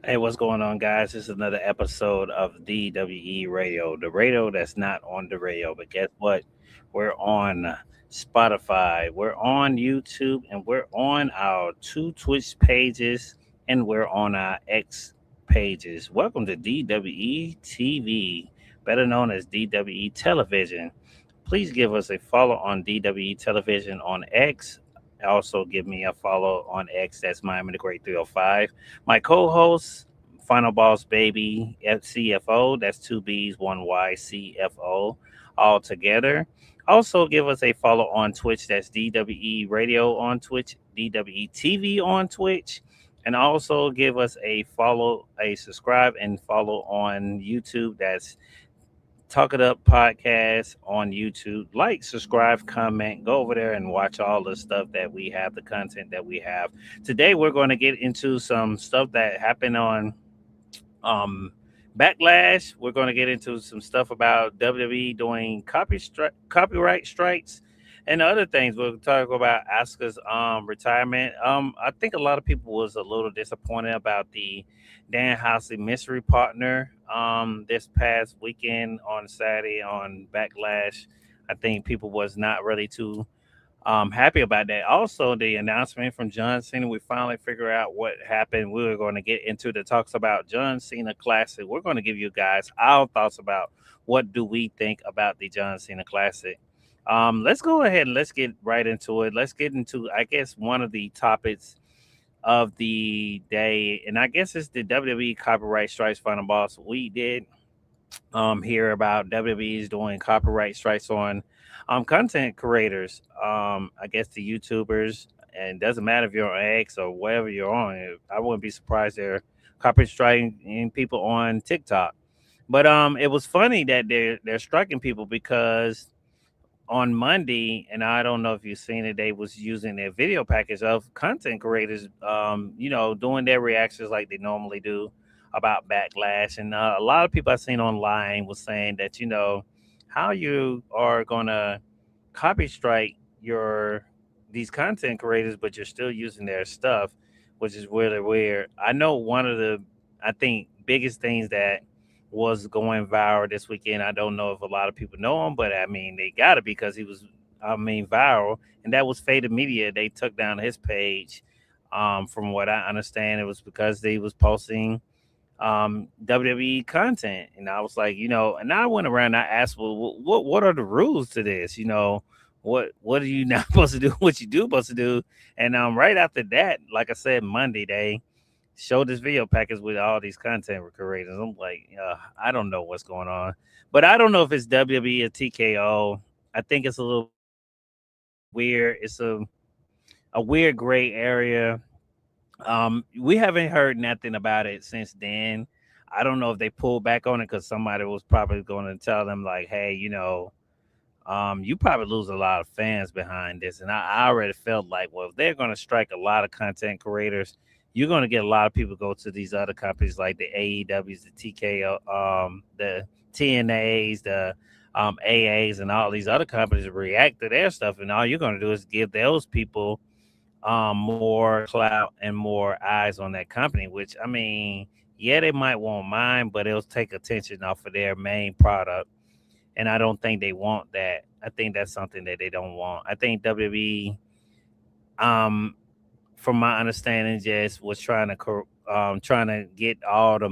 Hey, what's going on, guys? This is another episode of DWE Radio, the radio that's not on the radio. But guess what? We're on Spotify, we're on YouTube, and we're on our two Twitch pages, and we're on our X pages. Welcome to DWE TV, better known as DWE Television. Please give us a follow on DWE Television on X. Also, give me a follow on X. That's Miami the Great 305. My co-host, Final Boss Baby CFO. That's two B's, one Y, CFO, all together. Also, give us a follow on Twitch. That's DWE Radio on Twitch, DWE TV on Twitch. And also give us a follow, a subscribe, and follow on YouTube. That's Talk It Up Podcast on YouTube. Like, subscribe, comment, go over there and watch all the stuff that we have, the content that we have. Today, we're going to get into some stuff that happened on Backlash. We're going to get into some stuff about WWE doing copyright strikes and other things. We'll talk about Asuka's retirement. I think a lot of people was a little disappointed about the Danhausen Mystery partner this past weekend on Saturday on Backlash. I think people was not really too happy about that. Also, the announcement from John Cena, we finally figure out what happened. We were going to get into the talks about John Cena Classic. We're going to give you guys our thoughts about what do we think about the John Cena Classic. Let's go ahead and let's get right into it. Let's get into, I guess, one of the topics of the day, and I guess it's the WWE copyright strikes. Final Boss, we did hear about WWE's doing copyright strikes on content creators. I guess the YouTubers, and it doesn't matter if you're on X or wherever you're on. I wouldn't be surprised they're copyright striking people on TikTok. But it was funny that they're striking people because on Monday, and I don't know if you've seen it, they was using their video package of content creators, doing their reactions like they normally do about Backlash. And a lot of people I've seen online was saying that, how you are going to copy strike these content creators, but you're still using their stuff, which is really weird. I know one of the, I think, biggest things that was going viral this weekend. I don't know if a lot of people know him, but I mean, they got it because he was, viral. And that was Faded Media. They took down his page. From what I understand, it was because they was posting WWE content. And I was like, and I went around and I asked, well, what are the rules to this? What are you not supposed to do? What you do supposed to do? And right after that, like I said, Monday, they showed this video package with all these content creators. I'm like, I don't know what's going on, but I don't know if it's WWE or TKO. I think it's a little weird. It's a weird gray area. We haven't heard nothing about it since then. I don't know if they pulled back on it because somebody was probably going to tell them like, hey, you probably lose a lot of fans behind this. And I already felt like, well, if they're going to strike a lot of content creators, you're going to get a lot of people go to these other companies like the AEWs, the TKO, the TNAs, the AAs, and all these other companies to react to their stuff. And all you're going to do is give those people more clout and more eyes on that company, which, I mean, yeah, they might want mine, but it'll take attention off of their main product. And I don't think they want that. I think that's something that they don't want. I think WWE, from my understanding, just was trying to get all the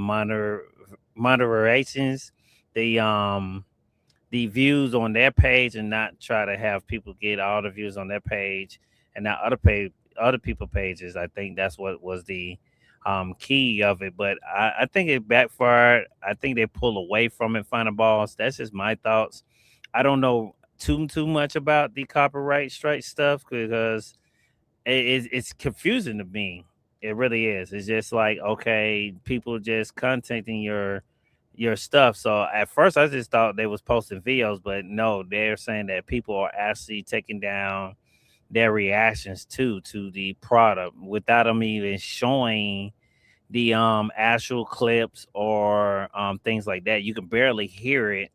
moderations, the views on their page, and not try to have people get all the views on their page, and not other other people pages. I think that's what was the key of it. But I think it backfired. I think they pull away from it, final boss. That's just my thoughts. I don't know too much about the copyright strike stuff because it's confusing to me. It really is. It's just like, okay, people just contacting your stuff. So at first I just thought they was posting videos, but no, they're saying that people are actually taking down their reactions to the product without them even showing the actual clips or things like that. You can barely hear it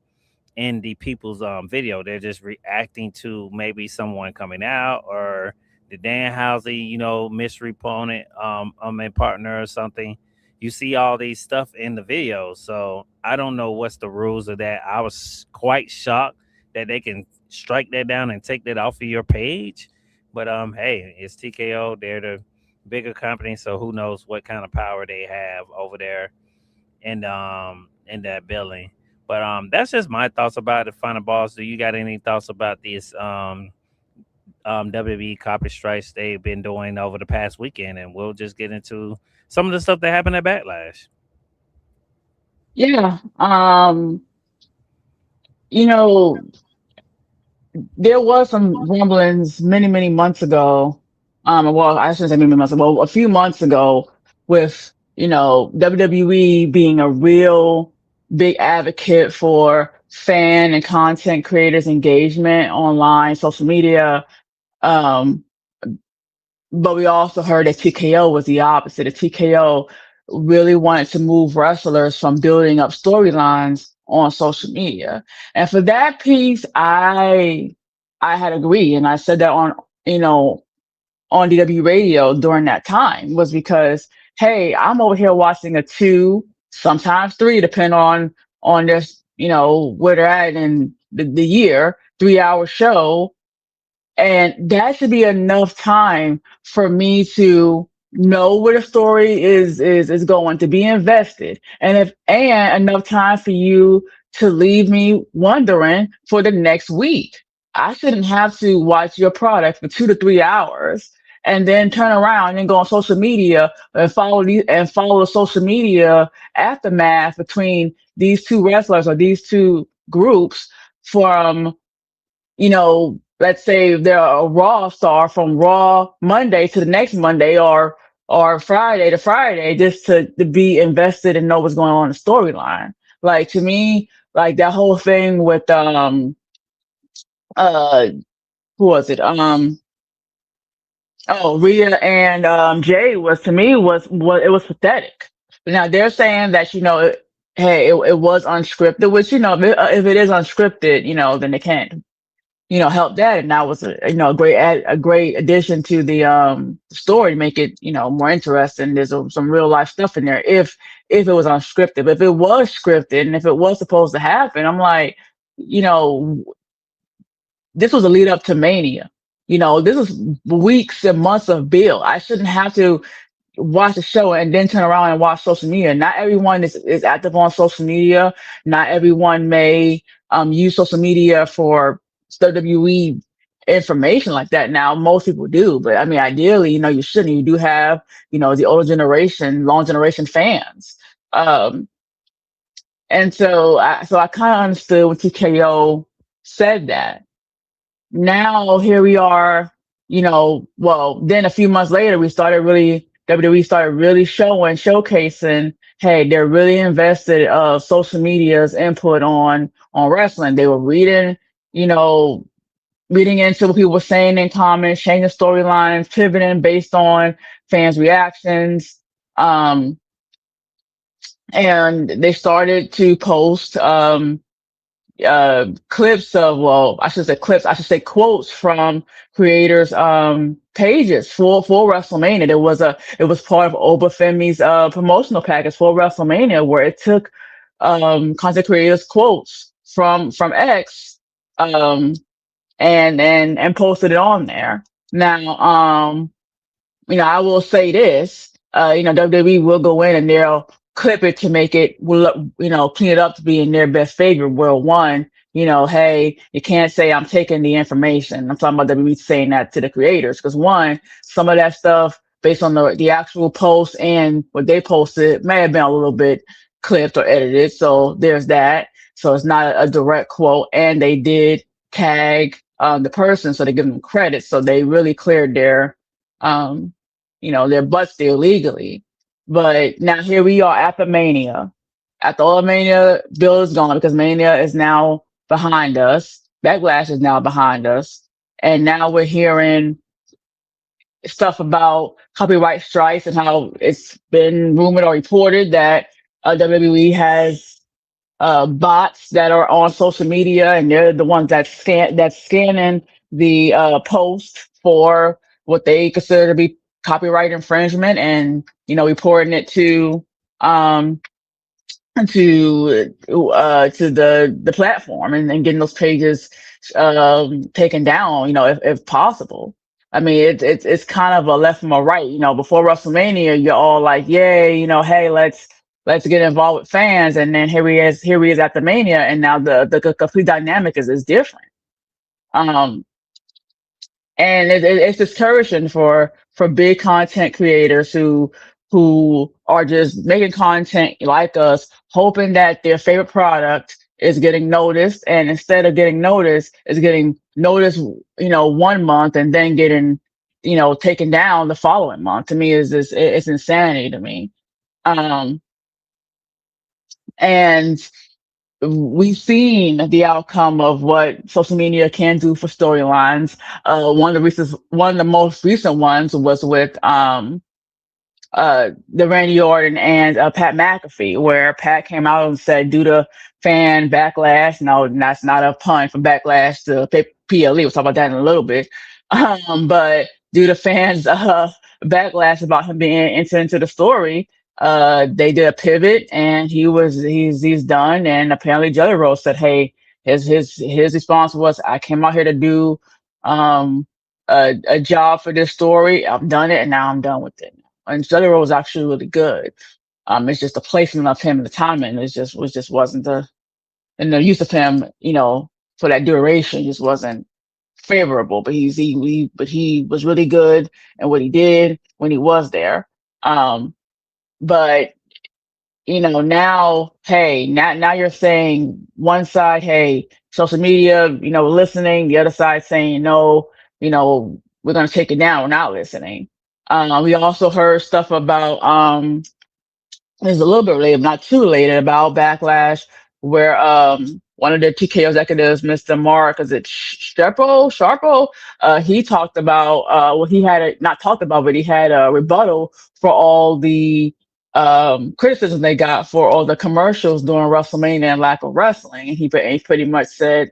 in the people's video. They're just reacting to maybe someone coming out or the Danhausen, mystery opponent, and partner or something. You see all these stuff in the video. So I don't know what's the rules of that. I was quite shocked that they can strike that down and take that off of your page. But hey, it's TKO. They're the bigger company, so who knows what kind of power they have over there in that building. But that's just my thoughts about the final boss. Do you got any thoughts about these WWE copy strikes they've been doing over the past weekend? And we'll just get into some of the stuff that happened at Backlash. Yeah. You know, there was some rumblings many months ago. Well, I shouldn't say many months ago, well, a few months ago with, WWE being a real big advocate for fan and content creators engagement online, social media. Um, but we also heard that TKO was the opposite. The TKO really wanted to move wrestlers from building up storylines on social media. And for that piece, I had agreed, and I said that you know, on DW radio during that time was because, hey, I'm over here watching a two, sometimes three, depending on their, where they're at in the year, 3 hour show, and that should be enough time for me to know where the story is going to be invested, and enough time for you to leave me wondering for the next week. I shouldn't have to watch your product for 2 to 3 hours and then turn around and go on social media and follow the social media aftermath between these two wrestlers or these two groups from, let's say they're a Raw star, from Raw Monday to the next Monday, or Friday to Friday, just to be invested and know what's going on in the storyline. Like, to me, like that whole thing with uh who was it? Oh, Rhea and Jay was, to me, was it was pathetic. Now they're saying that, hey, it was unscripted, which, if it is unscripted, then they can't, help that. And that was a a great addition to the story to make it, more interesting. There's some real life stuff in there if it was unscripted. But if it was scripted and if it was supposed to happen, I'm like, you know, this was a lead up to Mania. This was weeks and months of build. I shouldn't have to watch the show and then turn around and watch social media. Not everyone is active on social media. Not everyone may use social media for WWE information like that. Now, most people do, but I mean, ideally, you shouldn't. You do have, the older generation, long generation fans. Um, and so I kind of understood when TKO said that. Now here we are, well, then a few months later, WWE started really showcasing, hey, they're really invested social media's input on wrestling. They were you know, reading into what people were saying in comments, changing storylines, pivoting based on fans' reactions. And they started to post clips of, well, I should say clips, I should say quotes from creators pages for WrestleMania. It was part of Obafemi's promotional package for WrestleMania, where it took content creators quotes from X, and posted it on there. Now, I will say this, WWE will go in and they'll clip it to make it, clean it up to be in their best favor. Where one, hey, you can't say I'm taking the information. I'm talking about WWE saying that to the creators because one, some of that stuff based on the actual post and what they posted may have been a little bit clipped or edited. So there's that. So it's not a direct quote, and they did tag the person, so they give them credit. So they really cleared um, their butts there legally. But now here we are at the Mania. After all Mania, Bill is gone because Mania is now behind us. Backlash is now behind us. And now we're hearing stuff about copyright strikes and how it's been rumored or reported that WWE has bots that are on social media, and they're the ones that's scanning the post for what they consider to be copyright infringement, and reporting it um to the platform, and getting those pages taken down, if possible. I mean, it's kind of a left from a right. Before WrestleMania, you're all like, yay, hey, let's get involved with fans, and then here he is at the Mania, and now the complete dynamic is different. Um, and it's discouraging for big content creators who are just making content like us, hoping that their favorite product is getting noticed, and instead of getting noticed, is getting noticed, 1 month, and then getting, taken down the following month. To me, is this it's insanity to me. Um, and we've seen the outcome of what social media can do for storylines. One of the most recent ones was with the Randy Orton and Pat McAfee, where Pat came out and said, due to fan backlash, no, that's not a pun from backlash to PLE. We'll talk about that in a little bit. But due to fans' backlash about him being entered into the story, they did a pivot, and he's done. And apparently, Jelly Roll said, "Hey, his response was, I came out here to do um a job for this story. I've done it, and now I'm done with it." And Jelly Roll was actually really good. It's just the placement of him and the timing just wasn't and the use of him, for that duration just wasn't favorable. But he was really good and what he did when he was there. But now, hey, now you're saying one side, hey, social media, listening, the other side saying no, we're gonna take it down, we're not listening. We also heard stuff about it's a little bit related, but not too related, about Backlash, where one of the TKO executives, Mr. Mark, is it Sharpo? He talked about well, he had not talked about, but he had a rebuttal for all the criticism they got for all the commercials during WrestleMania and lack of wrestling. And he pretty much said,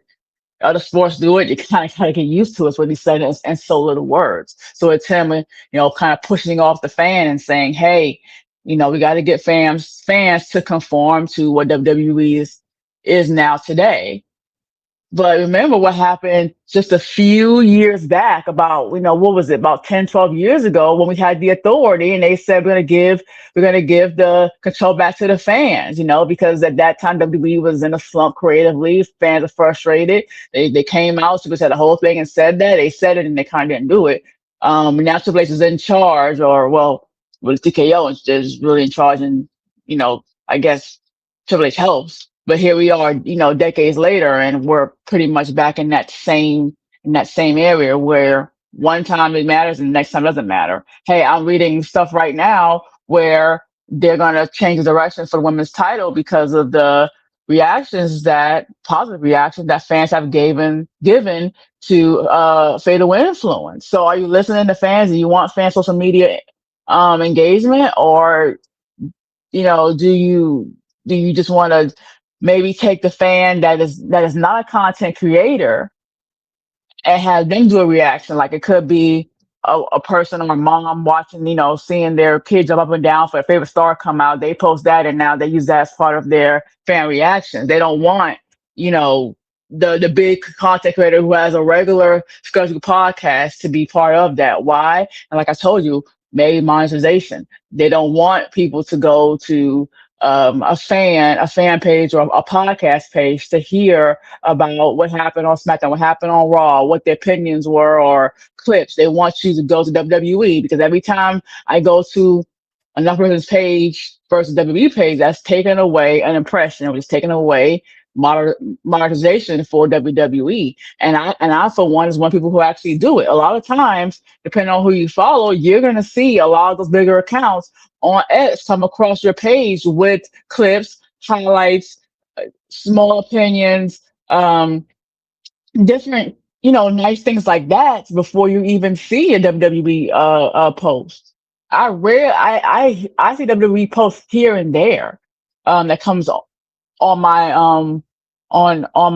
other sports do it. You kind of get used to it. Is what he said in so little words. So it's him, kind of pushing off the fan and saying, "Hey, we got to get fans to conform to what WWE is now today." But remember what happened just a few years back, about, what was it, about 10, 12 years ago, when we had the Authority, and they said we're going to give the control back to the fans, because at that time WWE was in a slump creatively. Fans are frustrated. They came out, Super said the whole thing and said that. They said it and they kind of didn't do it. Now Triple H is in charge, or well, TKO is really in charge, and, I guess Triple H helps. But here we are, decades later, and we're pretty much back in that same area where one time it matters and the next time doesn't matter. Hey, I'm reading stuff right now where they're gonna change the direction for the women's title because of the positive reactions that fans have given to Fatal Influence. So are you listening to fans? Do you want fan social media engagement, or do you just want to maybe take the fan that is not a content creator and have them do a reaction? Like, it could be a person or a mom watching, seeing their kid jump up and down for a favorite star come out. They post that, and now they use that as part of their fan reaction. They don't want, the big content creator who has a regular scheduled podcast to be part of that. Why? And like I told you, maybe monetization. They don't want people to go to a fan page or a podcast page to hear about what happened on SmackDown, what happened on Raw, what their opinions were, or clips. They want you to go to WWE because every time I go to another person's page versus WWE page, that's taking away an impression. It was taking away moder- monetization for WWE. And I for one is one of the people who actually do it. A lot of times, depending on who you follow, you're gonna see a lot of those bigger accounts on X come across your page with clips, highlights, small opinions, different, nice things like that before you even see a WWE post. I see WWE posts here and there that comes on my on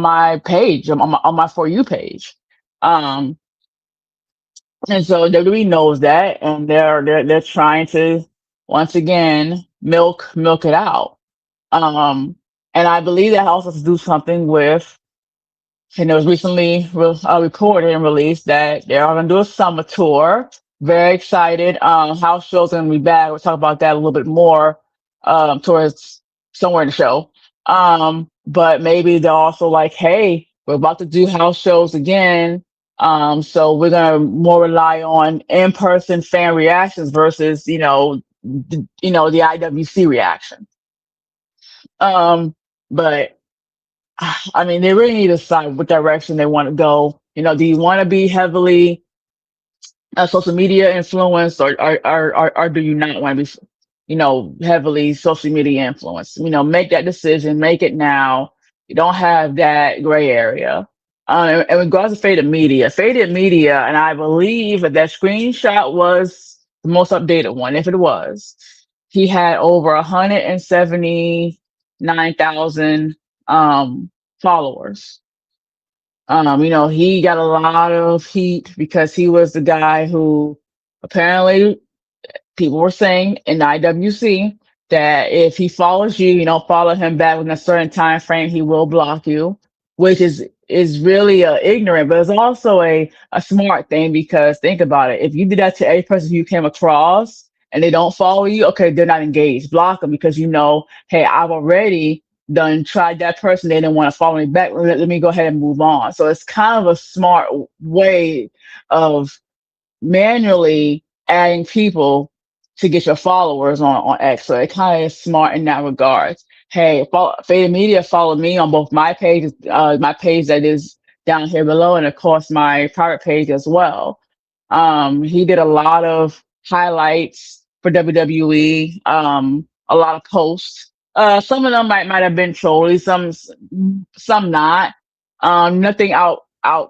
my page on my for you page. Um, and so WWE knows that, and they're trying to once again milk it out. Um, and I believe that also has to do something with, and it was recently reported and released that they are going to do a summer tour. Very excited. House shows going to be back. We'll talk about that a little bit more towards somewhere in the show. But maybe they're also like, hey, we're about to do house shows again. So we're going to more rely on in-person fan reactions versus, the IWC reaction. Um, but I mean, they really need to decide what direction they want to go. Do you want to be heavily social media influenced, or do you not want to be, heavily social media influenced? Make that decision, make it now. You don't have that gray area. And regards to Faded Media, and I believe that screenshot was the most updated one. If it was, he had over 179,000 followers. He got a lot of heat because he was the guy who apparently people were saying in the IWC that if he follows you, you don't follow him back within a certain time frame, he will block you, which is really ignorant, but it's also a smart thing because think about it. If you did that to every person you came across and they don't follow you, okay, they're not engaged. Block them because hey, I've already done tried that person. They didn't want to follow me back. Let me go ahead and move on. So it's kind of a smart way of manually adding people to get your followers on X. So it kind of is smart in that regard. Hey, Faded Media follow me on both my pages, my page that is down here below, and of course my private page as well. He did a lot of highlights for WWE, a lot of posts. Some of them might have been trolly, some not. Nothing out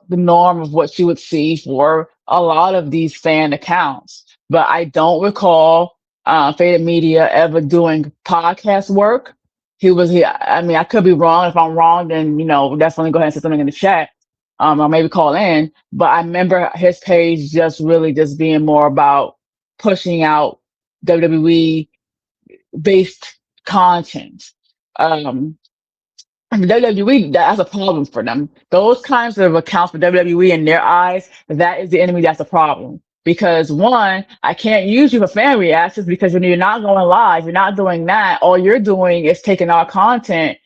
the norm of what you would see for a lot of these fan accounts. But I don't recall Faded Media ever doing podcast work. He was here. I mean, I could be wrong. If I'm wrong, then definitely go ahead and say something in the chat. Or maybe call in. But I remember his page just really just being more about pushing out WWE based content. Um, and WWE, that's a problem for them. Those kinds of accounts for WWE in their eyes, that is the enemy. That's a problem. Because one, I can't use you for fan reactions because when you're not going live, you're not doing that. All you're doing is taking our content,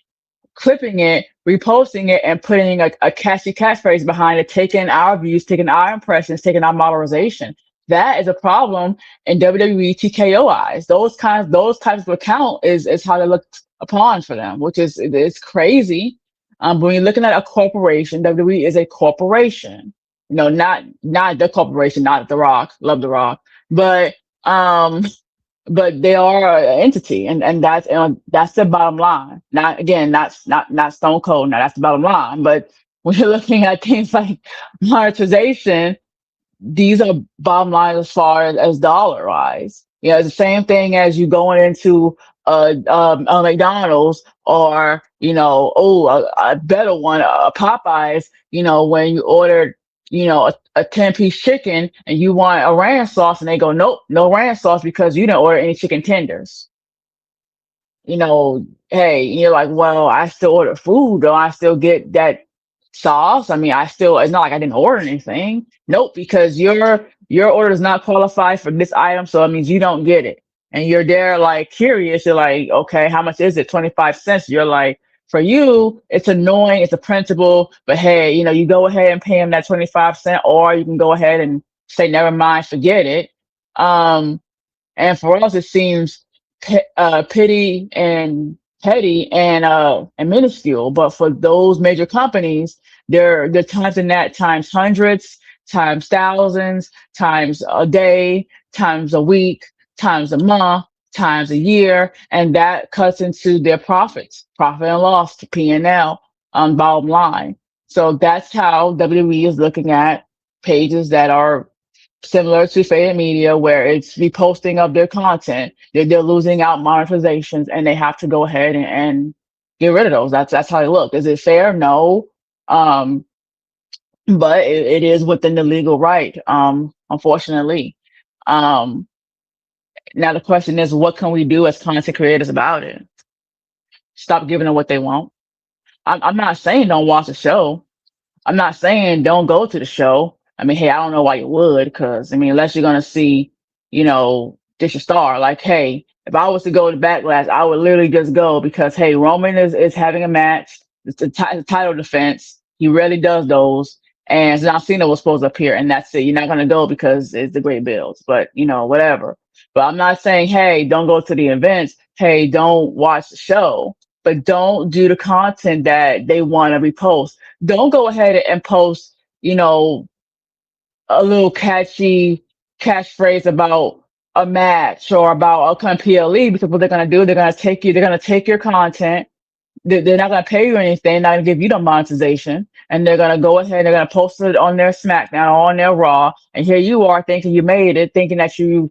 clipping it, reposting it, and putting a catchy catchphrase behind it, taking our views, taking our impressions, taking our modernization. That is a problem in WWE TKO eyes. Those types of account is how they look upon for them, which is it's crazy. But when you're looking at a corporation, WWE is a corporation. Not the corporation, not The Rock, love The Rock, but um but they are an entity, and that's the bottom line. Not again, not Stone Cold. Now that's the bottom line. But when you're looking at things like monetization, these are bottom line as far as dollar wise. It's the same thing as you going into a McDonald's or a better one, a Popeyes. When you order a 10-piece chicken and you want a ranch sauce, and they go, nope, no ranch sauce because you didn't order any chicken tenders. Hey, you're like, well, I still order food, though. I still get that sauce. I mean, it's not like I didn't order anything. Nope, because your order does not qualify for this item, so it means you don't get it. and you're there like curious. You're like, okay, how much is it? 25 cents. You're like, for you, it's annoying. It's a principle, but hey, you go ahead and pay him that 25 cent, or you can go ahead and say, never mind, forget it. Um, and for us, it seems pity and petty and minuscule. But for those major companies, they're times in that times hundreds, times thousands, times a day, times a week, times a month, times a year, and that cuts into their profits, profit and loss, P&L, bottom line. So that's how WWE is looking at pages that are similar to Faded Media, where it's reposting of their content. They're losing out monetizations, and they have to go ahead and get rid of those. That's how they look. Is it fair? No. Um, but it is within the legal right, unfortunately. Um, Now the question is, what can we do as content creators about it? Stop giving them what they want. I'm not saying don't watch the show. I'm not saying don't go to the show. I mean, hey, I don't know why you would, because I mean, unless you're gonna see, just your star. Like, hey, if I was to go to Backlash, I would literally just go because hey, Roman is having a match. It's a title defense. He rarely does those. And John Cena was supposed to appear, and that's it. You're not gonna go because it's the great builds, but whatever. But I'm not saying, hey, don't go to the events. Hey, don't watch the show, but don't do the content that they want to repost. Don't go ahead and post, a little catchy catchphrase about a match or about a kind of PLE, because what they're gonna do, they're gonna take your content. They're not going to pay you anything, not going to give you the monetization, and they're going to go ahead and they're going to post it on their SmackDown or on their Raw, and here you are thinking you made it, thinking that you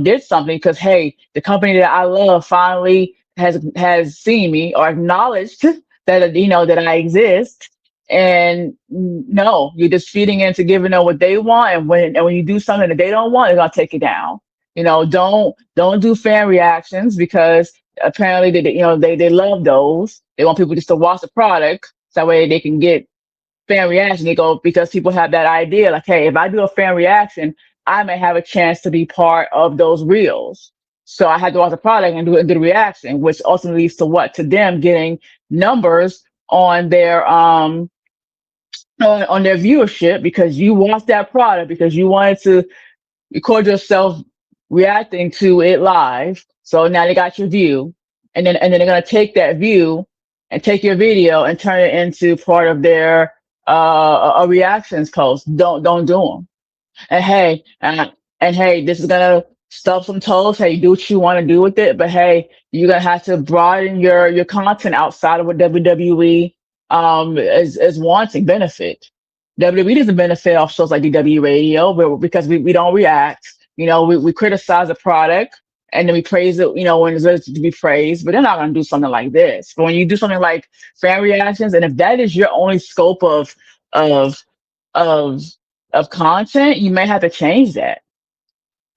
did something because hey, the company that I love finally has seen me or acknowledged that that I exist. And no, you're just feeding into giving them what they want, and when you do something that they don't want, they're gonna take it down. Don't do fan reactions, because apparently they love those. They want people just to watch the product so that way they can get fan reaction. They go because people have that idea like, hey, if I do a fan reaction, I may have a chance to be part of those reels. So I had to watch the product and do the reaction, which ultimately leads to what? To them getting numbers on their on their viewership, because you watched that product, because you wanted to record yourself reacting to it live. So now they got your view, and then they're gonna take that view and take your video and turn it into part of their a reactions post. Don't do them. And hey, this is gonna stub some toes. Hey, do what you want to do with it, but hey, you're gonna have to broaden your content outside of what WWE is wanting benefit. WWE doesn't benefit off shows like DW Radio, because we don't react. We criticize the product and then we praise it, when it's ready to be praised, but they're not gonna do something like this. But when you do something like fan reactions, and if that is your only scope of of of content, you may have to change that.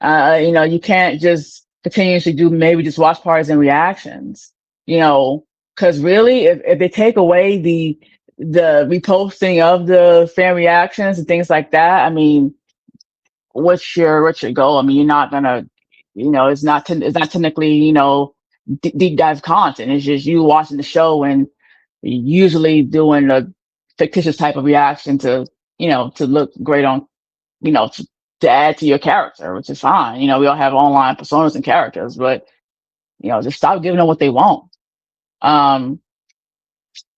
You can't just continuously do maybe just watch parties and reactions. Because really, if they take away the reposting of the fan reactions and things like that, I mean, what's your goal? I mean, you're not gonna, it's not technically, deep dive content. It's just you watching the show and usually doing a fictitious type of reaction to look great on, to add to your character, which is fine. We all have online personas and characters, but just stop giving them what they want. Um,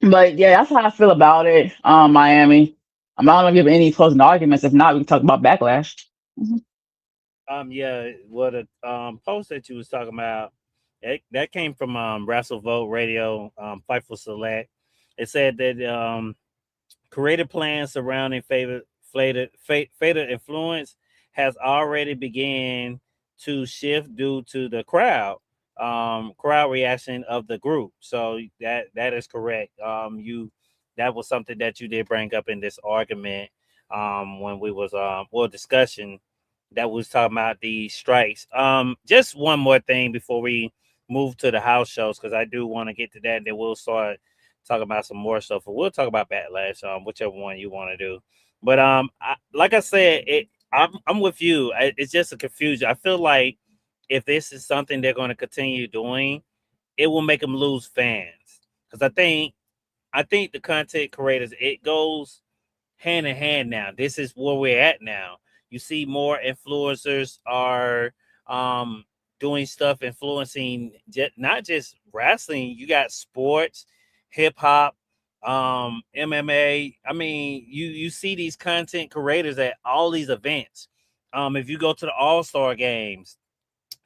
but yeah, that's how I feel about it. Miami. I'm not gonna give any closing arguments. If not, we can talk about backlash. Mhm. Yeah, what a post that you was talking about, that came from Wrestle Vote Radio, Fightful Select. It said that creative plans surrounding fated influence has already began to shift due to the crowd reaction of the group. So that is correct. You That was something that you did bring up in this argument, when we was discussion that was talking about the strikes. Just one more thing before we move to the house shows, because I do want to get to that, and then we'll start talking about some more stuff. Or we'll talk about backlash, whichever one you want to do. But like I said, I'm with you. It's just a confusion. I feel like if this is something they're going to continue doing, it will make them lose fans. Because I think the content creators, it goes hand in hand now. This is where we're at now. You see more influencers are um doing stuff influencing not just wrestling. You got sports, hip hop, MMA. I mean, you see these content creators at all these events. If you go to the All-Star games,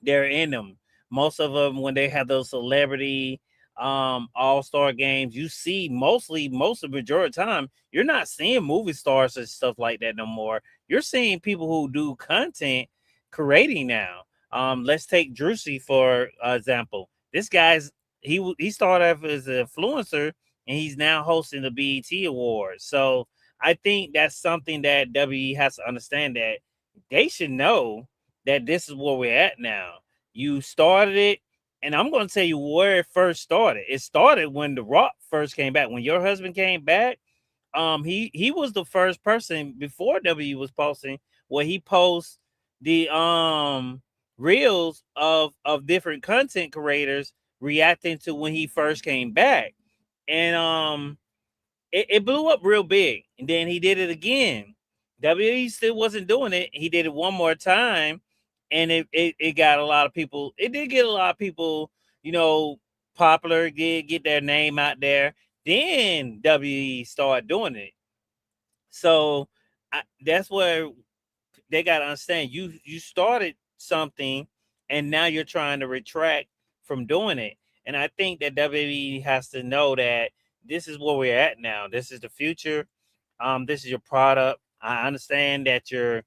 they're in them. Most of them, when they have those celebrity all-star games, you see most of the majority of the time, you're not seeing movie stars and stuff like that no more. You're seeing people who do content creating now. Let's take Drusy for example. This guy's he started off as an influencer, and he's now hosting the BET Awards. So I think that's something that WE has to understand, that they should know that this is where we're at now. You started it, and I'm going to tell you where it first started. It started when The Rock first came back. When your husband came back, he was the first person before W was posting, where he posts the reels of different content creators reacting to when he first came back, and it blew up real big. And then he did it again. WWE still wasn't doing it. He did it one more time, and it got a lot of people. It did get a lot of people, you know, popular. Did get their name out there. Then WWE started doing it. So that's where they got to understand. You started something, and now you're trying to retract from doing it. And I think that WWE has to know that this is where we're at now. This is the future. This is your product. I understand that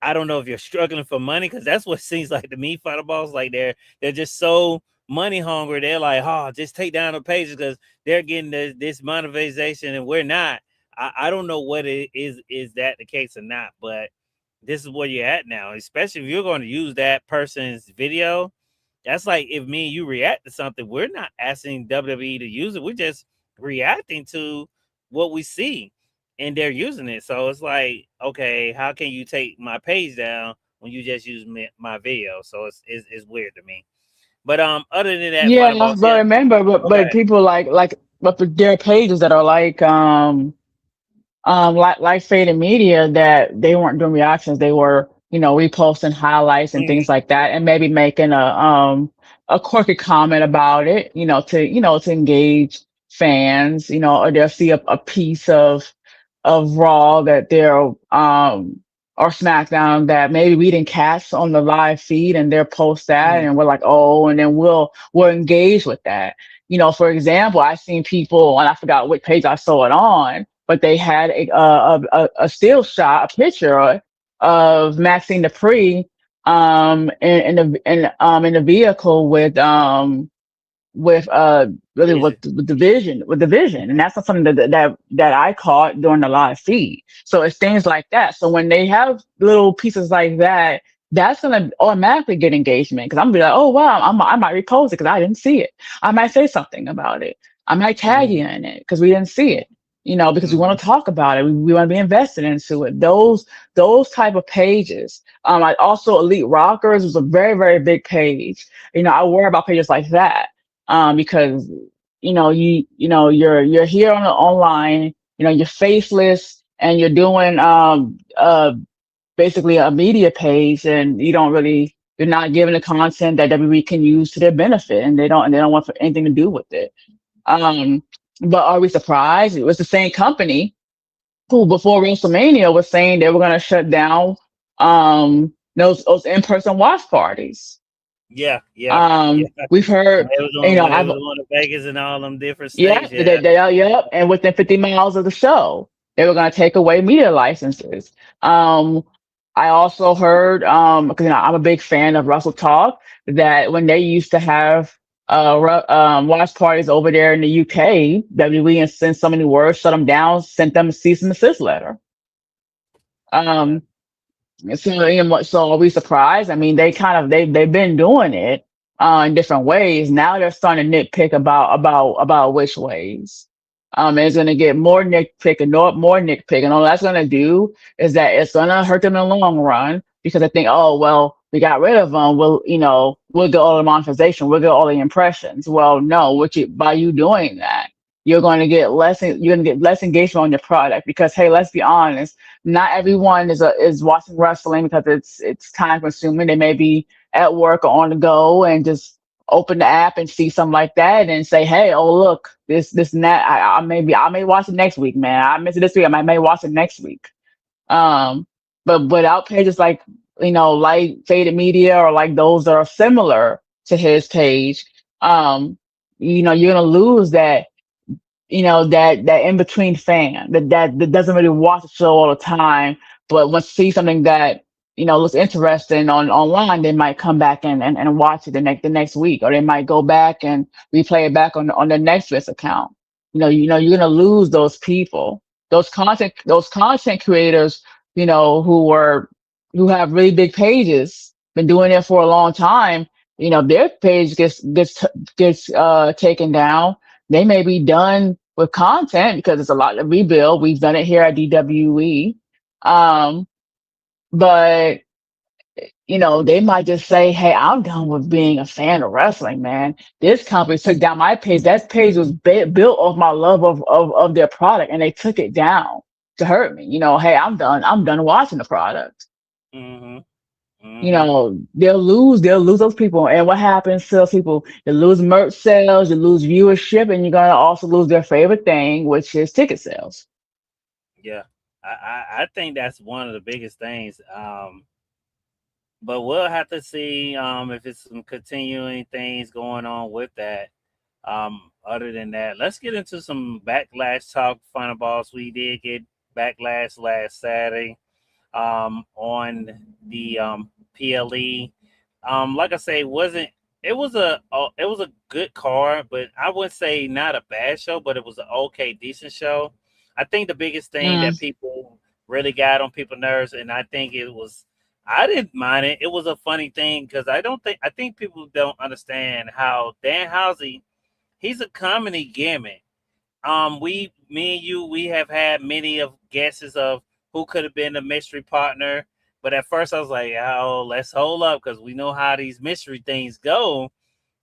I don't know if you're struggling for money, because that's what it seems like to me. Fighter balls, like they're just so money hungry. They're like, oh, just take down the pages because they're getting this monetization and we're not. I don't know what it is that the case or not, but this is where you're at now. Especially if you're going to use that person's video. That's like if me and you react to something, we're not asking WWE to use it. We're just reacting to what we see, and they're using it. So it's like, okay, how can you take my page down when you just use my video? So it's weird to me. But other than that, Fighter Yeah, Boss, but yeah, remember, but okay, people but there are pages that are like Faded Media, that they weren't doing reactions. They were, reposting highlights and things Mhm. like that, and maybe making a quirky comment about it, to engage fans, or they'll see a piece of Raw that they're or SmackDown that maybe we didn't catch on the live feed, and they'll post that, Mhm. and we're like, oh, and then we'll engage with that. For example, I seen people, and I forgot what page I saw it on, but they had a still shot, a picture of Maxine Dupree in the vehicle with really Vision. with the vision, and that's not something that I caught during the live feed. So it's things like that. So when they have little pieces like that, that's gonna automatically get engagement, because I'm gonna be like, oh wow, I might repost it because I didn't see it. I might say something about it. I might tag Mhm. you in it because we didn't see it. Because we Mhm. want to talk about it. We want to be invested into it. Those type of pages. I also Elite Rockers was a very, very big page. I worry about pages like that, because you're here on the online, you're faceless, and you're doing basically a media page, and you're not giving the content that WWE can use to their benefit, and they don't want anything to do with it. um but are we surprised? It was the same company who before WrestleMania was saying they were going to shut down those in-person watch parties. Yeah, yeah, yeah. We've When heard, they was on when they I've was going to Vegas and all them different Yeah, states, yeah. yep. And within 50 miles of the show, they were going to take away media licenses. Um, I also heard, because I'm a big fan of Russell Talk, that when they used to have watch parties over there in the UK, WWE and sent so many words, shut them down, sent them a cease and desist letter. Yeah. Um, so are we surprised? I mean, they've been doing it in different ways. Now they're starting to nitpick about which ways. And it's gonna get more nitpick and more nitpick, and all that's gonna do is that it's gonna hurt them in the long run, because I think, oh well, we got rid of them, we'll get all the monetization, we'll get all the impressions. Well, no, by you doing that, you're going to get less engagement on your product because, hey, let's be honest, not everyone is watching wrestling because it's time consuming. They may be at work or on the go and just open the app and see something like that and say, hey, oh look, this and that. I may watch it next week, man. I missed it this week. I may watch it next week. Um, but without pages like, like Faded Media or like those that are similar to his page, um, you're gonna lose that in between fan that doesn't really watch the show all the time, but once see something that looks interesting on online, they might come back and watch it the next week, or they might go back and replay it back on their Netflix account. You're gonna lose those people, those content creators, who have really big pages, been doing it for a long time. Their page gets taken down. They may be done with content because it's a lot to rebuild. We've done it here at DWE. Um, but they might just say, hey, I'm done with being a fan of wrestling, man. This company took down my page. That page was built off my love of their product, and they took it down to hurt me. Hey, I'm done. I'm done watching the product. Mm-hmm. Mm-hmm. They'll lose those people. And what happens to those people? You lose merch sales, you lose viewership, and you're gonna also lose their favorite thing, which is ticket sales. Yeah. I think that's one of the biggest things. But we'll have to see if it's some continuing things going on with that. Other than that, let's get into some backlash talk. Final boss, we did get backlash last Saturday on the PLE. Like I say, it was a good card, but I would say not a bad show, but it was an okay, decent show. I think the biggest thing Mm, that people really got on people's nerves, and I think it was, I didn't mind it. It was a funny thing because I think people don't understand how Danhausen, he's a comedy gimmick. Me and you, we have had many of guesses of who could have been the mystery partner, but at first I was like, oh, let's hold up because we know how these mystery things go.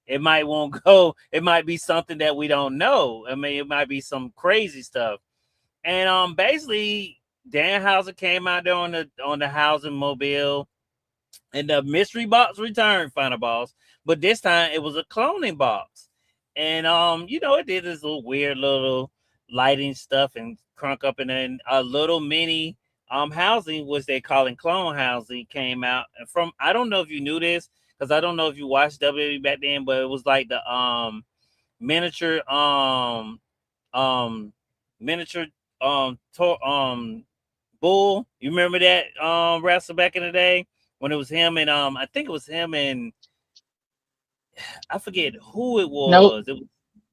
It might won't go. It might be something that we don't know. I mean, it might be some crazy stuff. And basically, Danhausen came out there on the housing mobile, and the mystery box returned, final boss. But this time it was a cloning box. And it did this little weird little lighting stuff and crunk up, and then a little mini housing, which they call in clone housing, came out. And from, I don't know if you knew this, because I don't know if you watched WWE back then, but it was like the miniature um miniature bull. You remember that wrestler back in the day when it was him and I think it was him and I forget who it nope, was. It was,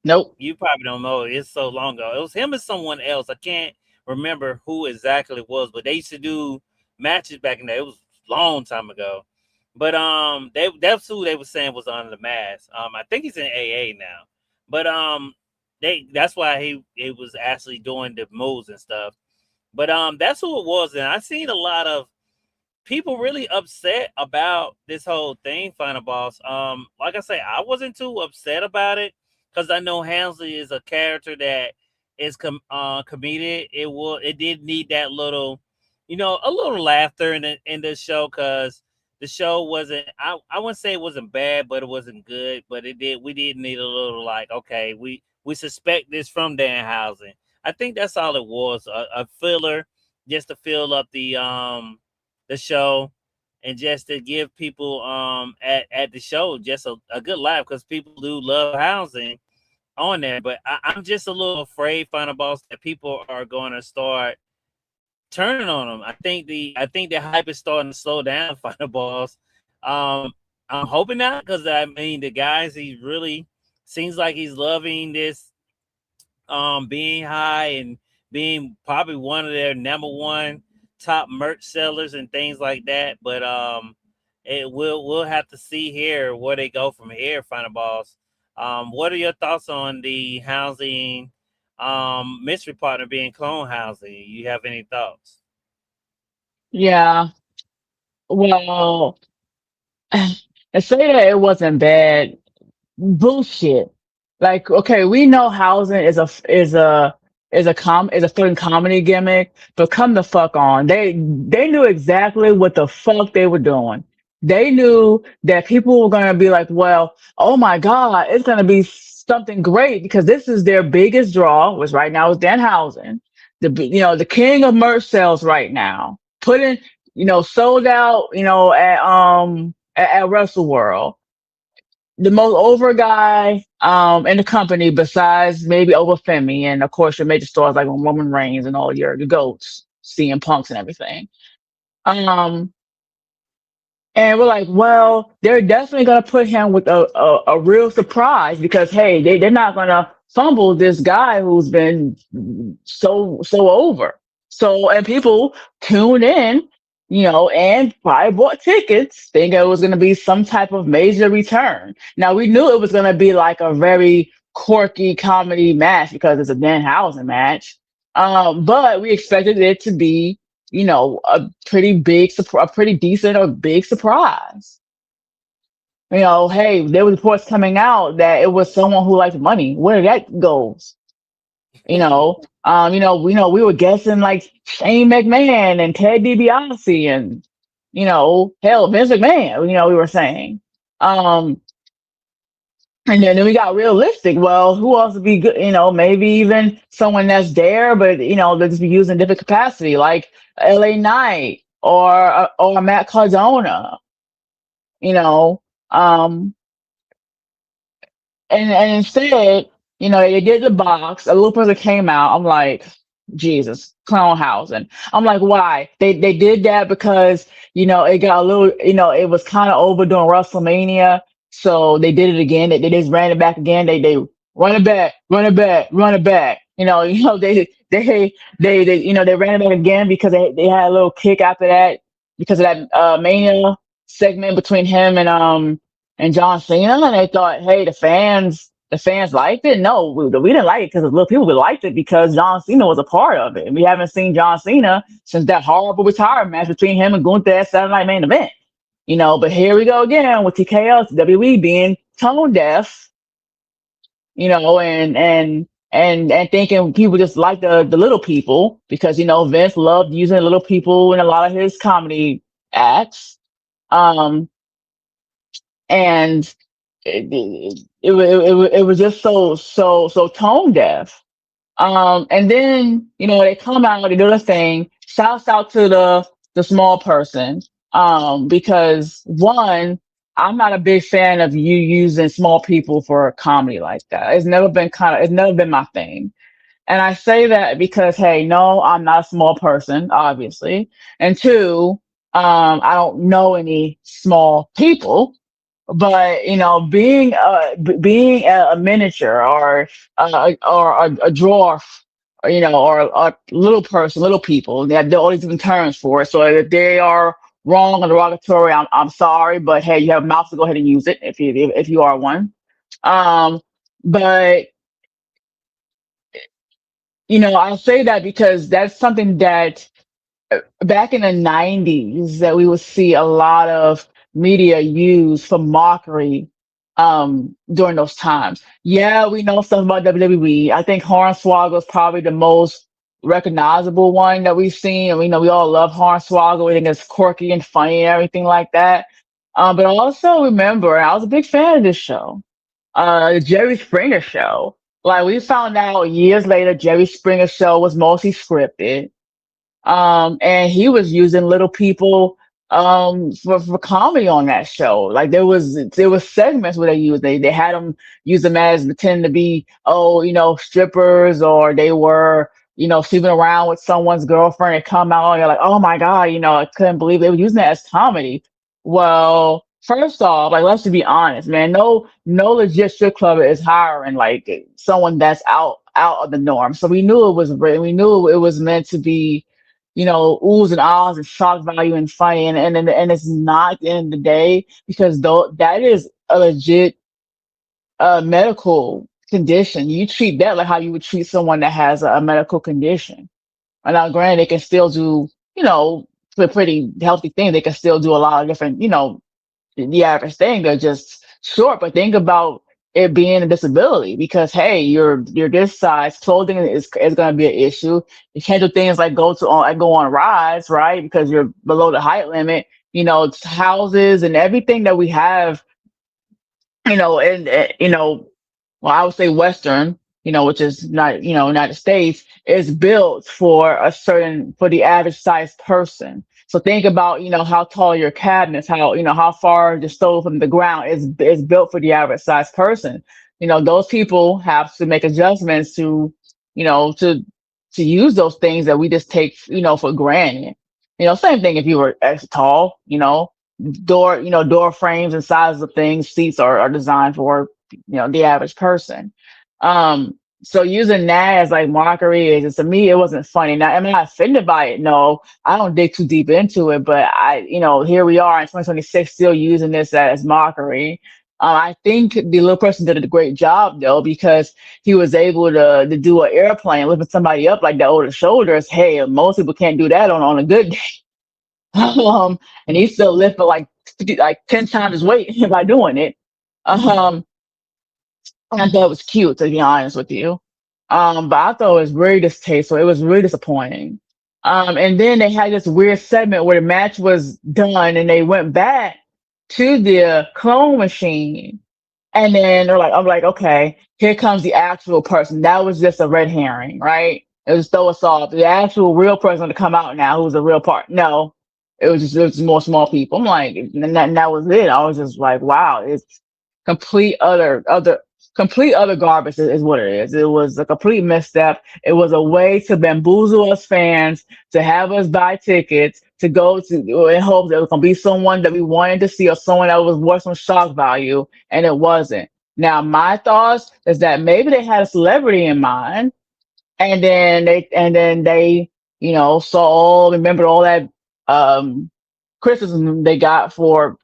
nope. you probably don't know. It's so long ago. It was him and someone else. I can't remember who exactly it was, but they used to do matches back in the day. It was a long time ago. But that's who they were saying was under the mask. I think he's in AA now. But that's why he was actually doing the moves and stuff. But that's who it was, and I seen a lot of people really upset about this whole thing, Final Boss. Like I say, I wasn't too upset about it because I know Hansley is a character that is comedic. It did need that little, a little laughter in the show because the show wasn't. I wouldn't say it wasn't bad, but it wasn't good. But we did need a little, like, okay, we suspect this from Danhausen. I think that's all it was, a filler just to fill up the show, and just to give people at the show just a good laugh because people do love housing on there. But I'm just a little afraid, Final Boss, that people are going to start turning on them. I think the hype is starting to slow down, Final Boss. I'm hoping not, because I mean the guys, he really seems like he's loving this being high and being probably one of their number one top merch sellers and things like that. But we'll have to see here where they go from here, Final Boss. What are your thoughts on the housing mystery partner being clone housing? You have any thoughts? Yeah. Well, and say that it wasn't bad. Bullshit. Like, okay, we know housing is a certain comedy gimmick, but come the fuck on. They knew exactly what the fuck they were doing. They knew that people were gonna be like, well, oh my God, it's gonna be something great because this is their biggest draw, which right now is Danhausen. The king of merch sales right now. Putting, sold out, at Wrestle World, the most over guy in the company besides maybe over Femi, and of course your major stars like Roman Reigns and all your goats, CM Punks and everything. Um, and we're like, well, they're definitely gonna put him with a real surprise because hey, they're not gonna fumble this guy who's been so over. So and people tuned in, and probably bought tickets thinking it was gonna be some type of major return. Now we knew it was gonna be like a very quirky comedy match because it's a Danhausen match. But we expected it to be a a pretty decent or big surprise. Hey, there was reports coming out that it was someone who liked money. Where did that go? We were guessing like Shane McMahon and Ted DiBiase and, hell, Vince McMahon, we were saying. Um, and then we got realistic. Well, who else would be good? Maybe even someone that's there, but they'll just be used in different capacity, like LA Knight or Matt Cardona. You know, um, and instead, they did the box. A little person came out. I'm like, Jesus, Clownhausen. I'm like, why? They did that because it got a little, it was kind of over during WrestleMania, so they did it again. They just ran it back again. They run it back, run it back, run it back. They ran it back again because they had a little kick after that because of that Mania segment between him and John Cena, and they thought, hey, the fans liked it. No, we didn't like it because little people. We liked it because John Cena was a part of it, and we haven't seen John Cena since that horrible retirement match between him and Gunther at Saturday Night Main Event. But here we go again with TKO, WWE being tone deaf, and thinking people just like the little people because Vince loved using little people in a lot of his comedy acts. Um, and it was just so tone deaf. And then they come out, they do the thing. Shouts out to the small person, because one, I'm not a big fan of you using small people for comedy like that. It's never been my thing. And I say that because hey, no, I'm not a small person, obviously, and two, I don't know any small people, but being a miniature or a dwarf, or a little person, little people, they have all these different terms for it. So if they are wrong or derogatory, I'm sorry, but hey, you have a mouth to go ahead and use it if you are one. um but I say that because that's something that back in the 90s that we would see a lot of media use for mockery during those times. Yeah, we know stuff about WWE. I think Hornswoggle is probably the most recognizable one that we've seen. And we know we all love Hornswoggle. We think it's quirky and funny and everything like that. But I also remember, I was a big fan of this show, the Jerry Springer show. Like we found out years later, Jerry Springer show was mostly scripted, and he was using little people for comedy on that show. Like there was segments where they had them use them as pretending to be, oh, strippers, or they were sleeping around with someone's girlfriend and come out and you're like, oh my God, I couldn't believe they were using that as comedy. Well, first off, like, let's just be honest, man. No legit strip club is hiring like someone that's out of the norm. So we knew it was we knew it was meant to be, oohs and ahs and shock value and funny, and it's not at the end of the day, because though that is a legit medical condition. You treat that like how you would treat someone that has a medical condition. And now, granted, they can still do, pretty healthy things. They can still do a lot of different, the average thing. They're just short. But think about it being a disability because hey, you're this size. Clothing is going to be an issue. You can't do things like go on rides, right? Because you're below the height limit. It's houses and everything that we have, and well, I would say Western, which is not, United States, is built for the average sized person. So think about, how tall your cabinets, how far the stove from the ground is built for the average sized person. Those people have to make adjustments to, you know, to, to use those things that we just take, for granted. Same thing if you were extra tall, door frames and sizes of things, seats are designed for, the average person. So using that as like mockery is just to me, it wasn't funny. Now, am I offended by it? No, I don't dig too deep into it, but here we are in 2026 still using this as mockery. I think the little person did a great job though, because he was able to do an airplane, lifting somebody up like that over the shoulders. Hey, most people can't do that on a good day. And he still lifted like 10 times his weight by doing it. Um, I thought it was cute, to be honest with you. But I thought it was very distasteful. It was really disappointing. And then they had this weird segment where the match was done and they went back to the clone machine. And then I'm like, okay, here comes the actual person. That was just a red herring, right? It was throw us off. The actual real person to come out now, who's the real part. No, it was more small people. I'm like, and that was it. I was just like, wow, it's complete complete other garbage is what it is. It was a complete misstep. It was a way to bamboozle us fans, to have us buy tickets, to go to in hopes that it was gonna be someone that we wanted to see or someone that was worth some shock value, and it wasn't. Now my thoughts is that maybe they had a celebrity in mind, and then they saw remember all that um criticism they got for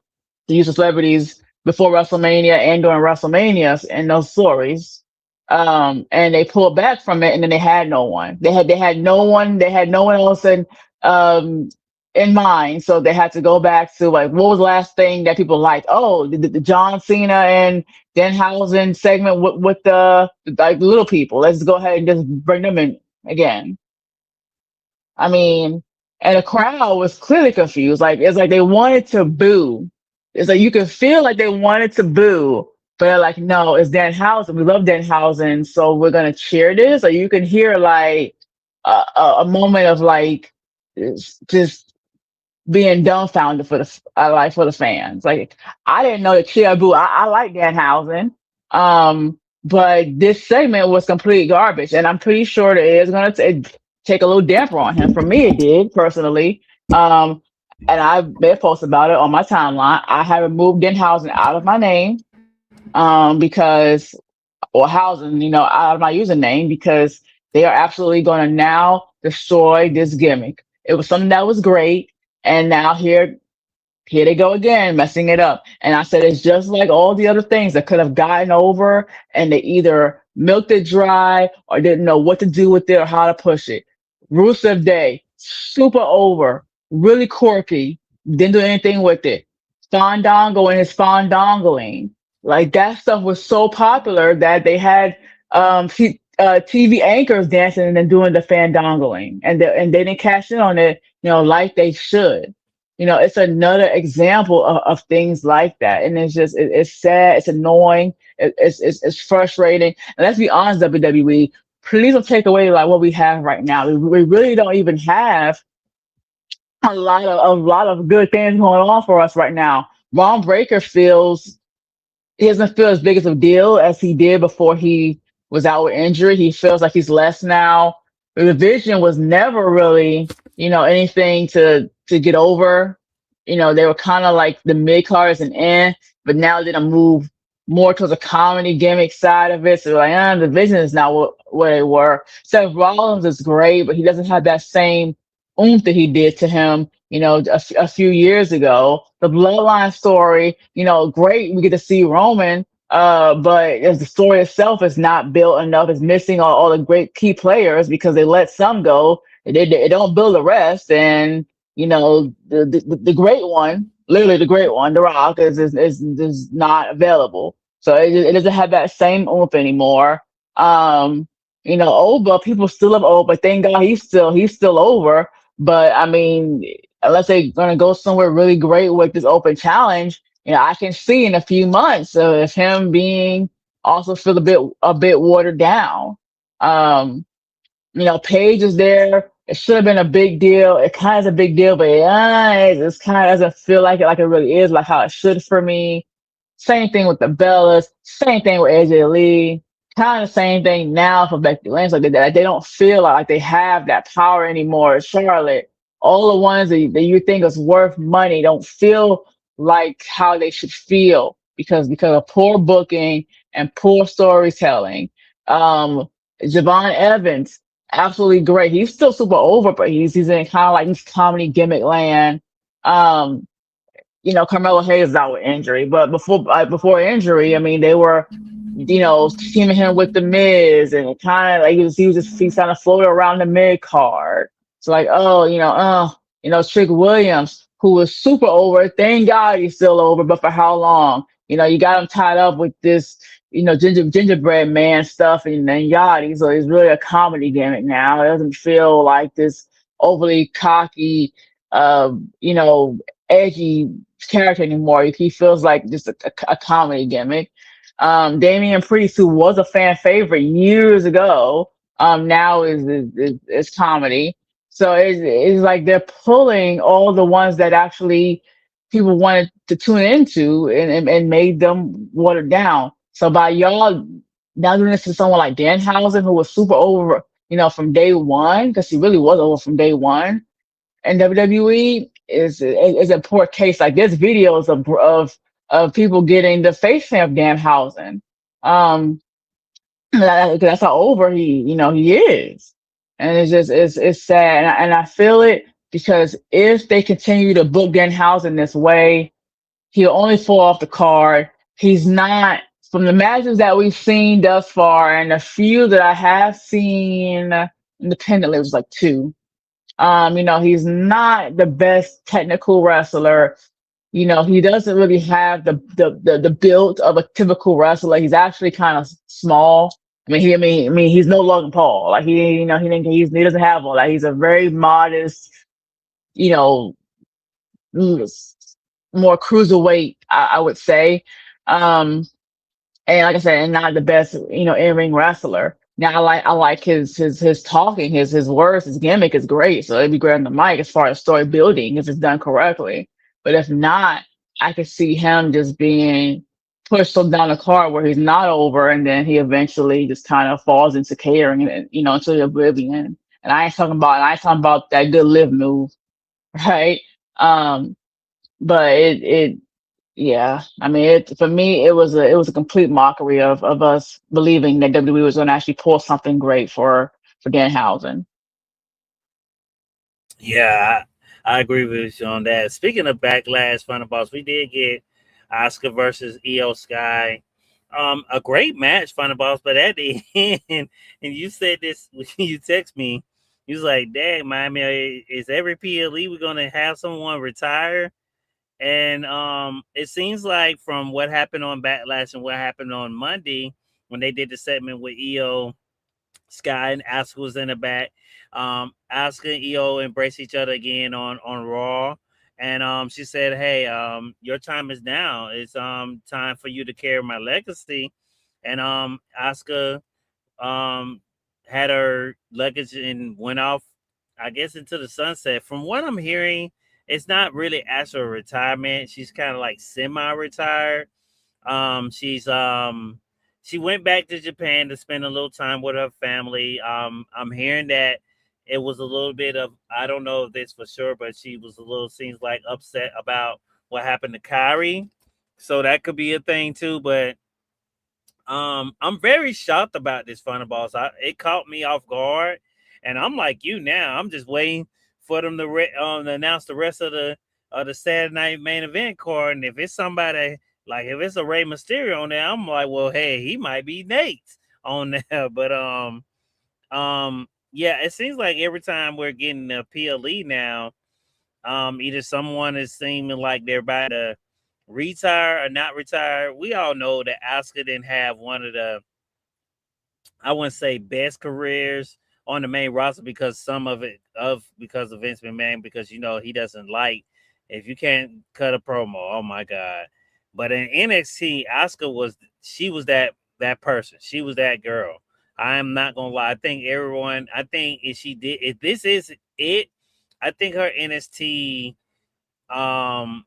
the use of celebrities before WrestleMania and during WrestleManias and those stories. And they pulled back from it, and then they had no one. They had no one. They had no one else um, in mind. So they had to go back to like what was the last thing that people liked? Oh, the John Cena and Danhausen segment with the like little people. Let's go ahead and just bring them in again. I mean, and the crowd was clearly confused. Like it's like they wanted to boo. It's like you could feel like they wanted to boo, but they're like, no, it's Danhausen. We love Danhausen, so we're gonna cheer this. Or you can hear like a moment of like just being dumbfounded for the fans. Like I didn't know the cheer boo. I like Danhausen. But this segment was complete garbage, and I'm pretty sure that it's gonna take a little damper on him. For me, it did personally. And I made a post about it on my timeline. I have removed Denhausen out of my name, because, or Hausen, out of my username because they are absolutely going to now destroy this gimmick. It was something that was great, and now here they go again, messing it up. And I said, it's just like all the other things that could have gotten over and they either milked it dry or didn't know what to do with it or how to push it. Rusev Day, super over, really quirky, didn't do anything with it. Fandango and his fandangling. Like that stuff was so popular that they had TV anchors dancing and then doing the fandangling. And they didn't cash in on it, like they should. It's another example of things like that. And it's sad, it's annoying, it's frustrating. And let's be honest, WWE, please don't take away like what we have right now. We really don't even have a lot of good things going on for us right now. Ron Breaker he doesn't feel as big as a deal as he did before he was out with injury. He feels like he's less now. The division was never really, anything to get over. They were kind of like the mid cards and but now they're gonna move more towards a comedy gimmick side of it. So like, the division is not what they were. Seth Rollins is great, but he doesn't have that same oomph that he did to him, a few years ago. The Bloodline story, great. We get to see Roman, but as the story itself is not built enough. It's missing all the great key players because they let some go. They don't build the rest. And, the great one literally the great one, The Rock, is not available. So it doesn't have that same oomph anymore. Um, Oba, people still love Oba. Thank God he's still over. But I mean, unless they're gonna go somewhere really great with this open challenge, I can see in a few months of him being also feel a bit watered down. Um, Paige is there. It should have been a big deal. It kind of is a big deal, but it's kind of doesn't feel like it really is, like how it should for me. Same thing with the Bellas. Same thing with AJ Lee. Kind of the same thing now for Becky Lynch. Like they don't feel like they have that power anymore. Charlotte, all the ones that you think is worth money don't feel like how they should feel because of poor booking and poor storytelling. Um, Javon Evans, absolutely great. He's still super over, but he's in kind of like this comedy gimmick land. Um, Carmelo Hayes is out with injury, but before injury, I mean, they were, teaming him with the Miz, and kind of like he's kind of floating around the mid card. So like, oh, Trick Williams, who was super over. Thank God he's still over, but for how long? You got him tied up with this, gingerbread man stuff, and Yachty. So it's really a comedy gimmick now. It doesn't feel like this overly cocky, uh, you know, edgy character anymore. He feels like just a comedy gimmick. Damian Priest, who was a fan favorite years ago, now is comedy. So it's like they're pulling all the ones that actually people wanted to tune into and made them watered down. So by y'all now doing this to someone like Danhausen, who was super over, from day one, because he really was over from day one, and WWE is a poor case. Like there's videos of people getting the face stamp Danhausen. Um, that's how over he is, and it's sad, and I feel it because if they continue to book Danhausen this way, he'll only fall off the card. He's not from the matches that we've seen thus far, and the few that I have seen independently, it was like two. He's not the best technical wrestler. He doesn't really have the build of a typical wrestler. He's actually kind of small. I mean, he's no Logan Paul. Like he doesn't have all that. He's a very modest, you know, more cruiserweight, I would say. Um, and like I said, and not the best, in ring wrestler. Now I like his talking, his words, his gimmick is great. So it'd be great on the mic as far as story building if it's done correctly. But if not, I could see him just being pushed so down the card where he's not over, and then he eventually just kind of falls into catering and into the oblivion. And I ain't talking about that good live move, right? Um, but it yeah, I mean, for me, it was a complete mockery of us believing that WWE was going to actually pull something great for Danhausen. Yeah, I agree with you on that. Speaking of backlash, Final Boss, we did get Asuka versus Io Sky. A great match, Final Boss, but at the end, and you said this when you text me, you was like, "Dang, Miami, is every PLE we're gonna have someone retire?" And it seems like from what happened on Backlash and what happened on Monday when they did the segment with Io Sky and Asuka was in the back. Asuka and Io embrace each other again on Raw, and she said, "Hey, your time is now. It's time for you to carry my legacy." And Asuka um had her luggage and went off, I guess, into the sunset. From what I'm hearing, it's not really actual retirement. She's kind of like semi-retired. She went back to Japan to spend a little time with her family. I'm hearing that it was a little bit of, I don't know if this for sure, but she was a little, seems like, upset about what happened to Kyrie. So that could be a thing too. But I'm very shocked about this Final Boss. It caught me off guard, and I'm like you now. I'm just waiting for them to announce the rest of the Saturday night main event card. And if it's somebody like if it's a Rey Mysterio on there, I'm like, well, hey, he might be Nate on there. But yeah, it seems like every time we're getting a PLE now, Either someone is seeming like they're about to retire or not retire. We all know that Asuka didn't have one of the, I wouldn't say best careers on the main roster, because some of it of because of Vince McMahon, because he doesn't like if you can't cut a promo. Oh my god! But in NXT, Asuka was, she was that person. She was that girl. I am not gonna lie. I think everyone. I think if this is it, I think her NXT um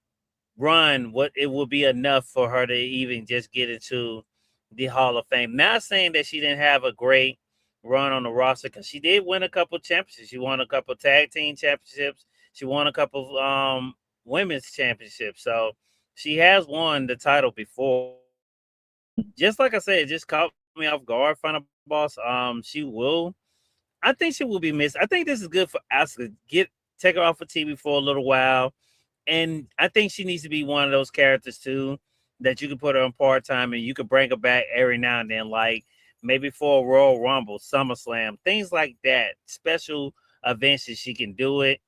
run, what it will be enough for her to even just get into the Hall of Fame. Not saying that she didn't have a great run on the roster, because she did win a couple championships. She won a couple tag team championships. She won a couple women's championships. So she has won the title before. Just like I said, it just caught me off guard, Final Boss. She will. I think she will be missed. I think this is good for Asuka. Take her off of TV for a little while, and I think she needs to be one of those characters too, that you can put her on part time and you could bring her back every now and then, like maybe for a Royal Rumble, SummerSlam, things like that. Special events that she can do it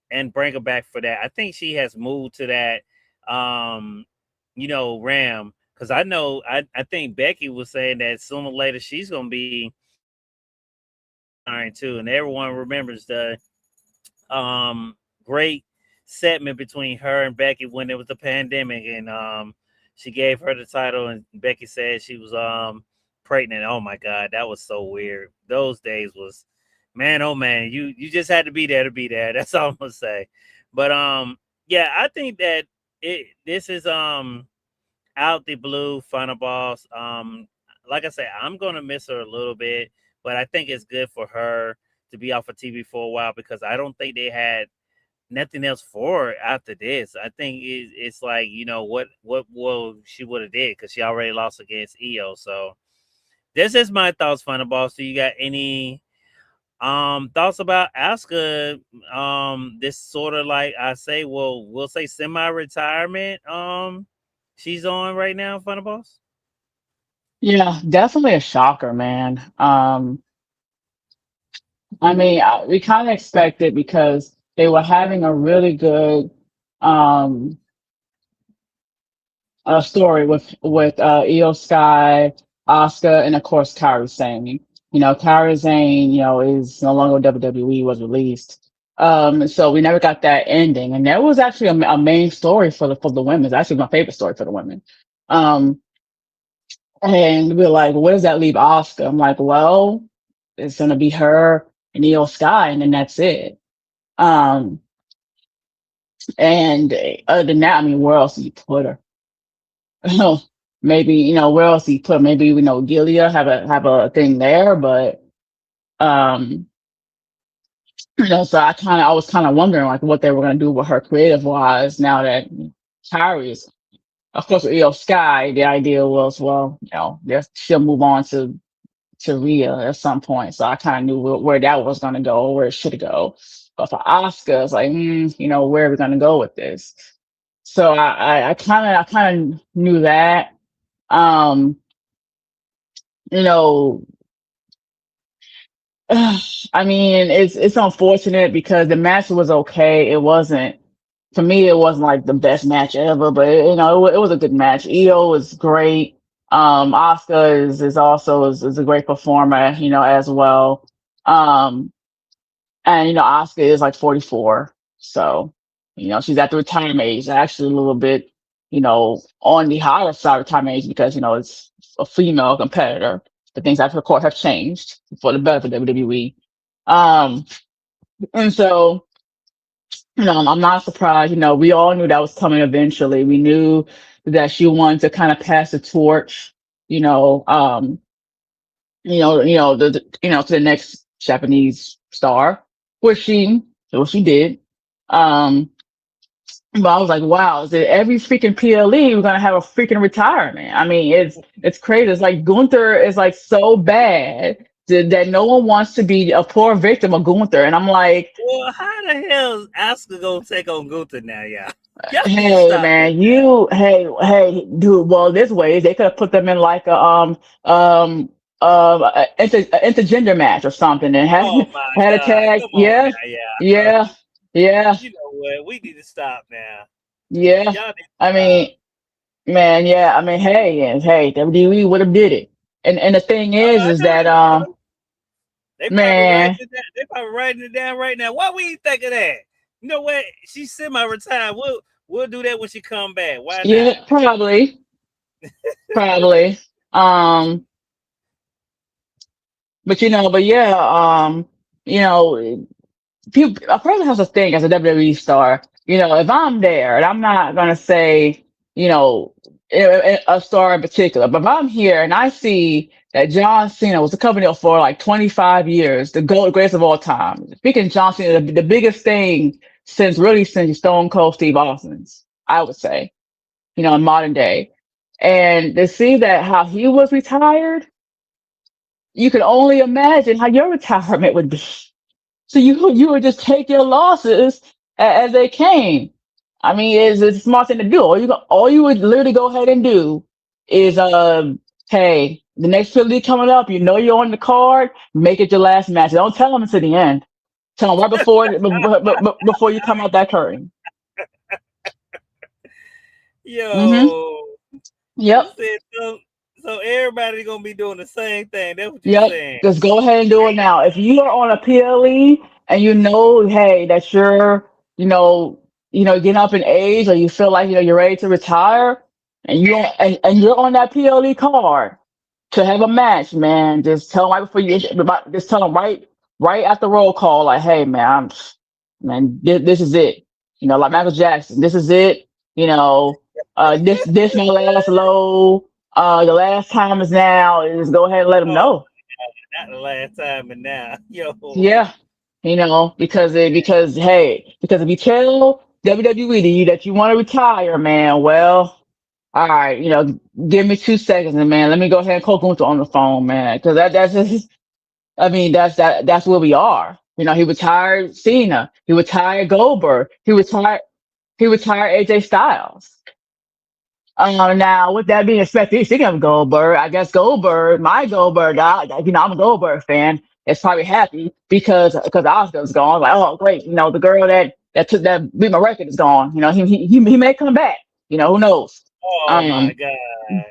and bring her back for that. I think she has moved to that, Ram. Because I think Becky was saying that sooner or later she's gonna be retiring too, and everyone remembers the great segment between her and Becky when there was the pandemic, and she gave her the title, and Becky said she was pregnant. Oh my god, that was so weird. Those days was, man, oh man, you just had to be there to be there. That's all I'm gonna say. But yeah, I think that this is out the blue Final Boss. Like I said, I'm gonna miss her a little bit, but I think it's good for her to be off of TV for a while, because I don't think they had nothing else for her after this. I think it's like, what will she would have did, because she already lost against EO. So this is my thoughts, Final Boss. Do you got any thoughts about Asuka? This sort of, like I say, well, we'll say semi-retirement she's on right now, Final Boss. Yeah, definitely a shocker, man. I mean, we kind of expected because they were having a really good um story with Io Sky, Asuka, and of course Kairi Sane. Kairi Sane, is no longer with WWE, was released. So we never got that ending, and that was actually a main story for the women. It's actually my favorite story for the women. Um, and we're like, where does that leave Asuka? I'm like, well, it's gonna be her and Io Sky, and then that's it. Um, and other than that, I mean, where else do you put her? Maybe, where else he put, maybe, Gilead have a thing there, but um so I was kind of wondering like what they were going to do with her creative wise now that Kyrie is, of course, with EO Sky. The idea was, well, she'll move on to Rhea at some point, so I kind of knew where that was going to go, or where it should go. But for Oscar, it's like, where are we going to go with this? So I kind of knew that. um you know, I mean, it's unfortunate because the match was okay. It wasn't, for me, it wasn't like the best match ever, but it was a good match. Io was great. Oscar is also is a great performer, as well. Um, and Oscar is like 44, so she's at the retirement age. Actually, a little bit, on the higher side of retirement age because it's a female competitor. The things that, of course, have changed for the better for WWE. Um, and so, I'm not surprised. We all knew that was coming eventually. We knew that she wanted to kind of pass the torch, you know, um, to the next Japanese star, which she did. Um, but I was like, wow, is it every freaking PLE we're gonna have a freaking retirement? I mean, it's crazy. It's like Gunther is like so bad that no one wants to be a poor victim of Gunther. And I'm like, Well, how the hell is Asuka gonna take on Gunther now, y'all? Y'all need to hey stop this man, now. hey dude. Well, this way they could have put them in like um intergender match or something and had Oh my had a god, tag. come on Yeah, now, yeah. yeah, yeah. You know what? We need to stop now. Yeah. Y'all need to I stop. mean, man, yeah. I mean, hey, and hey, WWE would have did it. And the thing I is know that they would have. They probably writing man, it down. They probably writing it down right now. Why we ain't think of that? You know what? She's semi-retired. We'll do that when she come back. Why not? yeah, probably. Um, but but yeah, you know, people, a person has to think as a WWE star. If I'm there, and I'm not gonna say, you know, a star in particular, but if I'm here and I see that John Cena was a company for like 25 years, the greatest of all time. Speaking of John Cena, the biggest thing since Stone Cold Steve Austin's, I would say, in modern day, and to see that how he was retired, you can only imagine how your retirement would be. So you would just take your losses as they came. I mean, it's a smart thing to do. All you would literally go ahead and do is hey, the next Philly coming up. You know you're on the card. Make it your last match. Don't tell them until the end. Tell them right before you come out that curtain. Mm-hmm. Yo, you Yep. said so. So everybody gonna be doing the same thing. That's what you Yep. saying. Just go ahead and do it now. If you are on a PLE and hey, that getting up in age, or you feel like, you're ready to retire, and you're on that PLE card to have a match, man, just tell them right before just tell them right after roll call, like, hey, man, this is it. Like Michael Jackson, this is it. This my last low. The last time is now. Just go ahead and let them Oh, know. not the last time and now. Yo, Yeah, because if you tell WWE that you want to retire, man, well, all right, give me 2 seconds, and man, let me go ahead and call Gunther on the phone, man, because that's just, I mean, that's where we are. He retired Cena, he retired Goldberg, he retired AJ Styles. Now, with that being said, speaking of Goldberg, I guess my Goldberg, I'm a Goldberg fan. Is probably happy because Asuka's gone. Like, oh, great, the girl that beat my record is gone. He may come back. Who knows? oh my Um, God.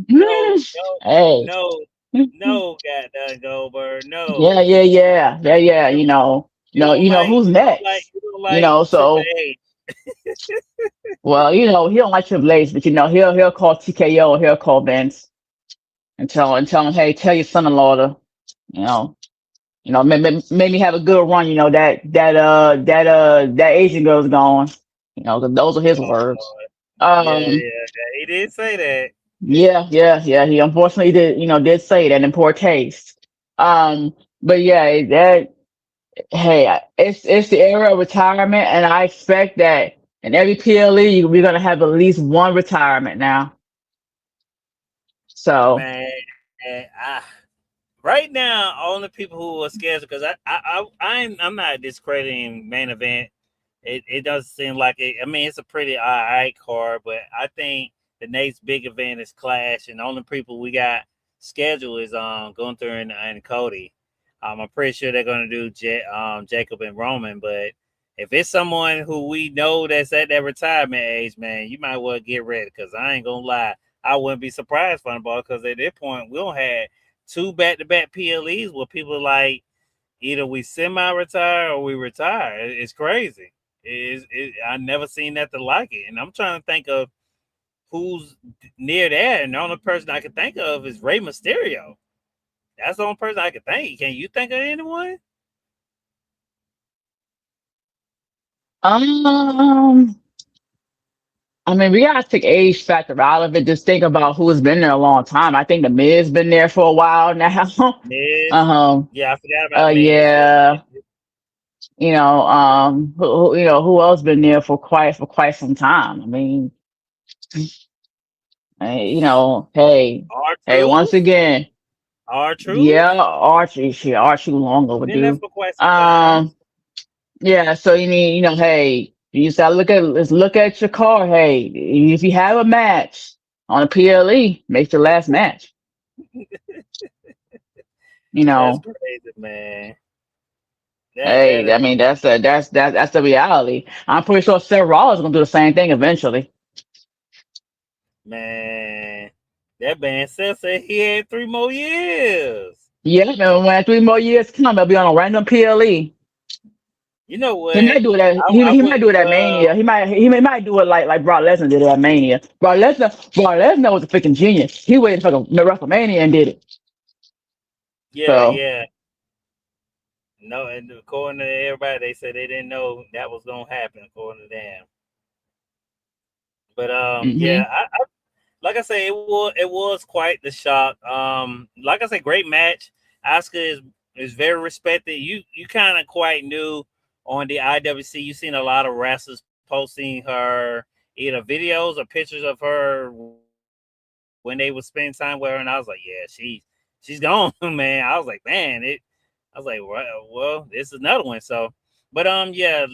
No, no, hey, no, no, goddamn Goldberg. yeah, No. yeah, yeah, yeah, yeah. You don't Who's next? you don't like Triple So H. well, he don't like Triple H, but he'll call TKO, or he'll call Vince and tell him, hey, tell your son-in-law to, you know, maybe have a good run. That Asian girl's gone. 'Cause those are his Oh words. Lord. Yeah, Um, yeah, yeah. He did say that. yeah, yeah, yeah. He unfortunately did say that in poor taste. But yeah, hey, it's the era of retirement, and I expect that in every PLE we're gonna have at least one retirement now. So. Man, right now, only people who are scared because I'm not discrediting main event. It doesn't seem like it. I mean, it's a pretty alright card, but I think the next big event is Clash, and the only people we got scheduled is Gunther and Cody. I'm pretty sure they're gonna do Jacob and Roman, but if it's someone who we know that's at that retirement age, man, you might well get ready because I ain't gonna lie, I wouldn't be surprised, Funball, because at this point we don't have two back-to-back PLEs where people like either we semi-retire or we retire. It's crazy. I never seen nothing like it, and I'm trying to think of who's near that, and the only person I can think of is Rey Mysterio. That's the only person I can think. Can you think of anyone? um, I mean, we gotta take age factor out of it. Just think about who's been there a long time. I think the Miz been there for a while now. Miz. um, Yeah, I forgot about Miz. Yeah, yeah, Miz. who else been there for quite some time? I mean, hey, R hey, once Truth. again, R yeah, Truth. Archie long Been there overdue. for quite some time. Um, yeah, so you need, hey, you just gotta let's look at your car. Hey, if you have a match on a PLE, make your last match. You That's know, crazy, man. That Hey, is I mean that's the reality. I'm pretty sure Seth Rollins is gonna do the same thing eventually. man. That man said he had 3 more years. Yeah, and when 3 more years come, he'll be on a random PLE. You know He what? might do it at I he would. might do it at Mania. He might do it like Brock Lesnar did it at Mania. Brock Lesnar was a freaking genius. He waited for the WrestleMania and did it. Yeah, So yeah. No, and according to everybody, they said they didn't know that was gonna happen. According to them, but yeah, hmm like I say, it was quite the shock. Like I say, great match. Asuka is very respected. You kind of quite knew on the IWC. You seen a lot of wrestlers posting her either videos or pictures of her when they would spend time with her, and I was like, yeah, she's gone, man. I was like, man, it. I was like, well, this is another one. So, but yeah,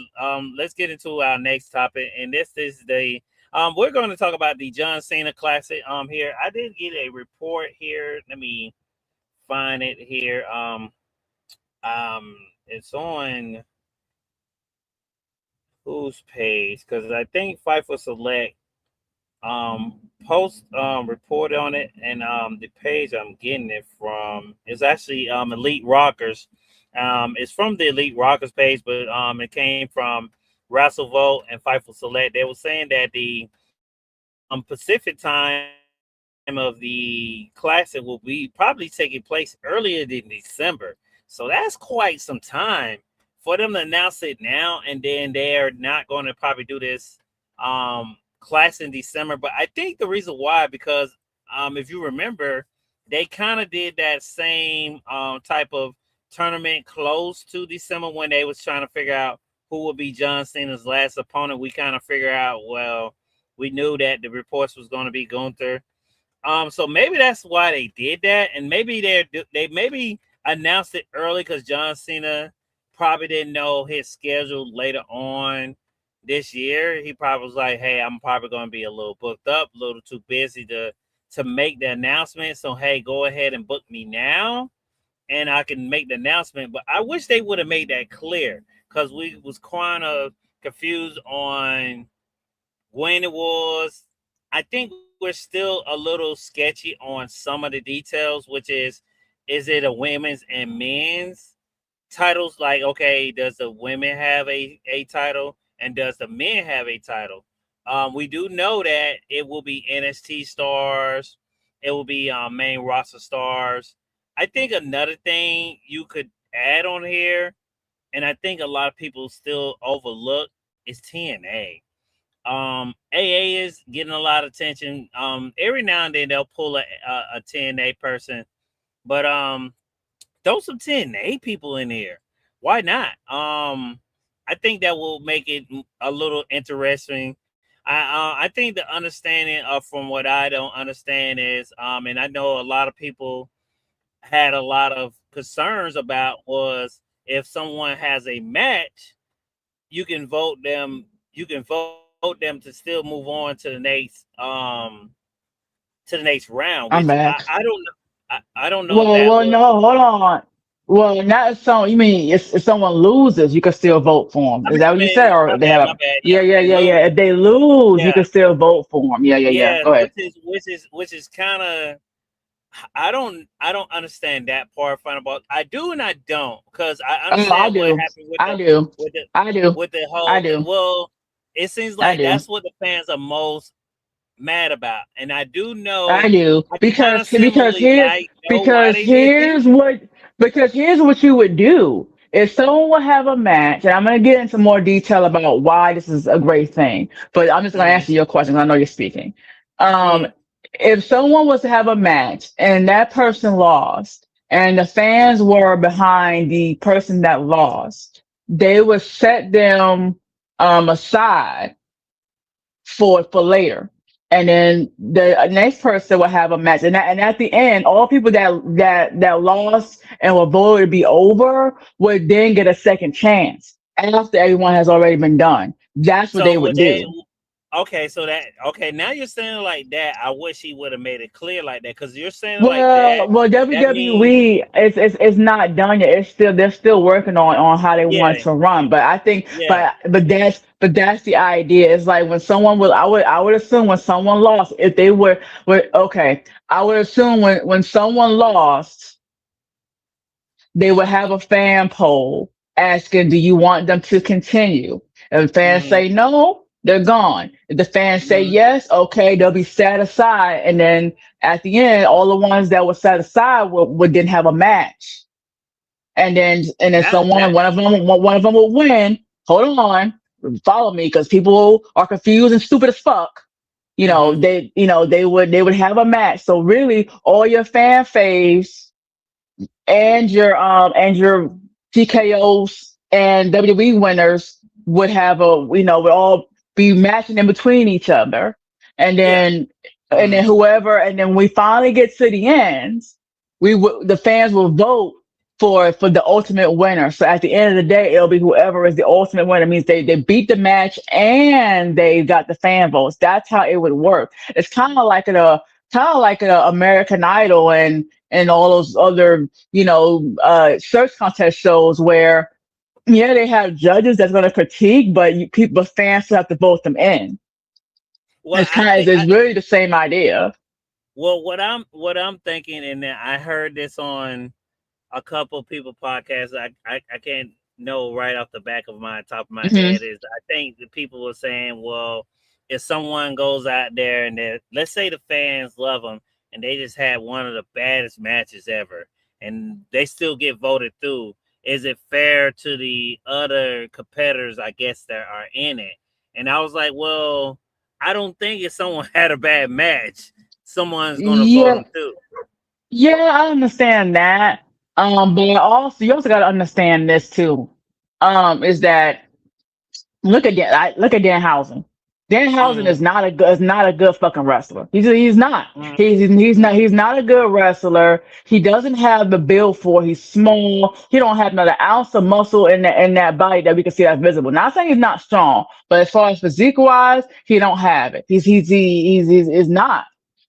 let's get into our next topic, and this is the we're going to talk about the John Cena Classic. Here I did get a report here. Let me find it here. It's on whose page? Because I think FIFA Select post report on it, and the page I'm getting it from is actually Elite Rockers. It's from the Elite Rockers page, but it came from WrestleVote and Fightful Select. They were saying that the Pacific time of the classic will be probably taking place earlier than December. So that's quite some time for them to announce it now, and then they're not going to probably do this class in December. But I think the reason why, because if you remember, they kind of did that same type of tournament close to December when they was trying to figure out who would be John Cena's last opponent. We kind of figure out, well, we knew that the reports was going to be Gunther. So maybe that's why they did that, and maybe they maybe announced it early because John Cena probably didn't know his schedule later on this year. He probably was like, "Hey, I'm probably going to be a little booked up, a little too busy to make the announcement. So hey, go ahead and book me now, and I can make the announcement." But I wish they would have made that clear because we was kind of confused on when it was. I think we're still a little sketchy on some of the details, which is it a women's and men's titles? Like, okay, does the women have a title and does the men have a title? We do know that it will be NXT stars, it will be main roster stars. I think another thing you could add on here, and I think a lot of people still overlook, is TNA. AA is getting a lot of attention. Every now and then they'll pull a TNA person, but throw some TNA people in here. Why not? I think that will make it a little interesting. I think the understanding of from what I don't understand is and I know a lot of people had a lot of concerns about was if someone has a match, you can vote them. You can vote them to still move on to the next round, which I'm I, back. I don't know. I don't know if Well, that well, was. no, hold on. Well, not if some. You mean if someone loses, you can still vote for them? Is that what you said, or My they bad, have my a? bad. Yeah, Yeah, if yeah, they yeah, yeah. lose. If they lose, you Yeah, can still vote for them. Yeah, yeah, yeah. yeah, Go ahead. which is kind of. I don't understand that part. Final about I do and I don't because I Oh, I understand what do. happened with I do. with the I do. with the I whole. do. Well, it seems I like do. that's what the fans are most mad about, and I do I know. do I kind because of because similarly here like know why because they did it. here's what you would do if someone would have a match, and I'm gonna get into more detail about why this is a great thing, but I'm just gonna Mm, answer your questions. I know you're speaking. Um, mm. if someone was to have a match and that person lost, and the fans were behind the person that lost, they would set them aside for later. And then the next person will have a match, and at the end, all people that lost and were voted to be over would then get a second chance after everyone has already been done. That's what they So would would they? do. Okay, so that okay. Now you're saying it like that. I wish he would have made it clear like that because you're saying it like that. Well, That means WWE it's not done yet. It's still they're still working on how they want yeah, to run. But I think, yeah. but that's the idea. It's like when someone will, I would assume when someone lost, if they were okay, I would assume when someone lost, they would have a fan poll asking, do you want them to continue? If the fans Mm-hmm, say no, they're gone. If the fans say mm-hmm. yes, okay, they'll be set aside. And then at the end, all the ones that were set aside would then have a match. And then That one of them will win. Hold on, follow me, because people are confused and stupid as fuck. mm-hmm. They would have a match. So really, all your fan faves and your TKOs and WWE winners would have would all be matching in between each other, and Yeah. then Mm-hmm. and then we finally get to the end, the fans will vote for the ultimate winner. So at the end of the day, it'll be whoever is the ultimate winner. It means they beat the match and they got the fan votes. That's how it would work. It's kind of like an American Idol and all those other search contest shows where yeah, they have judges that's going to critique, but fans still have to vote them in. Well, I think It's really the same idea. well what I'm thinking, and then I heard this on a couple people podcasts. I can't know right off the back of my top of my Hmm. head is I think the people were saying, well, if someone goes out there and let's say the fans love them and they just had one of the baddest matches ever and they still get voted through, is it fair to the other competitors, I guess, that are in it? And I was like, well, I don't think if someone had a bad match, someone's going to vote Yeah, them through. yeah, I understand that. But also you also got to understand this too. Is that look at Danhausen. Danhausen Mm, is not a good fucking wrestler. He's not. mm, He's not a good wrestler. He doesn't have the build for. He's small. He don't have another ounce of muscle in that body that we can see that's visible. Not saying he's not strong, but as far as physique wise, he don't have it. He's not.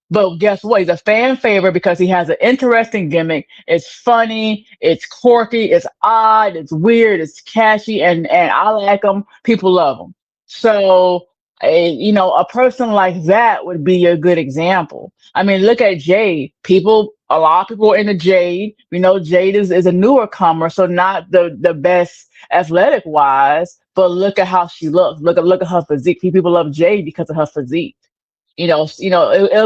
But guess what? He's a fan favorite because he has an interesting gimmick. It's funny, it's quirky, it's odd, it's weird, it's catchy, and I like him. People love him. So, a person like that would be a good example. I mean, look at Jade. A lot of people are into Jade. We know Jade is a newer comer, so not the best athletic wise, but look at how she looks. Look at her physique. People love Jade because of her physique. It'll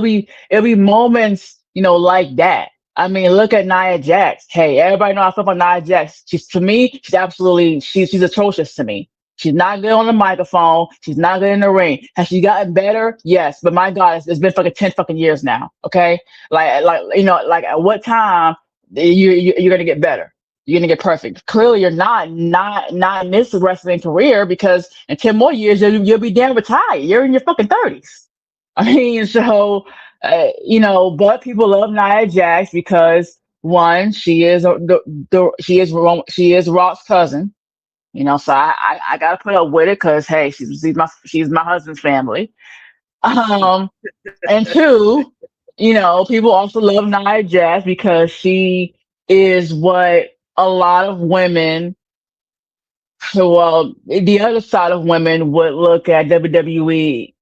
be moments, like that. I mean, look at Nia Jax. Hey, everybody know I feel about Nia Jax. To me, she's atrocious to me. She's not good on the microphone. She's not good in the ring. Has she gotten better? Yes, but my God, it's been fucking 10 fucking years now. Okay, like at what time you're gonna get better? You're gonna get perfect. Clearly, you're not in this wrestling career because in 10 more years you'll be damn retired. You're in your fucking 30s. I mean, so but people love Nia Jax because one, she is Rock's cousin. So I gotta put up with it because hey, she's my husband's family. And two, people also love Nia Jax because she is what a lot of women, well, the other side of women would look at WWE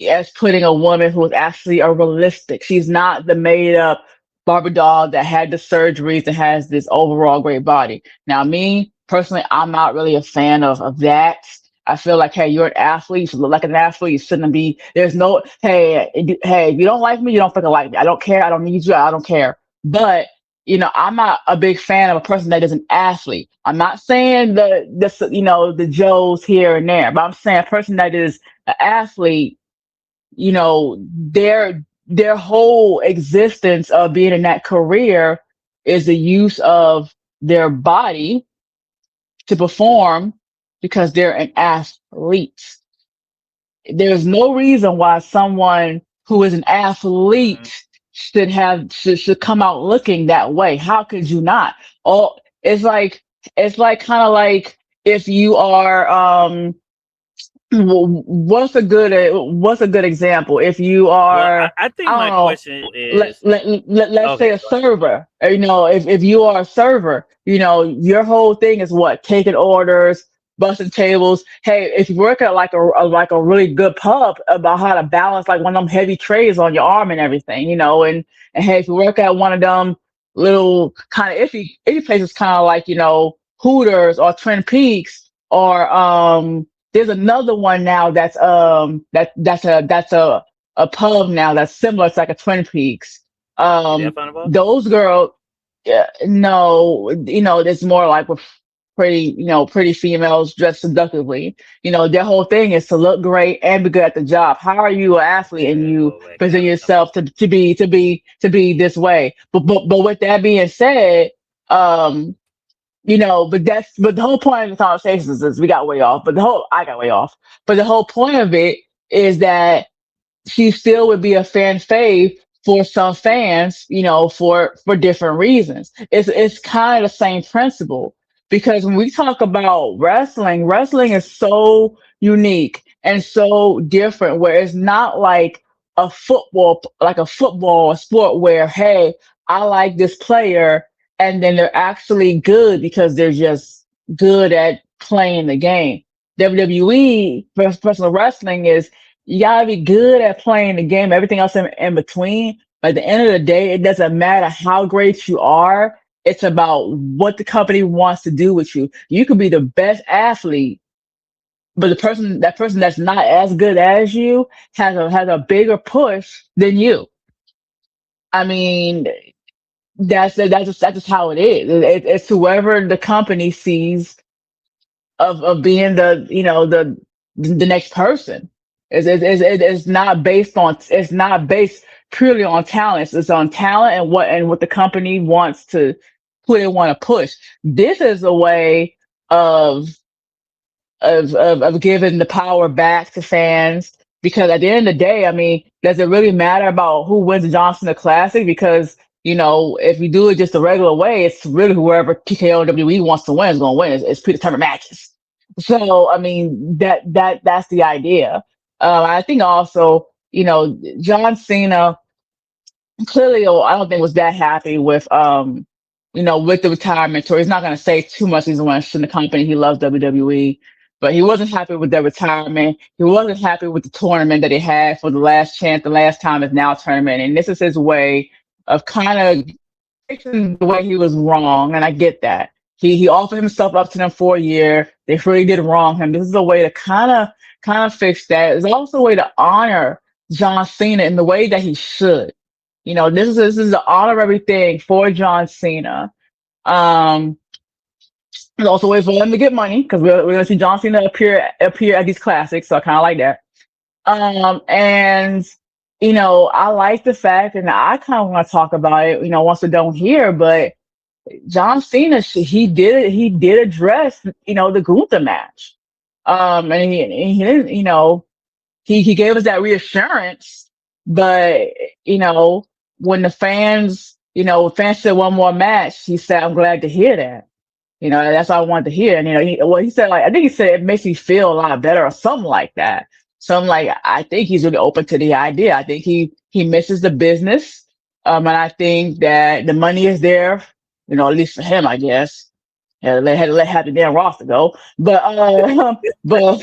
as putting a woman who is actually a realistic. She's not the made up Barbie doll that had the surgeries and has this overall great body. Now, me personally, I'm not really a fan of that. I feel like, hey, you're an athlete. You should look like an athlete. You shouldn't be. There's no, hey, if you don't like me, you don't fucking like me. I don't care. I don't need you. I don't care. But I'm not a big fan of a person that is an athlete. I'm not saying the Joes here and there, but I'm saying a person that is an athlete, their whole existence of being in that career is the use of their body to perform because they're an athlete. There's no reason why someone who is an mm, athlete should come out looking that way. How could you not? Oh, it's like kind of like if you are what's a good example? If you Well, are, I think I my don't know, question is let's say okay. a Go ahead. server. If you are a server, your whole thing is what? Taking orders, busting tables. Hey, if you work at like a really good pub, about how to balance like one of them heavy trays on your arm and everything, and hey, if you work at one of them little kind of iffy places, kind of like, Hooters or Twin Peaks, or there's another one now that's a pub now that's similar to like a Twin Peaks. Is that Um, fun about? those girls, yeah, no, it's more like with pretty females dressed seductively. Their whole thing is to look great and be good at the job. How are you an athlete and Yeah, you go back present out of some. yourself to be this way? But with that being said, um, but the whole point of the conversation is we got way off. But the whole I got way off. But the whole point of it is that she still would be a fan fave for some fans, for different reasons. It's kind of the same principle, because when we talk about wrestling, wrestling is so unique and so different, where it's not like a football sport where, hey, I like this player, and then they're actually good because they're just good at playing the game. WWE, professional wrestling, is you gotta be good at playing the game. Everything else in between. But at the end of the day, it doesn't matter how great you are. It's about what the company wants to do with you. You could be the best athlete, but that person that's not as good as you has a bigger push than you. I mean, that's just how it is. It's whoever the company sees of being the next person. It's not based purely on talent. It's on talent and what the company wants to who they want to push. This is a way of of giving the power back to fans, because at the end of the day, I mean, does it really matter about who wins the John Cena Classic? Because if you do it just the regular way, it's really whoever TKO and WWE wants to win is going to win. It's predetermined matches. So I mean, that's the idea. I think also, John Cena clearly, I don't think was that happy with the retirement tour. He's not going to say too much. He's want to the company. He loves WWE, but he wasn't happy with their retirement. He wasn't happy with the tournament that he had for the last chance, the last time is now tournament, and this is his way of kind of fixing the way he was wrong, and I get that. He offered himself up to them for a year. They really did wrong him. This is a way to kind of fix that. It's also a way to honor John Cena in the way that he should. This is an honorary thing for John Cena. Um, it's also a way for them to get money, because we're gonna see John Cena appear at these classics, so I kind of like that. And I like the fact, and I kind of want to talk about it, once we're done here, but John Cena, he did address, the Gunther match. And he didn't, he gave us that reassurance, but you know, when the fans said one more match, he said, "I'm glad to hear that." That's what I wanted to hear. And he said, like, I think he said it makes me feel a lot better or something like that. So I'm like, I think he's really open to the idea. I think he misses the business, and I think that the money is there. At least for him, I guess. Had to let have the damn roster go, but but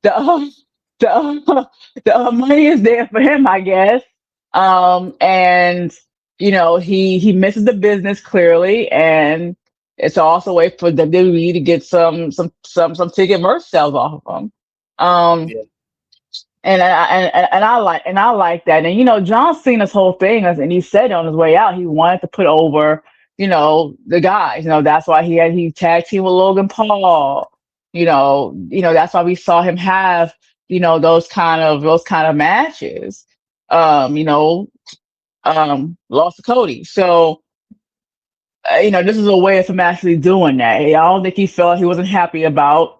the the money is there for him, I guess. And he misses the business clearly, and it's also a way for WWE to get some ticket merch sales off of him. Um, Yeah, and I like that. And John Cena's whole thing, and he said on his way out, he wanted to put over, the guys. That's why he tag team with Logan Paul. That's why we saw him have, those kind of matches. Um, you know, lost to Cody. So this is a way of him actually doing that. I don't think he wasn't happy about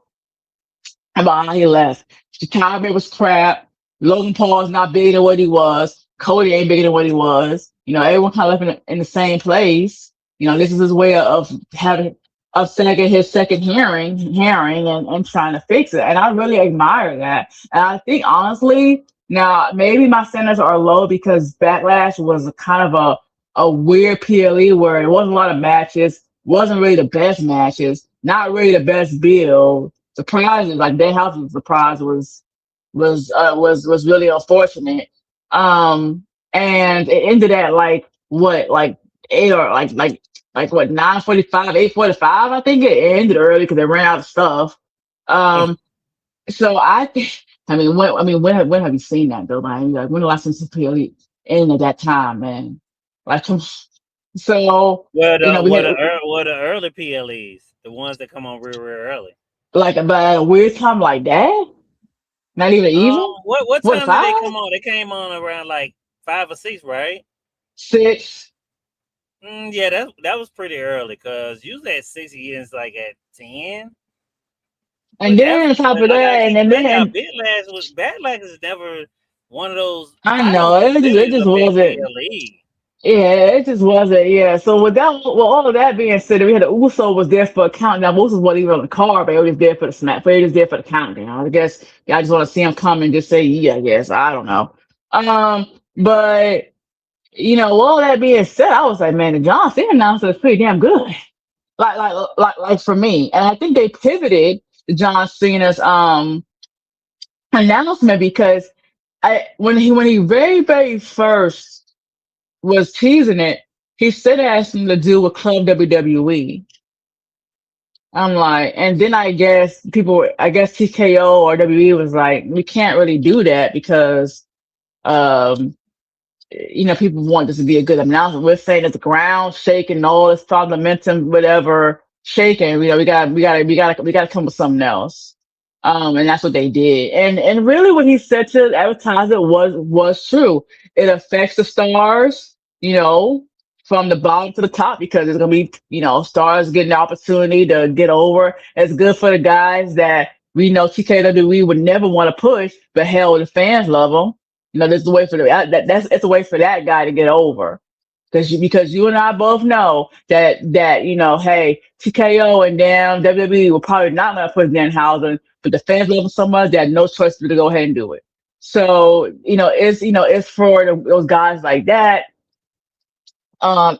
how he left. Chicago was crap. Logan Paul is not bigger than what he was. Cody ain't bigger than what he was. Everyone kind of left in the same place. This is his way of having of second his second hearing and trying to fix it. And I really admire that. And I think honestly, now maybe my standards are low because Backlash was a kind of a weird PLE where it wasn't a lot of matches, wasn't really the best matches, not really the best build. Surprises like Danhausen's surprise was really unfortunate. And it ended at like what, like eight or like what 9:45, 8:45. I think it ended early because they ran out of stuff. Um, so I think, when have you seen that though, man? Like, when the last time PLE in at that time, man? Like, so Well, you the know, we had well, the early PLEs, the ones that come on real early. like about a weird time like that. Not even What what time did they five, come on? They came on around like 5 or 6, right? six, Yeah, that was pretty early because usually at 6 it ends like at 10. and then on top But of I gotta that, keep and telling y'all, then Backlash is never one of those I know titles is it literally just a big wasn't. PLE. Yeah, it just wasn't. Yeah. So with all of that being said, we had the Uso was there for a countdown. Usos wasn't even on the card, but he was there for the smack. But he was there for the countdown. I guess y'all just want to see him come and just say, yeah. I guess I don't know. But with all that being said, I was like, man, the John Cena announcement is pretty damn good. Like for me, and I think they pivoted John Cena's announcement because when he very first was teasing it, he said it has something to do with Club WWE. I'm like, and then I guess TKO or WWE was like, we can't really do that because, um, people want this to be a good announcement. We're saying that the ground shaking, all this thought momentum, whatever shaking. We got to come with something else. And that's what they did. And really, what he said to the advertiser was true. It affects the stars, from the bottom to the top because it's gonna be, stars getting the opportunity to get over. It's good for the guys that we know TKWE would never want to push, but hell, the fans love them. There's a way for it's a way for that guy to get over. Because you and I both know that hey, TKO and damn WWE will probably not gonna put Danhausen, but the fans love him so much that no choice but to go ahead and do it. So it's for those guys like that.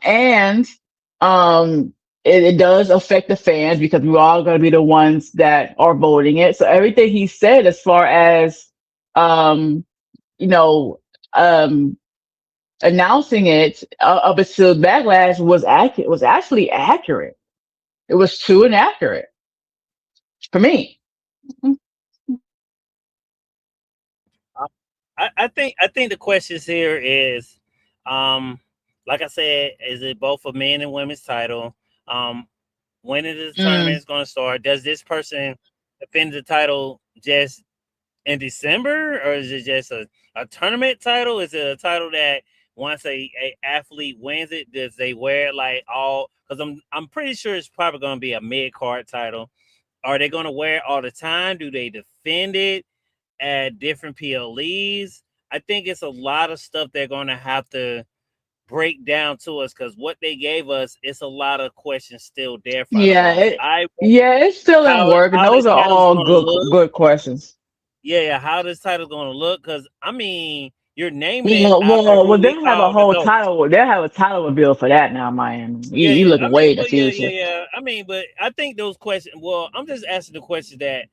And it does affect the fans because we're all going to be the ones that are voting it. So everything he said as far as um you know um announcing it up until backlash was actually accurate. It was true and accurate for me. I think the questions here is, um, like I said, is it both a men and women's title? Um, when is the Mm. tournament going to start? Does this person defend the title just in December, or is it just a tournament title? Is it a title that once a athlete wins it, does they wear it like all? Because I'm pretty sure it's probably going to be a mid card title. Are they going to wear it all the time? Do they defend it at different PLEs? I think it's a lot of stuff they're going to have to break down to us because what they gave us, it's a lot of questions still there for Yeah, us. I wonder yeah, it's still in work, and how those this are title's all going to look. good questions. Yeah, how this title's going to look because I mean, you're naming it after Well, who we they'll have a call the whole GOAT. title. They'll have a title reveal for that now, Miami. You Yeah, you yeah. looking I way mean, in the but yeah, yeah, future. yeah. I mean, but I think those questions. Well, I'm just asking the questions that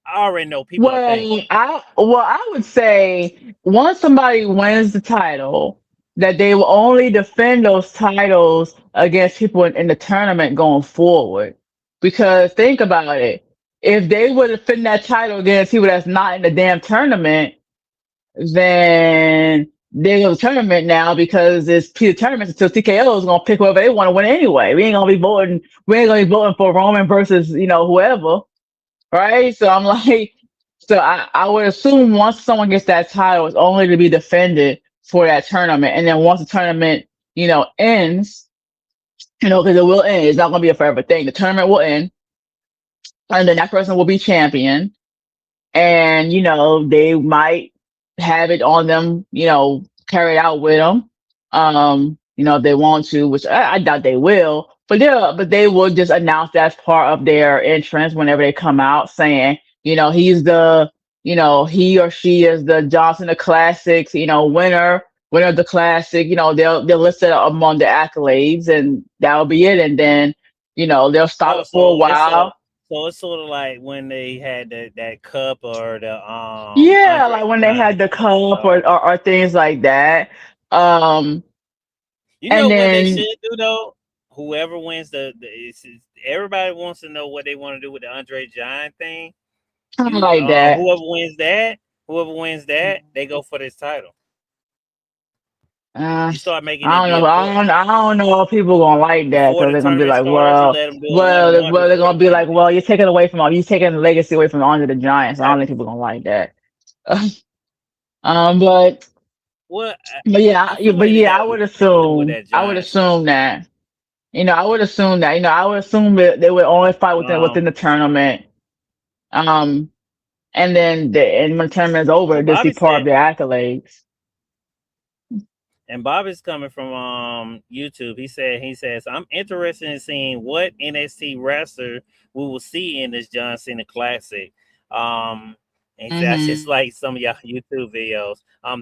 I already know people are thinking. I would say once somebody wins the title, that they will only defend those titles against people in the tournament going forward. Because think about it, if they would defend that title against people that's not in the damn tournament, then they go to the tournament now because it's Peter tournament until TKO is gonna pick whoever they want to win anyway. We ain't gonna be voting. We ain't gonna be voting for Roman versus whoever, right? So I'm like, so I would assume once someone gets that title, it's only to be defended for that tournament, and then once the tournament ends, because it will end. It's not gonna be a forever thing. The tournament will end, and then that person will be champion, and they might have it on them, carry it out with them, if they want to, which I doubt they will. but they will just announce that's part of their entrance whenever they come out, saying, he's he or she is the John Cena Classics, winner of the classic. They'll list it among the accolades, and that'll be it. And then, they'll stop Oh, it for a while. so it's sort of like when they had that cup or the Yeah, Andre like when they had Giant. the cup Uh, or things like that. Um, you and know what they should then do though? Whoever wins everybody wants to know what they want to do with the Andre Giant thing. kind of You like that. whoever wins that, they go for this title. Uh, You start making it I don't know. difficult I don't know if people gonna like that before because the they're gonna be tournament like, starts. You well, let them do a one and one they're before the gonna be like, tournament. well, you're taking the legacy away from Andre the Giant. So I don't think Exactly. people gonna like that. But Well, I yeah, feel like they got I to be would creative with assume, that Giant thing. that, I would assume that, I would assume that they would only fight within Um, the tournament. Um, and when the tournament is over, and just be Bobby part of said, the accolades. and Bobby's coming from YouTube. He says I'm interested in seeing what NXT wrestler we will see in this John Cena Classic. Um, and he said I just Hmm. like some of y'all YouTube videos.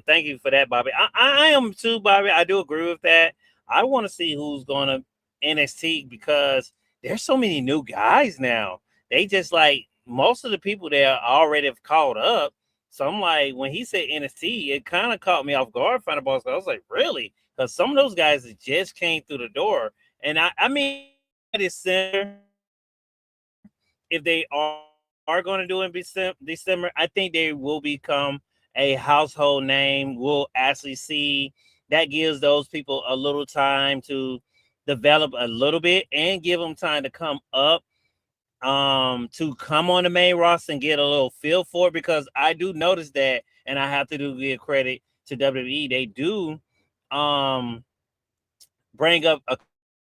Thank you for that, Bobby. I am too, Bobby. I do agree with that. I want to see who's gonna NXT because there's so many new guys now. They just like most of the people there already have caught up. So I'm like, when he said NXT, it kind of caught me off guard. Final boss, I was like, really? Because some of those guys that just came through the door, and I mean, I think by December, if they are going to do it in December, I think they will become a household name. We'll actually see that gives those people a little time to develop a little bit and give them time to come up to come on the main roster and get a little feel for it because I do notice that, and I have to give credit to WWE. They do um bring up a couple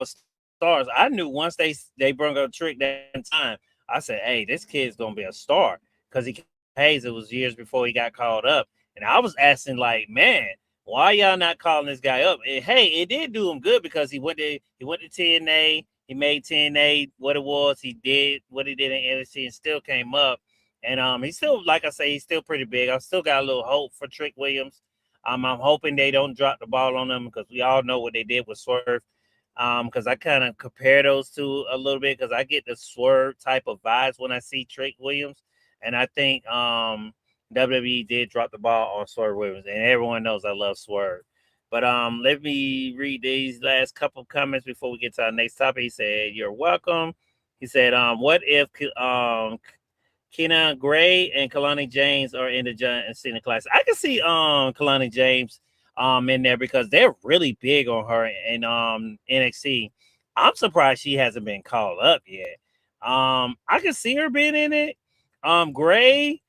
of stars. I knew once they bring up Trick that time, I said, "Hey, this kid's gonna be a star." Because he came from Hayes, it was years before he got called up, and I was asking like, "Man, why y'all not calling this guy up?" And, hey, it did do him good because he went to TNA, he made TNA what it was, he did what he did in NXT and still came up. And he's still, like I say, he's still pretty big. I still got a little hope for Trick Williams. I'm hoping they don't drop the ball on them because we all know what they did with Swerve. Because I kind of compare those two a little bit because I get the Swerve type of vibes when I see Trick Williams, and I think WWE did drop the ball on Swerve Williams, and everyone knows I love Swerve. But let me read these last couple of comments before we get to our next topic. He said, "You're welcome." He said, "What if Kenan Gray and Kalani James are in the John Cena class?" I can see Kalani James in there because they're really big on her in NXT. I'm surprised she hasn't been called up yet. I can see her being in it. Gray,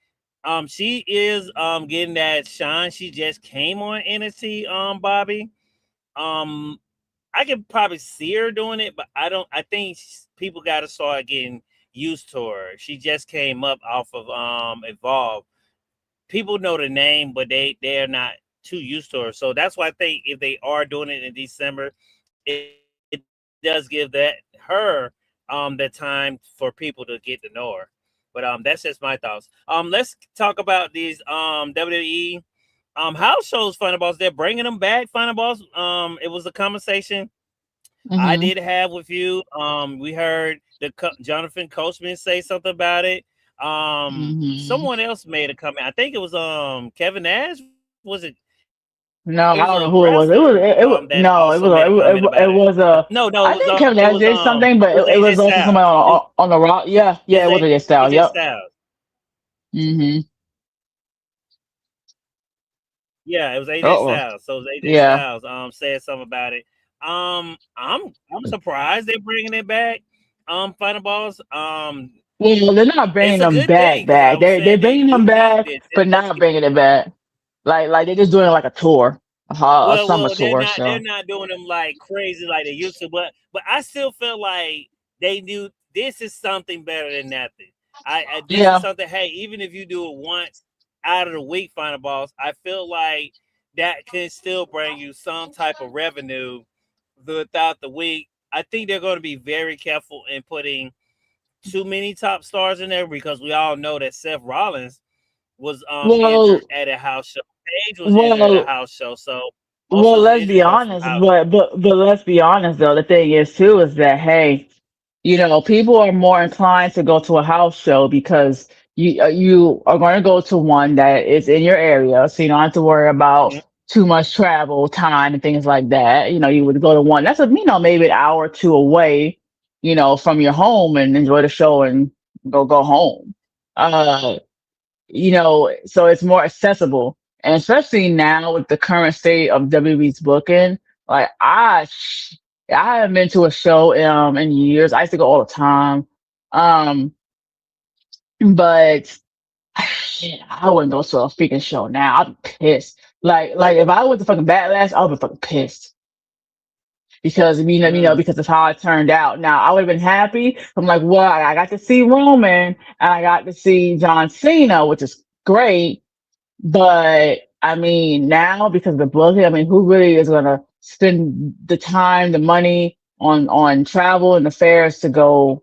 she is getting that shine. She just came on NXT, Bobby. Um, I could probably see her doing it, but I don't. I think people got to start getting used to her. She just came up off of Evolve. People know the name, but they're not too used to her. So that's why I think if they are doing it in December, it does give her the time for people to get to know her. But that's just my thoughts. Let's talk about these WWE house shows, Final Boss. They're bringing them back, Final Boss. It was a conversation I Hmm. did have with you. We heard Jonathan Coachman say something about it. Hmm. Someone else made a comment. I think it was Kevin Nash. Was it? It No, was I a don't know who it was. wrestler It was that no, also made a comment about it it. was No, I think Kevin it Nash was did something, but it was it was AJ also Styles. somebody on the rock. Yeah, It yeah, it was was AJ Styles. AJ Yep. Styles. Hmm. Yeah, it was AJ Oh, Styles. So it was AJ yeah. Styles said something about it. I'm surprised they're bringing it back. Final balls. Well, they're not It's bringing a them good thing back. because I was They're saying they bringing do them need back, this. but not bringing it back. Like they're just doing like a tour, a summer tour. They're So not doing them like crazy like they used to, but I still feel like they knew this is something better than nothing. I this is yeah, something. Hey, even if you do it once out of the week, Final Boss, I feel like that can still bring you some type of revenue throughout the week. I think they're going to be very careful in putting too many top stars in there because we all know that Seth Rollins was injured Well, at a house show. Paige was injured at a well, house show, so most well. of those Let's be injuries are from honest, house. but let's be honest though. The thing is too is that hey, people are more inclined to go to a house show because you are going to go to one that is in your area, so you don't have to worry about Mhm. too much travel time and things like that. You would go to one that's maybe an hour or two away, from your home and enjoy the show and go home. Uh, so it's more accessible. And especially now with the current state of WWE's booking, like I haven't been to a show in years. I used to go all the time. Um, but shit, I wouldn't go to a freaking show now. I'm pissed. Like if I went to fucking Backlash, I would be fucking pissed because Mm. because of how it turned out. Now I would have been happy. I'm like, well, I got to see Roman and I got to see John Cena, which is great. But I mean, now because of the budget, I mean, who really is gonna spend the time, the money on travel and the fares to go,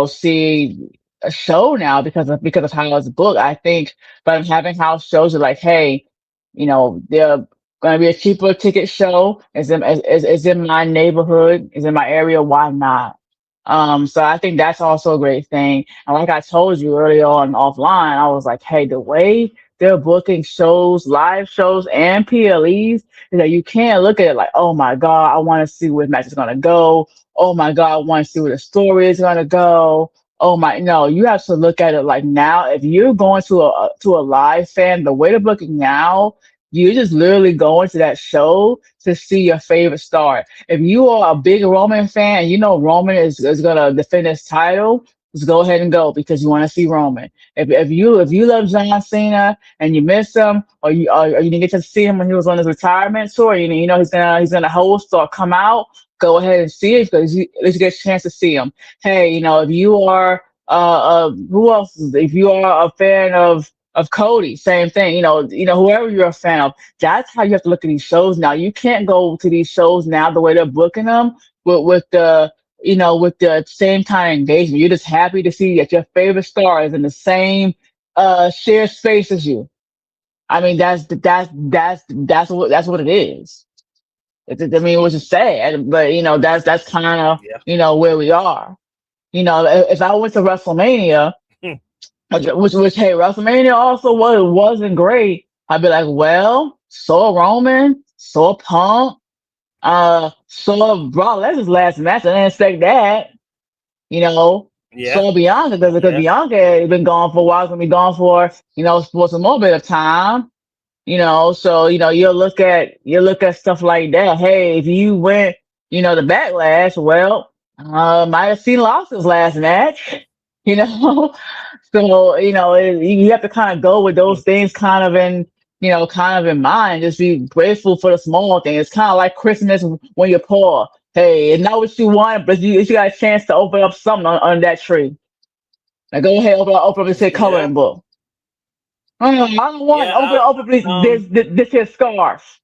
see a show now because of how it's booked? I think by having house shows are like, hey, they're gonna be a cheaper ticket show. Is in my neighborhood, is in my area. Why not? So I think that's also a great thing. And like I told you earlier on offline, I was like, hey, the way they're booking shows, live shows, and PLEs. You can't look at it like, oh my God, I want to see where the match is going to go. Oh my God, I want to see where the story is going to go. Oh my, no, you have to look at it like now. If you're going to a live fan, the way they're booking now, you're just literally going to that show to see your favorite star. If you are a big Roman fan, and you know Roman is gonna defend his title, just go ahead and go because you want to see Roman. If you love John Cena and you miss him, or you didn't get to see him when he was on his retirement tour, he's gonna host or come out. Go ahead and see it because at least you get a chance to see him. Hey, if you are who else? If you are a fan of Cody, same thing. Whoever you're a fan of, that's how you have to look at these shows now. You can't go to these shows now the way they're booking them with the same kind of engagement. You're just happy to see that your favorite star is in the same shared space as you. I mean, that's what it is. I mean, which is sad, but that's kind of Yeah. where we are. If I went to WrestleMania, which hey, WrestleMania also wasn't great. I'd be like, well, saw Roman, saw Punk, saw Brock Lesnar's last match. I didn't expect that. Yeah. Saw Bianca because Yeah. Bianca had been gone for a while, gonna be gone for for some more bit of time. So you look at stuff like that. Hey, if you went, the Backlash, well, might have seen Losses last match. You know, so you have to kind of go with those Mm. things kind of in mind. Just be grateful for the small things. It's kind of like Christmas when you're poor. Hey, it's not what you want, but you got a chance to open up something on that tree. Now go ahead, open up and say Yeah. coloring book. I don't want Yeah. open this here scarf,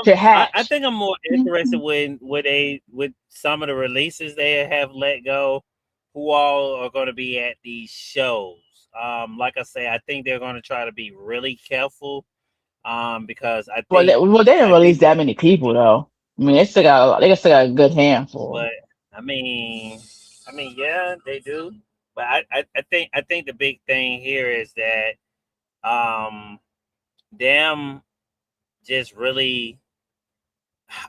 to I hatch. think I'm more interested with some of the releases they have let go. Who all are going to be at these shows? Like I say, I think they're going to try to be really careful. Because Well, they didn't I release think, that many people though. I mean, they still got a good handful. but I mean, yeah, they do. But I think the big thing here is that them just really.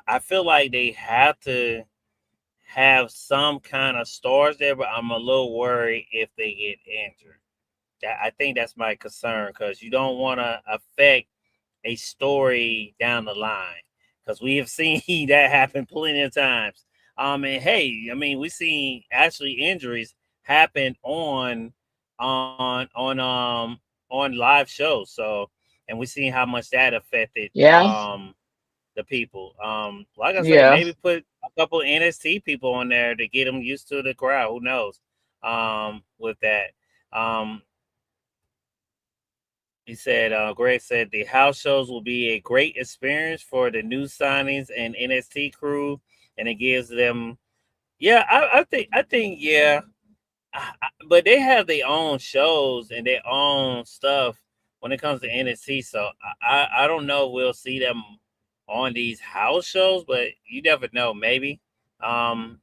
I feel like they have to have some kind of stars there, but I'm a little worried if they get injured. I think that's my concern because you don't want to affect a story down the line because we have seen that happen plenty of times. And hey, I mean, we've seen actually injuries happen on live shows. So, and we've seen how much that affected Yeah, the people. Like I say, yeah. maybe put a couple NST people on there to get them used to the crowd. Who knows? With that, um, he said, Greg said the house shows will be a great experience for the new signings and NST crew. and it gives them. Yeah, I think yeah, but they have their own shows and their own stuff when it comes to NXT. So I don't know if we'll see them on these house shows, but you never know. Maybe. Um,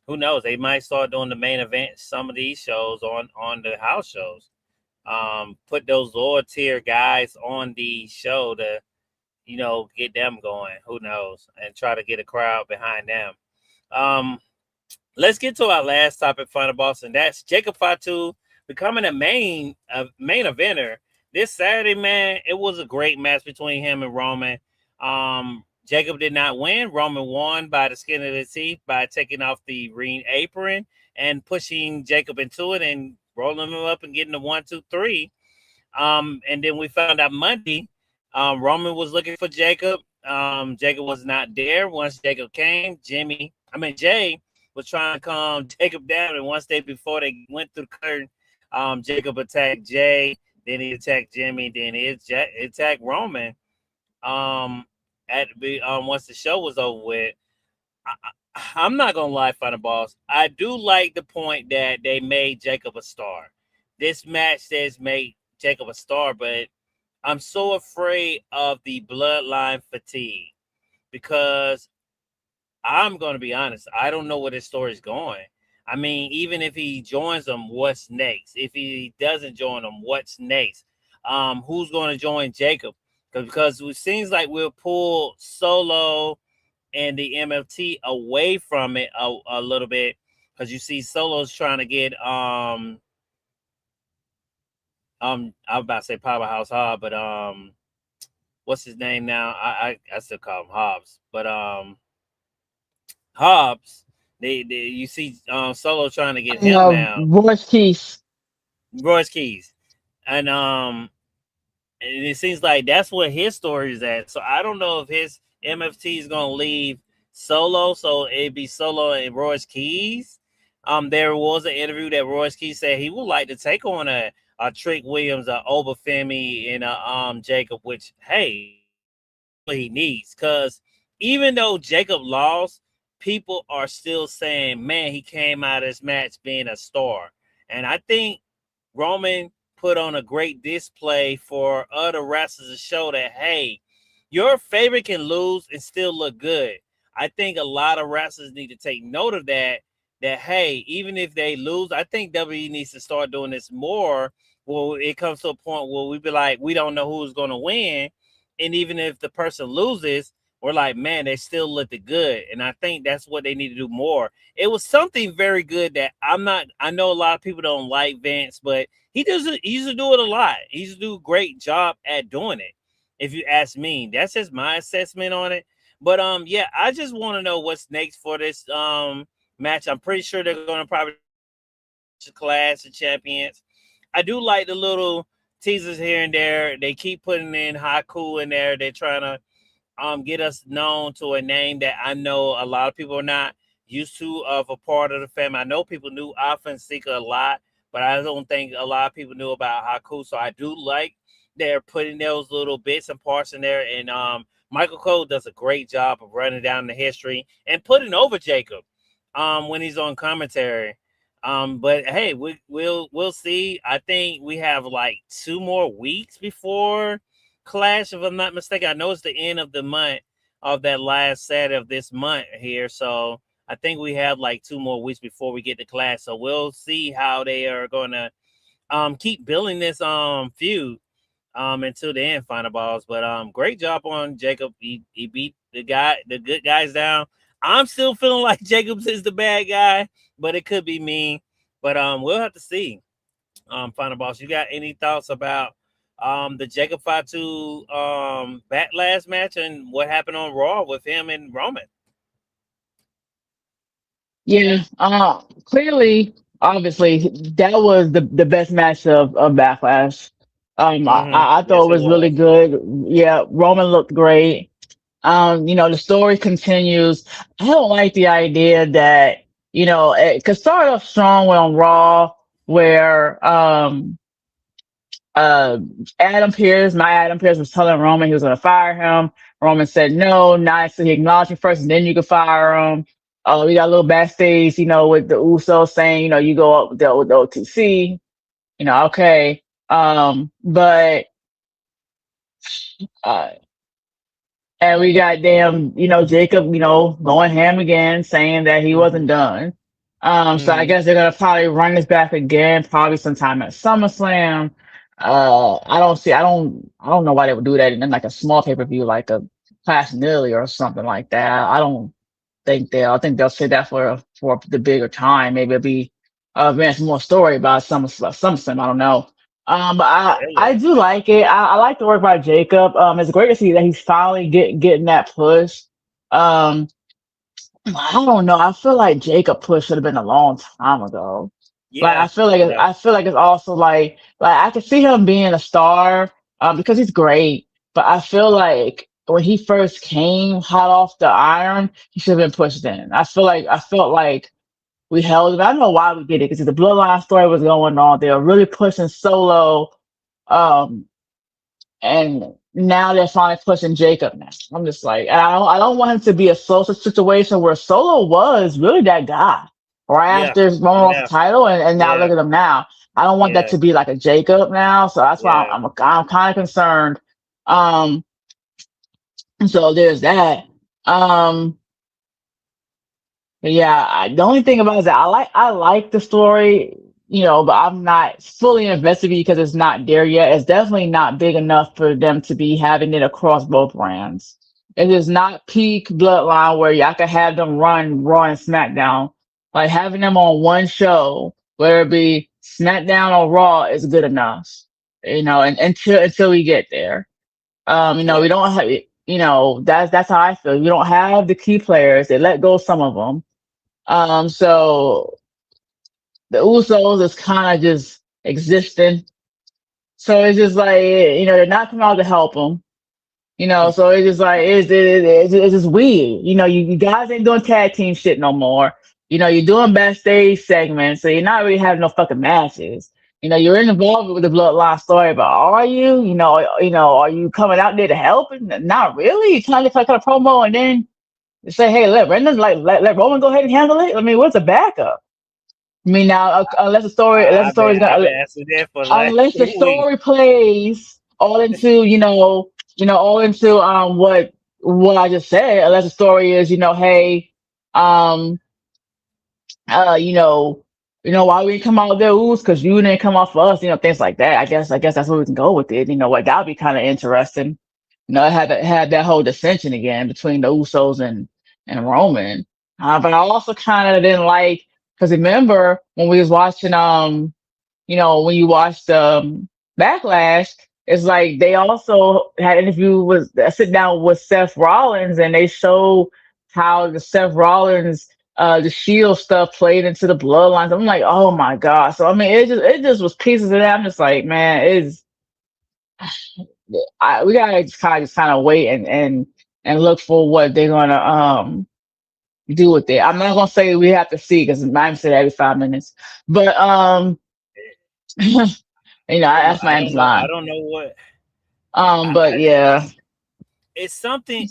who knows? They might start doing the main event. Some of these shows on the house shows. Put those lower tier guys on the show to get them going. Who knows? And try to get a crowd behind them. Um, let's get to our last topic, Final Boss, and that's Jacob Fatu becoming a main eventer this Saturday. Man, it was a great match between him and Roman. Jacob did not win. Roman won by the skin of his teeth by taking off the ring apron and pushing Jacob into it and rolling him up and getting the 1, 2, 3. And then we found out Monday, Roman was looking for Jacob. Jacob was not there. Once Jacob came, Jay was trying to calm Jacob down. And once before they went through the curtain, Jacob attacked Jay. Then he attacked Jimmy. Then he attacked Roman. Um, once the show was over with, I'm not gonna lie, Final Boss. I do like the point that they made Jacob a star. This match has made Jacob a star, but I'm so afraid of the bloodline fatigue because I'm going to be honest. I don't know where this story is going. I mean, even if he joins them, what's next? If he doesn't join them, what's next? Who's going to join Jacob? Because it seems like we'll pull Solo and the MFT away from it a little bit because you see Solo's trying to get I was about to say Powerhouse Hobb, but what's his name now? I still call him Hobbs, but Hobbs. They you see Solo trying to get him now. Royce Keys. Royce Keys, and it seems like that's where his story is at. So I don't know if his MFT is gonna leave Solo, so it'd be Solo and Royce Keys. There was an interview that Royce Keys said he would like to take on a Trick Williams, a Obafemi, and a Jacob, which hey, what he needs. Because even though Jacob lost, people are still saying, man, he came out of this match being a star. And I think Roman put on a great display for other wrestlers to show that, hey, your favorite can lose and still look good. I think a lot of wrestlers need to take note of that, hey, even if they lose, I think WWE needs to start doing this more. Well, it comes to a point where we be like, we don't know who's going to win. And even if the person loses, we're like, man, they still looked good. And I think that's what they need to do more. It was something very good that I know a lot of people don't like Vince, but he used to do it a lot. He used to do a great job at doing it. If you ask me, that's just my assessment on it. But yeah, I just want to know what's next for this match. I'm pretty sure they're going to probably Clash of Champions. I do like the little teasers here and there. They keep putting in Haku in there. They're trying to get us known to a name that I know a lot of people are not used to of a part of the family. I know people knew Alpha and Seeker a lot, but I don't think a lot of people knew about Haku. So I do like they're putting those little bits and parts in there. And Michael Cole does a great job of running down the history and putting over Jacob when he's on commentary. But hey, we'll see. I think we have like 2 more weeks before Clash, if I'm not mistaken. I know it's the end of the month of that last Saturday of this month here. So I think we have like 2 more weeks before we get to Clash. So we'll see how they are gonna keep building this feud until the end, Final Balls. But great job on Jacob. He beat the good guys down. I'm still feeling like Jacobs is the bad guy, but it could be me. But we'll have to see. Final Boss, you got any thoughts about the Jacob Fatu last match and what happened on Raw with him and Roman? Yeah. Clearly, obviously, that was the best match of Backlash. I thought Yes, it it was really was. good. Yeah, Roman looked great. The story continues. I don't like the idea that, it could start off strong on Raw where, uh my Adam Pierce was telling Roman he was gonna fire him. Roman said no, nice. So he acknowledged him first and then you can fire him. We got a little backstage, with the Usos saying, you go up with the OTC, okay. But uh and we got damn, Jacob, going ham again, saying that he wasn't Mm-hmm. done. So I Mm-hmm. guess they're gonna probably run this back again, probably sometime at SummerSlam. I don't know why they would do that in like a small pay per view, like a Clash Nearly or something like that. I don't I think they'll say that for the bigger time. Maybe it'll be advance more story about SummerSlam. I don't know. But I Yeah, do like it. I like the work by Jacob. It's great to see that he's finally getting that push. Um, I don't know. I feel like Jacob push should have been a long time ago. Like yeah, yeah, I feel like it's also like I can see him being a star, because he's great. But I feel like when he first came hot off the iron, he should have been pushed in. I felt like we held him. I don't know why we did it because the bloodline story was going on. They were really pushing Solo. Um, and now they're finally pushing Jacob now. I'm just like, and I don't want him to be a social situation where Solo was really that guy right yeah, after Roman lost the yeah, title, and now yeah, look at him now. I don't want that yeah, to be like a Jacob now, so that's why yeah, I'm kind of concerned. Um, so there's that. Um, but yeah, the only thing about it is that I like the story, but I'm not fully invested because it's not there yet. It's definitely not big enough for them to be having it across both brands. It is not peak Bloodline where y'all can have them run Raw and SmackDown. Like having them on one show, whether it be SmackDown or Raw, is good enough. And until we get there, we yeah, don't have. That's how I feel. We don't have the key players. They let go of some of them. So the Usos is kind of just existing. So it's just like, they're not coming out to help them. So it's just like, it's just weird. You guys ain't doing tag team shit no more. You're doing backstage segments, so you're not really having no fucking matches. You're involved with the bloodline story, but are you? Are you coming out there to help? And not really. You kind of like a promo and then say, hey, let Brendan, let Roman go ahead and handle it. I mean, what's the backup? I mean, now unless the story is I've gonna been asking that for the last unless the 3 weeks. story plays all into all into what I just said. Unless the story is hey, um, uh, you know, why we didn't come out there, ooze, because you didn't come out for us, things like that. I guess that's where we can go with it. What that'd be kind of interesting. It had that whole dissension again between the Usos and Roman. But I also kind of didn't like because remember when we was watching when you watched Backlash, it's like they also had an interview with a sit down with Seth Rollins, and they showed how the Seth Rollins the Shield stuff played into the bloodlines. I'm like, oh my god! So I mean, it just was pieces of that. I'm just like, man, we gotta just kind of wait and look for what they're gonna do with it. I'm not gonna say we have to see because I'm saying every 5 minutes, but that's my end I line. don't know what. But yeah, It's something.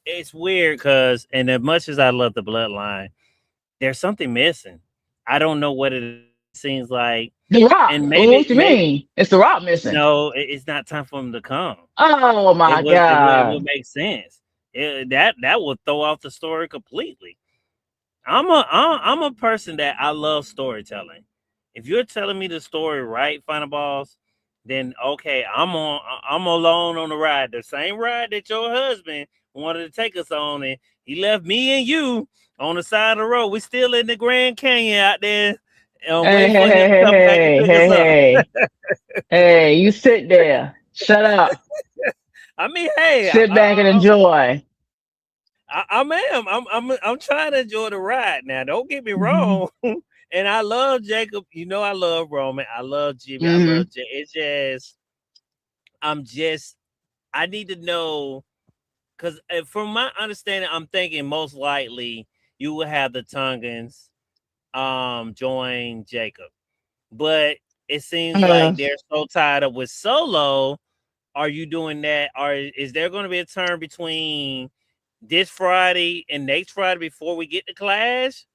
It's weird because, and as much as I love the bloodline, there's something missing. I don't know what it is. It seems like, The Rock. and What you maybe mean? It's The Rock missing? no, it's not time for him to come. Oh my It would god. make sense. That would throw off the story completely. I'm a person that I love storytelling. If you're telling me the story right, Final Boss, then okay, I'm alone on the ride. The same ride that your husband wanted to take us on, and he left me and you on the side of the road. We still in the Grand Canyon out there, Hey, waiting hey, for him hey, to hey, come back and hey, pick us hey, up. hey, hey! You sit there. Shut up. I mean, hey, Sit back and enjoy. I'm trying to enjoy the ride now. Don't get me Hmm. wrong. And I love Jacob. I love Roman. I love Jimmy. I Hmm. love Jay. It's just I'm just I need to know because from my understanding, I'm thinking most likely you will have the Tongans join Jacob. But it seems like Uh, they're so tied up with Solo. Are you doing that? Or is there going to be a turn between this Friday and next Friday before we get to Clash?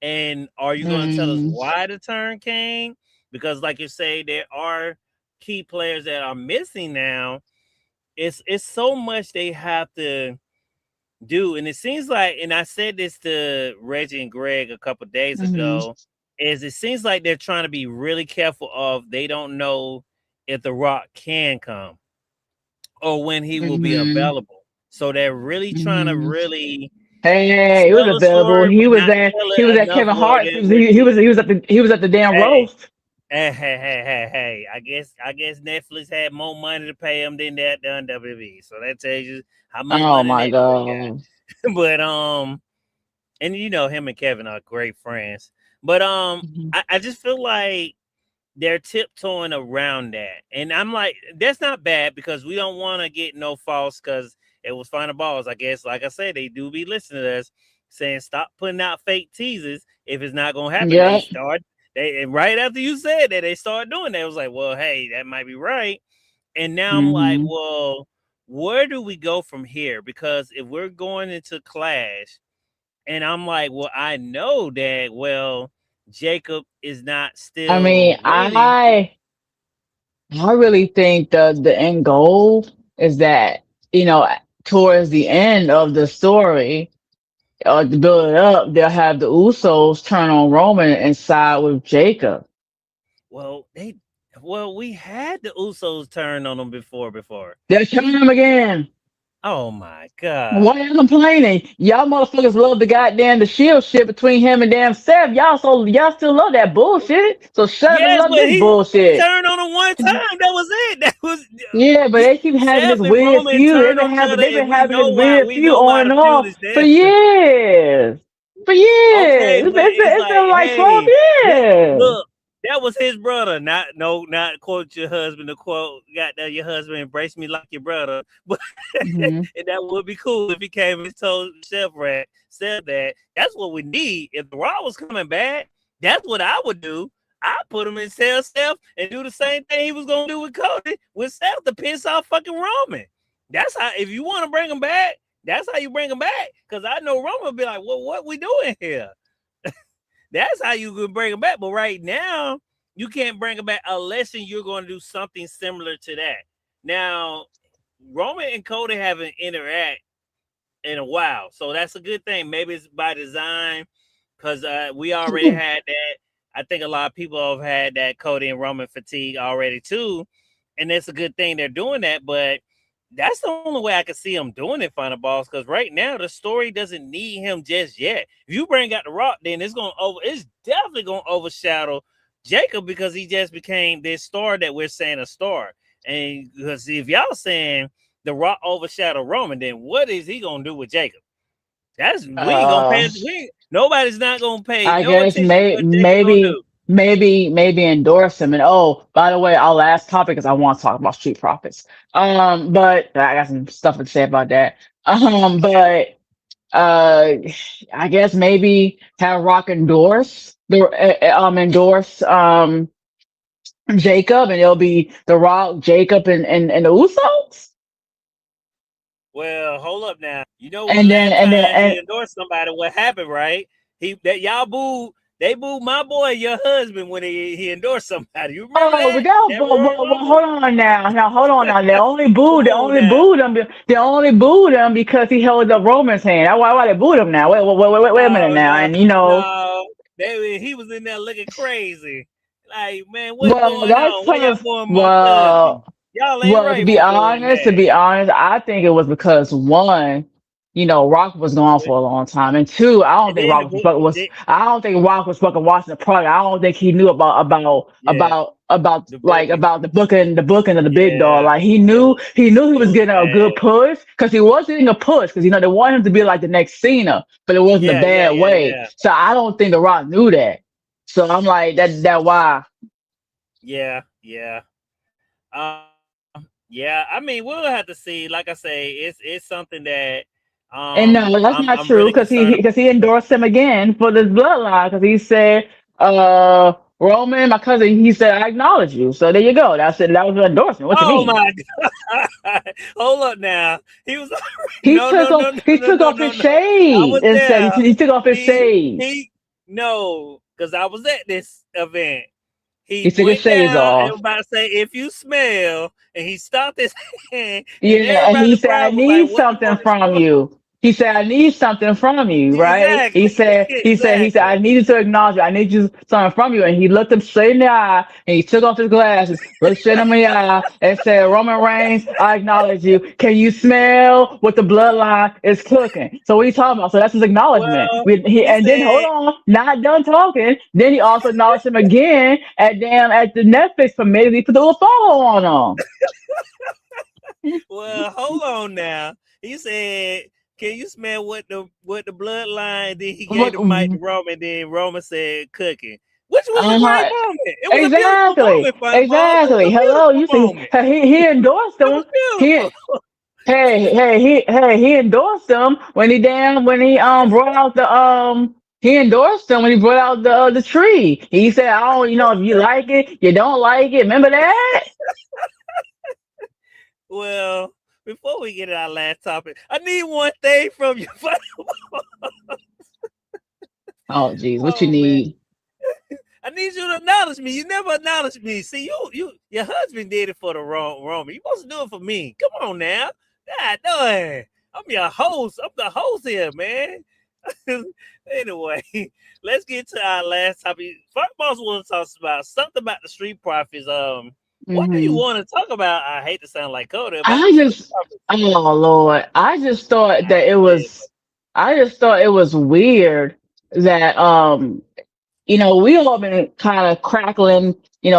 And are you going to tell us mm, why the turn came? Because, like you say, there are key players that are missing now. It's so much they have to do, and it seems like, and I said this to Reggie and Greg a couple days mhm, ago, is it seems like they're trying to be really careful of they don't know if The Rock can come or when he will be mhm, available. So they're really trying to mhm. really Hey, it was tell a available. story, but He was not at tell he was it at enough Kevin where Hart. they where He was at the damn hey, roast. hey. I guess Netflix had more money to pay him than that done WWE. So that tells you how much Oh money my Netflix god. got. But and him and Kevin are great friends. But Mhm. I just feel like they're tiptoeing around that. And I'm like, that's not bad because we don't want to get no false because it was final balls. I guess, like I said, they do be listening to us saying stop putting out fake teasers if it's not gonna happen. Yeah. And right after you said that, they started doing that. It was like, well, hey, that might be right. And now I'm like, Hmm. well, where do we go from here? Because if we're going into Clash, and I'm like, well, I know that, well, Jacob is not I still mean, winning. I really think the end goal is that, you know, towards the end of the story, to build it up, they'll have the Usos turn on Roman and side with Jacob. Well, we had the Usos turn on them before. They'll turn him again. Oh my god. Why you complaining? Y'all motherfuckers love the shield shit between him and damn Seth. Y'all still love that bullshit. So shut up and Yes, love but this he bullshit. turned on him one time. That was it. That was Yeah, but he, they keep having this Seth and weird Roman feud. turned on each other, They've and been having this weird we feud know on why and the feud off is for there. years. For Okay, years. but it's It's like, been like 12 hey, that years. look, that was his brother. Not no, not quote your husband. To quote, got that your husband embrace me like your brother. But Hmm. and that would be cool if he came and told Chef Rat said that. That's what we need. If the Raw was coming back, that's what I would do. I put him in cell Steph and do the same thing he was gonna do with Cody with Steph to piss off fucking Roman. That's how. If you want to bring him back, that's how you bring him back. Because I know Roman will be like, "Well, what we doing here?" That's how you could bring him back. But right now, you can't bring him back unless you're going to do something similar to that. Now, Roman and Cody haven't interact in a while, so that's a good thing. Maybe it's by design because we already had that. I think a lot of people have had that Cody and Roman fatigue already too, and it's a good thing they're doing that. But that's the only way I can see him doing it, Final Boss. Because right now the story doesn't need him just yet. If you bring out the Rock, then it's definitely gonna overshadow Jacob because he just became this star that we're saying a star. And because if y'all saying the Rock overshadow Roman, then what is he gonna do with Jacob? That's we ain't gonna Uh, pay. Nobody's not gonna pay I no guess attention to what Jacob gonna do. maybe endorse him. And oh, by the way, our last topic is I want to talk about Street Profits. But I got some stuff to say about that. But uh, I guess maybe have Rock endorse Jacob, and it'll be the Rock, Jacob, and the Usos. Well, hold up now. You know when And then last and then time and he endorsed somebody, what happened, right? He that y'all booed. They booed my boy, your husband, when he endorsed somebody. You remember oh, that? That Royal well, Rumble. hold on now. Now, hold on now. Come on now. They only booed him because he held up Roman's hand. That's why they booed him now. Wait a minute No, now. no, And you know, no. He was in there looking crazy. Like, man, what's well, going that's on? Why y'all because, booing my cousin? Y'all ain't right for doing to that. be honest, I think it was because one, Rock was gone for a long time, and two, And then I don't think Rock was fucking watching the product. I don't think he knew yeah, the booking. about the booking of the big dog. Yeah, Like it was he knew he it was was getting a good bad. push because he was getting a push because they wanted him to be like the next Cena, but it wasn't a Yeah, yeah, bad yeah, way. yeah. So I don't think the Rock knew that. So I'm like that why. Yeah, yeah. Yeah, I mean, we'll have to see. Like I say, it's something that And no, that's I'm not really true because concerned about. he endorsed him again for this bloodline because he said, Roman, my cousin, he said, I acknowledge you. So there you go. That's it. That was an endorsement. What you Oh mean? my God. Hold up now. He was no, no, no, no, He no, took no, off no, his no. I shade was and said, there. he took off his He shade. he no, because I was at this event. He He took his went shades down and was off. about to say, if you smell, and he stopped his hand, and Yeah, and everybody he in the said, I crowd was like, need what the something fuck is from going on? you. He said, I need something from you, right? Exactly. He said, Exactly. I needed to acknowledge you. I need you something from you. And he looked him straight in the eye and he took off his glasses, looked straight him in the eye and said, Roman Reigns, I acknowledge you. Can you smell what the bloodline is cooking? So what are you talking about? So that's his acknowledgement. Well, he And then hold said, on, not done talking. Then he also acknowledged him again at the Netflix premiere. He put the little follow on him. well, hold on now. He said, can you smell what the bloodline? Then he gave What? the mic to Roman. Then Roman said, cooking. Which was a great Uh-huh. moment. It was a beautiful Exactly. moment, Fun Balls. It was Exactly. a Hello. beautiful You see, moment. he endorsed It was them. beautiful. He he endorsed them when he brought out the he endorsed them when he brought out the tree. He said, I don't, if you like it, you don't like it. Remember that? Well, before we get to our last topic, I need one thing from you. Oh geez, what you Oh man, need? I need you to acknowledge me. You never acknowledge me. See, your husband did it for the wrong Roman. You supposed to do it for me. Come on now. God dang. I'm your host. I'm the host here, man. Anyway, let's get to our last topic. First boss want to talk about something about the street profits. What do you Hmm. want to talk about? I hate to sound like Coda about I the street just, profits. oh Lord, I just thought it was weird that we all been kind of crackling,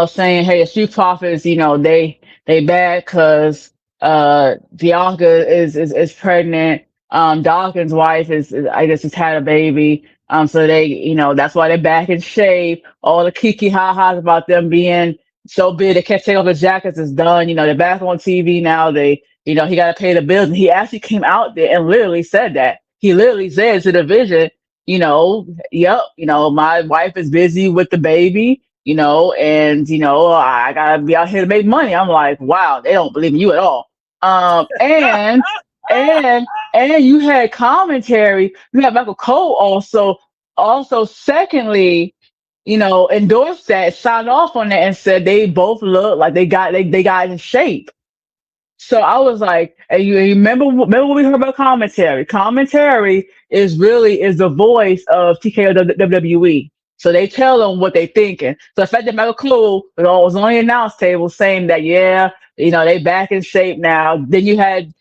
saying, hey, the Street Profits, they bad because Bianca is pregnant. Dawkins' wife I guess has had a baby. So they, that's why they're back in shape. All the kiki ha ha's about them being so big they can't take off the jackets is done. They're back on TV now. He got to pay the bills. And he actually came out there and literally said that. He literally said to the vision, yep, my wife is busy with the baby, and I gotta be out here to make money. I'm like, wow, they don't believe in you at all. And you had commentary. You had Michael Cole also secondly, endorsed that, signed off on that, and said they both look like they got in shape. So I was like, and you remember when we heard about commentary? Commentary is the voice of TKO WWE. So they tell them what they thinking. So the fact that Michael Cole was on the announce table saying that, yeah, they back in shape now. Then you had,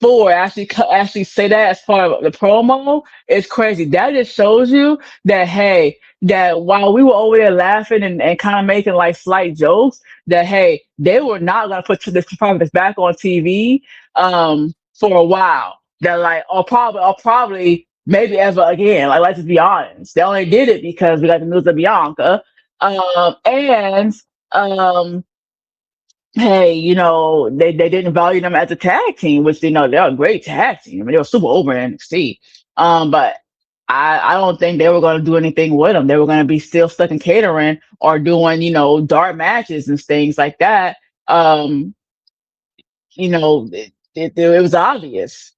Ford actually say that as part of the promo. It's crazy. That just shows you that, hey, that while we were over there laughing and kind of making like slight jokes, that hey, they were not gonna put this performance back on TV for a while. That like or probably maybe ever again. Like let's just be honest. They only did it because we got the news of Bianca. And um hey, they didn't value them as a tag team, which they're a great tag team. I mean, they were super over in NXT. But I don't think they were going to do anything with them. They were going to be still stuck in catering or doing, dark matches and things like that. Um, it was obvious.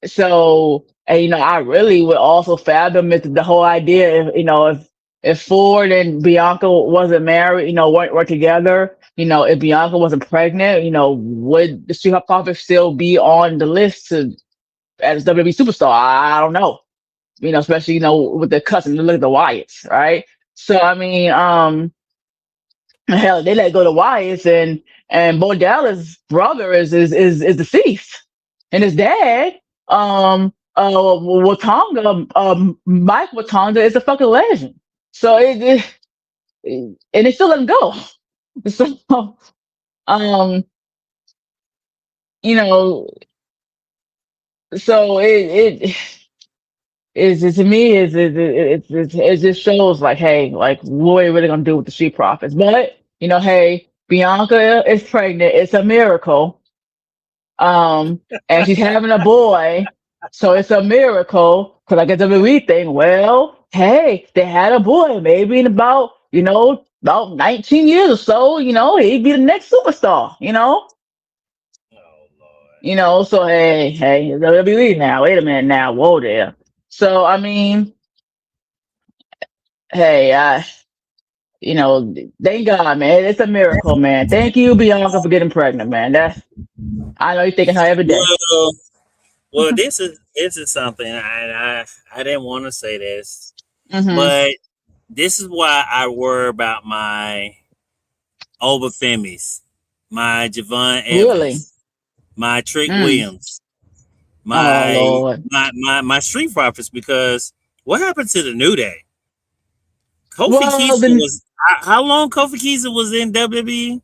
So, and I really would also fathom the whole idea if Ford and Bianca wasn't married, weren't together, if Bianca wasn't pregnant, would the Street Profits still be on the list to as WWE superstar? I don't know. Especially with the cousin, look at the Wyatts, right? So I mean, hell, they let go to Wyatts, and Bo Dallas' brother is deceased, and his dad, Watanga, Mike Watanga is a fucking legend. So and they still let him go. So um, you know, so to me it just shows like, hey, like what are you really gonna do with the Street Profits? But hey, Bianca is pregnant. It's a miracle. And she's having a boy, so it's a miracle. Because I get the WWE thing. Well, hey, they had a boy. Maybe in about, about 19 years or so, he'd be the next superstar, Oh Lord. So hey, it's WWE now. Wait a minute now. Whoa there. So I mean, hey, thank God, man. It's a miracle, man. Thank you, Bianca, for getting pregnant, man. I know you're thinking her every day. Well, well, this is something I didn't want to say this, Hmm. but this is why I worry about my Obafemis, my Javon Really? Evans, my Trick Mm. Williams, Oh my Lord. my Street Profits because what happened to the New Day? Kofi Well, Kingston then, was how long Kofi Kingston was in WWE?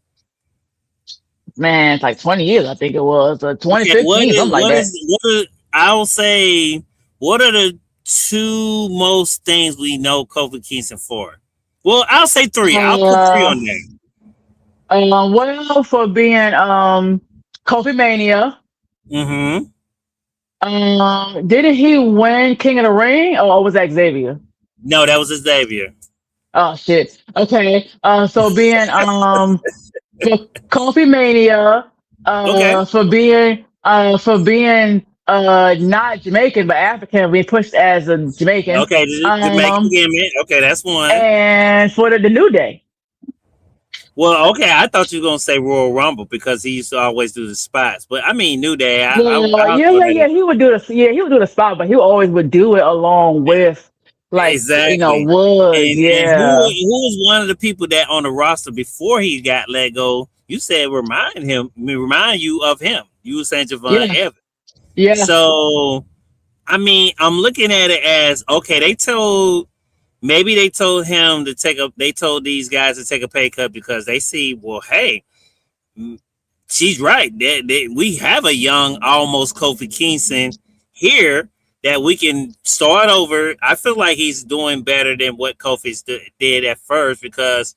man, it's like 20 years, I think it was, Okay, 2015, something like that. I'll say what are the two most things we know Kofi Kingston for? Well, I'll say three. I'll put three Uh, on there. well, for being Kofi Mania. Mm-hmm. Didn't he win King of the Ring, or was that Xavier? No, that was Xavier. Oh shit. Okay. So being for Kofi Mania, Okay. for being not Jamaican but African, being pushed as a Jamaican. Okay, the Jamaican Um, gimmick. Okay, that's one. and for the New Day. Well, okay, I thought you were gonna say Royal Rumble because he used to always do the spots. But I mean, New Day. Well, I'll yeah, go yeah, ahead yeah. and He would do the spot, but he always would do it along with, like, exactly. Woods. And Yeah, who was one of the people that on the roster before he got let go? You said remind you of him. You were saying Javon yeah, Evans. yeah. So I mean, I'm looking at it as okay. Maybe they told him to take a. They told these guys to take a pay cut because they see, well, hey, she's right. We have a young, almost Kofi Kingston here that we can start over. I feel like he's doing better than what did at first because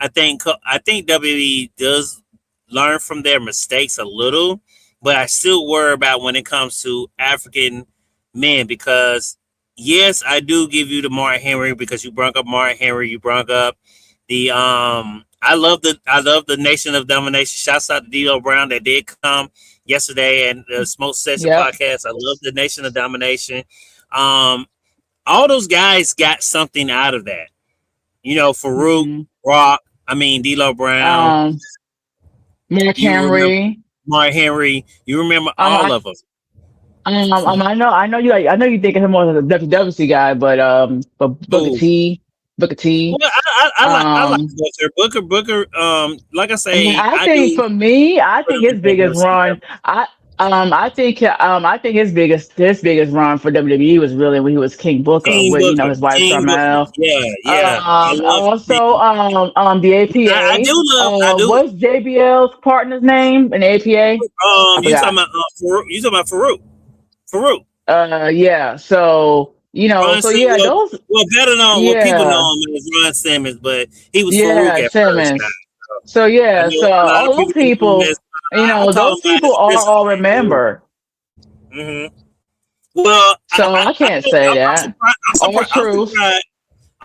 I think WWE does learn from their mistakes a little, but I still worry about when it comes to African men because yes, I do give you the Mark Henry because you brought up Mark Henry, you brought up the I love the Nation of Domination. Shouts out to D'Lo Brown that did come yesterday and the Smoke Session Yep. podcast. I love the Nation of Domination. Um, all those guys got something out of that. Farouk, Hmm. Rock, I mean D'Lo Brown. Um, Mark You remember Henry. Mark Henry. You remember all I of them. I know you think of him more as a WWC guy, but Booker Who? T, Booker T. Well, I like Um, Booker. Like I and say, I I think do for me, I put think him his in biggest WCW. run, I think his biggest run for WWE was really when he was King Booker King with Booker. his wife King Booker. Carmel. Yeah, yeah. I love. Also, the I do APA. love. I do. What's JBL's partner's name in the APA? I You talking forgot. about Farouk? You talking about Farouk? Farouk. Yeah. So Ron so Simmons. yeah, those. Well, better known. Well, people Yeah, know him as Ron Simmons, but he was Farouk yeah, at first. Now. Simmons. So I yeah, know so a lot of all those people know him people, as. I call those him by people his are Christian all name, Farouk. remembered. Well, So I can't say I'm that. surprised. All truth.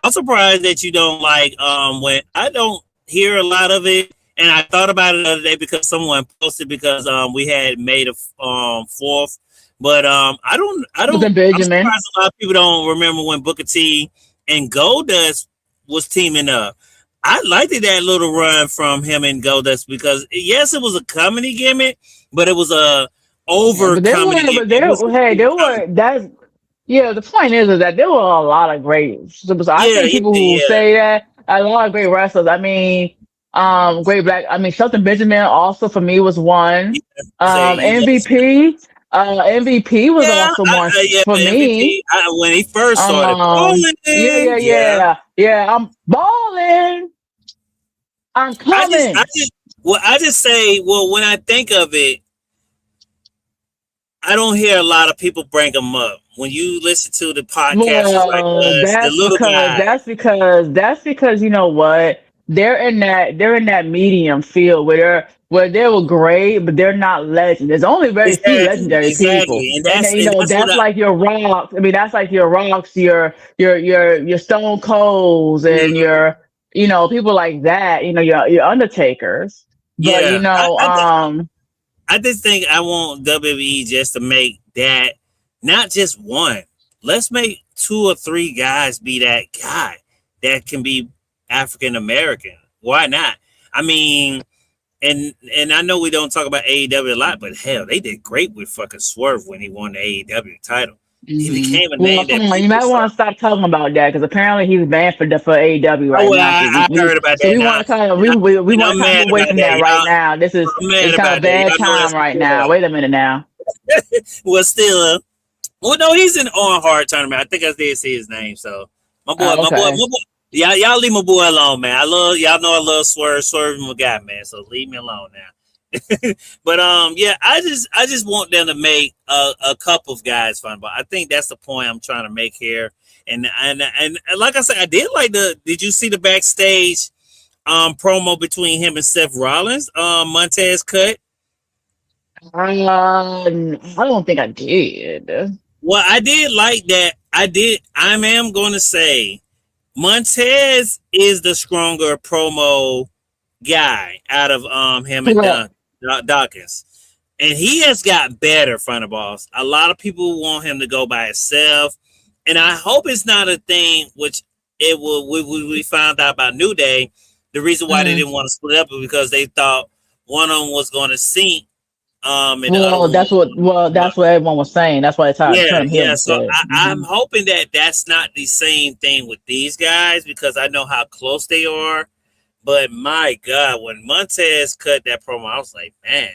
I'm surprised that you don't like when I don't hear a lot of it. And I thought about it the other day because someone posted because we had made a fourth. But Wasn't I'm Benjamin. surprised a lot of people don't remember when Booker T and Goldust was teaming up. I liked that little run from him and Goldust because yes, it was a comedy gimmick, but it was a Yeah, over but they comedy were, gimmick. but It there, wasn't hey, true there comedy. were, that's, yeah, the point is that there were a lot of great, so I Yeah, think yeah, people who yeah. say that, a lot of great wrestlers. I mean, great black, I mean, Shelton Benjamin also for me was one. I say you love MVP was yeah, also one yeah, for me. MVP. When he first started Yeah, balling, yeah, yeah. yeah, yeah, I'm balling, I'm I coming. just, I just say, well, when I think of it, I don't hear a lot of people bring him up. When you listen to the podcasters like Well, us, the that's little because guy, you know what? They're in that medium field where where they were great, but they're not legend. There's only very few Exactly, legendary people, exactly, and and that's you and know that's what that's I. like your rocks. I mean, that's like your rocks, your Stone Colds, and Mhm. your people like that. Your Undertakers. But Yeah, I just think I want WWE just to make that not just one. Let's make two or three guys be that guy that can be African American. Why not? I mean, and I know we don't talk about AEW a lot, but hell, they did great with fucking Swerve when he won the AEW title. He became a Well, name come that on, you people might saw. want to stop talking about that because apparently he's banned for AEW Oh, right well, now. So I heard about so that we now, want to kind of and, I, we and want I'm to kind of mad move away about from that. that right now. This is I'm it's mad kind of about that. bad Y'all know time that's my right now. boy. Wait a minute now. Well, still, well, no, he's in on hard tournament. I think I did see his name. So Okay. my boy. Y'all leave my boy alone, man. I love y'all know I love Swerve my guy, man. So leave me alone now. But yeah, I just want them to make a couple of guys fun. But I think that's the point I'm trying to make here. And like I said, I did like the. Did you see the backstage promo between him and Seth Rollins? Montez cut. I don't think I did. Well, I did like that. I did. I am going to say Montez is the stronger promo guy out of him and Correct. Dawkins, and he has got better front of balls. A lot of people want him to go by himself, and I hope it's not a thing. Which it will. We found out about New Day. The reason why they Mm. didn't want to split up is because they thought one of them was going to sink, and the other Well, one was going to come up. that's what everyone was saying. That's why they tried to Yeah, turn him heel yeah. So instead. I'm hoping that that's not the same thing with these guys because I know how close they are. But my God, when Montez cut that promo, I was like, man,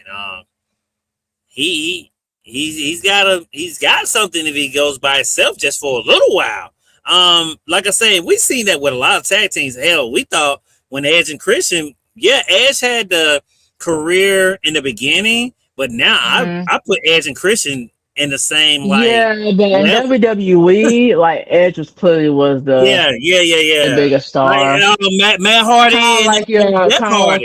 he he's got something if he goes by himself just for a little while. Like I said, we've seen that with a lot of tag teams. Hell, we thought when Edge and Christian, yeah, Edge had the career in the beginning, but now Hmm. I put Edge and Christian in the same like Yeah, but in level. WWE, like Edge was Yeah, yeah, yeah, the yeah. biggest Like star. Matt Hardy and Jeff Kind of like Hardy.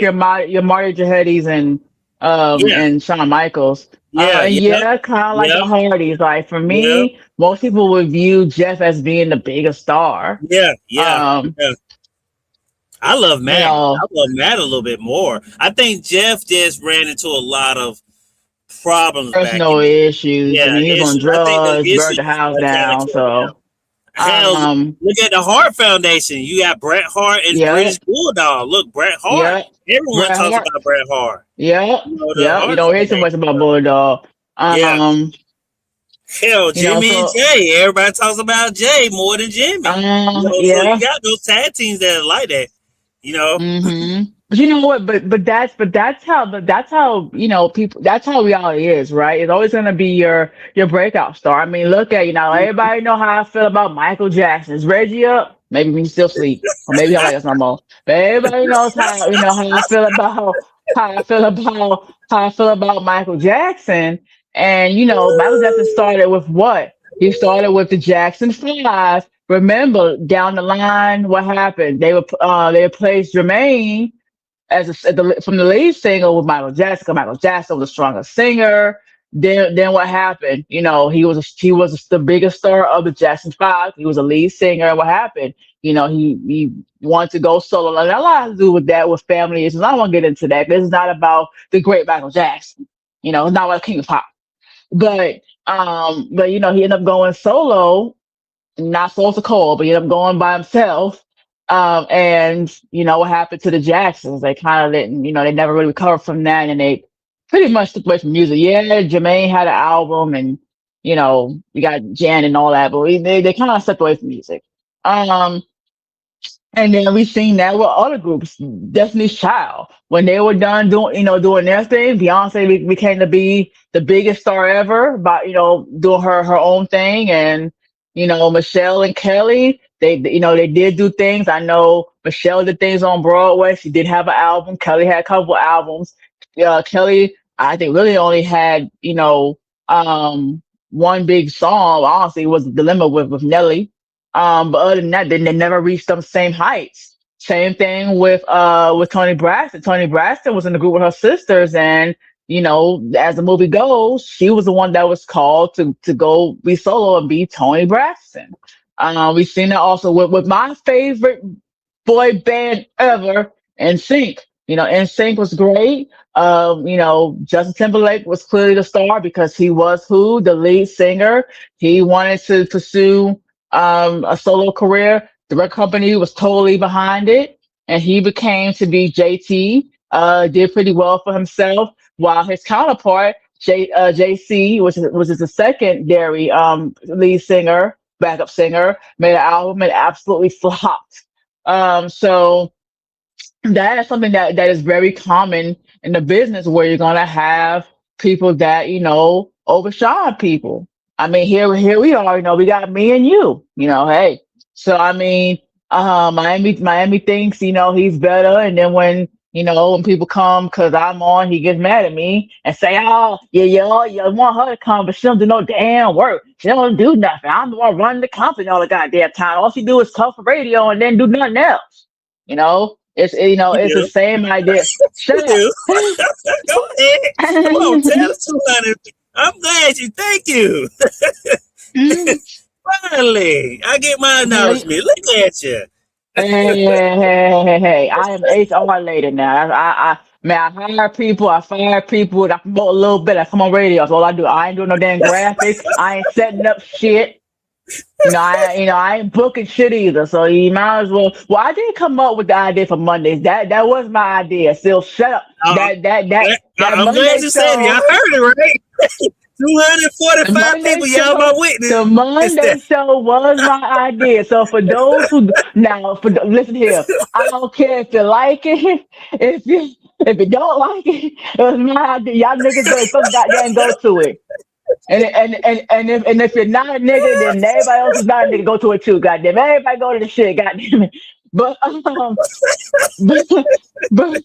Your Marty Jannetty's Yeah, and Shawn Michaels. yeah, And yeah, yeah, kind of like yeah, the Hardys. Like for yeah, me, most people would view Jeff as being the biggest star. yeah, yeah, Um, yeah. I love you Matt. I know, love Matt a little bit more. I think Jeff just ran into a lot of problems back personal in the issues. I yeah mean, he was on issues. I think the drugs, burned issues the house kind of down. killed him. So, Hell, um, look at the Hart Foundation. You got Bret Hart and yeah, British Bulldog. Look, Bret Hart. yeah, Everyone Bret talks Hart. about Bret Hart. Yeah, You know the yeah. You Hart don't hear too much Foundation. about Bulldog. Yeah. Um, Hell, Jimmy and so, Jay. Everybody talks about Jay more than Jimmy. So you yeah. got those tag teams that are like that. You know. But you know what? That's how people. That's how reality is, right? It's always gonna be your breakout star. I mean, look at everybody know how I feel about Michael Jackson. Is Reggie up? Maybe he still sleep, or maybe he'll like us no more. But everybody knows how how I feel about how I feel about Michael Jackson. And Michael Jackson started with what? He started with the Jackson Five. Remember, down the line, what happened? They replaced Jermaine from the lead singer with Michael Jackson. 'Cause Michael Jackson was a stronger singer. Then what happened? He was the biggest star of the Jackson Five. He was a lead singer. What happened? He wanted to go solo. And a lot to do with that with family issues. I don't want to get into that. This is not about the great Michael Jackson. It's not about King of Pop. But he ended up going solo, not supposed to call, but he ended up going by himself. And what happened to the Jacksons? They kind of didn't, they never really recovered from that, and they pretty much took away from music. Yeah, Jermaine had an album, and we got Jan and all that, but they kind of stepped away from music. Um, and then we seen that with other groups, Destiny's Child, when they were done doing their thing. Beyonce became to be the biggest star ever by doing her own thing, and Michelle and Kelly, they did do things. I know Michelle did things on Broadway. She did have an album. Kelly had a couple albums. Kelly, I think, really only had one big song. Honestly, was Dilemma with Nelly. But other than that, they never reached them same heights. Same thing with Tony Braxton. Tony Braxton was in the group with her sisters, and as the movie goes, she was the one that was called to go be solo and be Tony Braxton. We've seen that also with my favorite boy band ever, NSYNC. NSYNC was great. Justin Timberlake was clearly the star because he was who the lead singer. He wanted to pursue a solo career. The record company was totally behind it, and he became to be JT. Did pretty well for himself, while his counterpart JC, which is the secondary lead singer, backup singer, made an album and absolutely flopped. So that is something that is very common in the business, where you're gonna have people that overshine people. I mean, here we are. We got me and you. Hey. So I mean, Miami thinks he's better, and then when people come because I'm on, he gets mad at me and say, "Oh, yeah, you want her to come, but she don't do no damn work. She don't do nothing. I'm the one running the company all the goddamn time. All she do is talk for radio and then do nothing else." It's the You same idea. Shut do. up. Go ahead. Come on, tell us 200. I'm glad you. Thank you. Finally, I get my Hey, acknowledgement. Look at you. hey. I am HR later now. Man, I hire people, I fire people, I promote a little bit, I come on radio. That's all I do. I ain't doing no damn graphics. I ain't setting up shit. I ain't booking shit either. So you might as well. Well, I did come up with the idea for Mondays. That was my idea. Still, shut up. Uh, That I'm glad Monday you said it. Y'all show. heard it, right? The 245 Monday people, y'all show, my the witness. It's Monday that. show was my idea. So for those who now, listen here, I don't care if you like it, if you don't like it was my idea. Y'all niggas better fucking goddamn go to it. And if you're not a nigga, then everybody else is not a nigga. Go to it too. Goddamn, everybody go to the shit. Goddamn it. But but but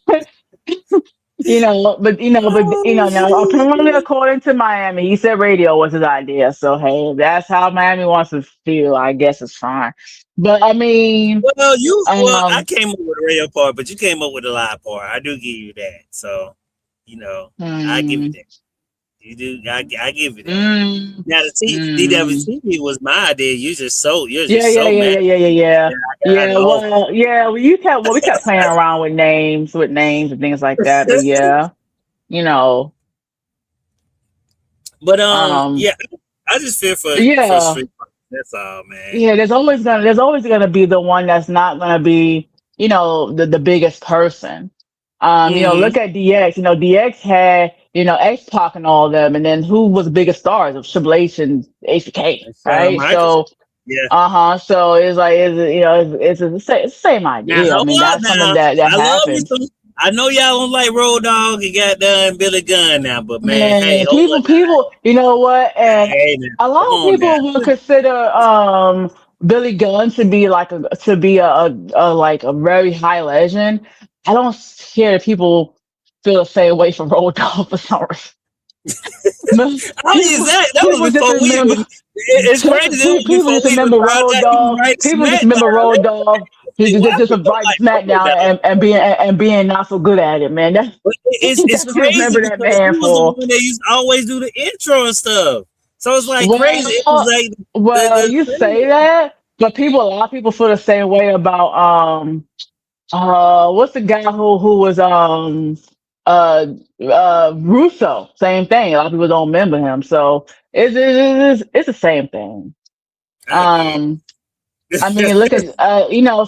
now apparently according to Miami, he said radio was his idea. So hey, if that's how Miami wants to feel, I guess it's fine. But I mean, I um, came up with the real part, but you came up with the lie part. I do give you that. So, I give it mm, that. You do. I give you that. mm, Now the mm. DWTV was my idea. You're Yeah, just yeah, so yeah, mad. yeah, yeah, yeah, yeah. I got Yeah, the whole. we kept playing around with names and things like that. But yeah, you know, But um, yeah, I just feel for yeah. street fights. That's all, man. Yeah, there's always gonna be the one that's not gonna be, the biggest person. Mm-hmm. Look at DX. DX had, X Pac and all of them, and then who was the biggest stars of Triple H and HK, That's Shawn right? Michaels. So, Yeah. so it's like it's the same Now idea. I hold mean, on that's something now. that I love me happens. some. I know y'all don't like Road Dogg and got done Billy Gunn now, but man, hey, Man, hold on people, now. you know what? And Hey, now, a lot come of on now. people will consider Billy Gunn to be a very high legend. I don't hear that people feel the same way for Road Dogg for some reason. Oh, People exactly. That was people just before we remember even. It's crazy. That was people before just we even remember brought Road out even Dogg. right People just remember SmackDown. Road Dogg. He Like, just why just people right like Road SmackDown Dogg? and being not so good at it, man. But it's That's what you crazy remember that because man he was the for. one that used to always do the intro and stuff. So it's like crazy. It was Well, like you say the that, but a lot of people feel the same way about what's the guy who was uh Russo? Same thing. A lot of people don't remember him, so it's the same thing. I get Um, I mean, look at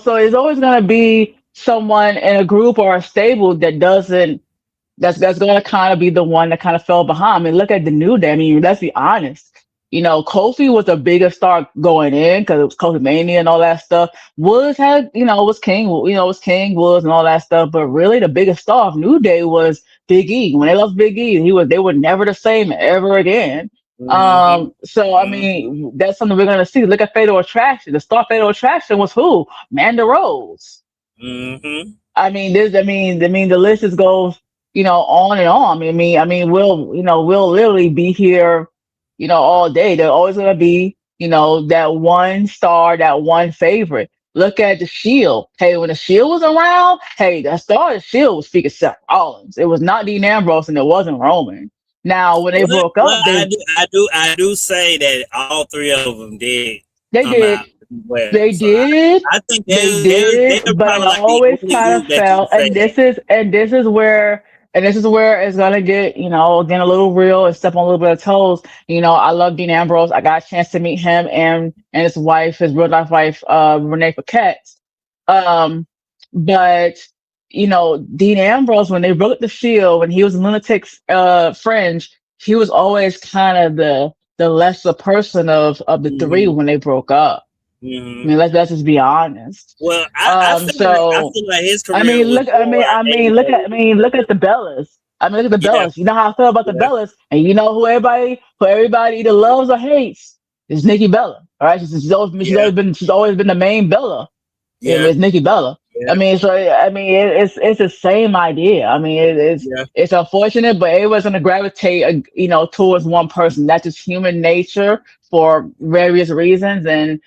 so it's always gonna be someone in a group or a stable that's going to kind of be the one that kind of fell behind. I mean, look at the New Day. I mean, let's be honest. Kofi was the biggest star going in because it was Kofi Mania and all that stuff. Woods had, was King, was King Woods and all that stuff. But really, the biggest star of New Day was Big E. When they lost Big E, they were never the same ever again. hmm So I hmm mean, that's something we're gonna see. Look at Fatal Attraction. The star Fatal Attraction was who? Manda Rose. hmm I mean, the list just goes, on and on. We'll literally be here, all day. There's always gonna be, that one star, that one favorite. Look at the Shield. Hey, when the Shield was around, hey, the star of the Shield was speaking Seth Rollins. It was not Dean Ambrose, and it wasn't Roman. Now, when they broke Well, up, I do say that all three of them did they come did. out well. They So did. I think They they're did, but probably it like the always only kind of group that you can fell. say that. And this is where it's gonna get, again a little real and step on a little bit of toes. I love Dean Ambrose. I got a chance to meet him and his wife, his real life wife, Renee Paquette. Um, but Dean Ambrose, when they broke up the Shield, when he was Lunatic's fringe, he was always kind of the lesser person of the three Hmm. when they broke up. I Hmm. mean, let's just be honest. Well, I So feel like his I career mean, was look. more Look at the Bellas. I mean, look at the yeah, Bellas. You know how I feel about the yeah, Bellas, and you know who everybody either loves or hates is Nikki Bella. All right, yeah, she's always been the main Bella. I mean, yeah, it's Nikki Bella. I yeah, mean, so I mean, it's the same idea. I mean, yeah, it's unfortunate, but it wasn't to gravitate, towards one person. That's just human nature for various reasons, and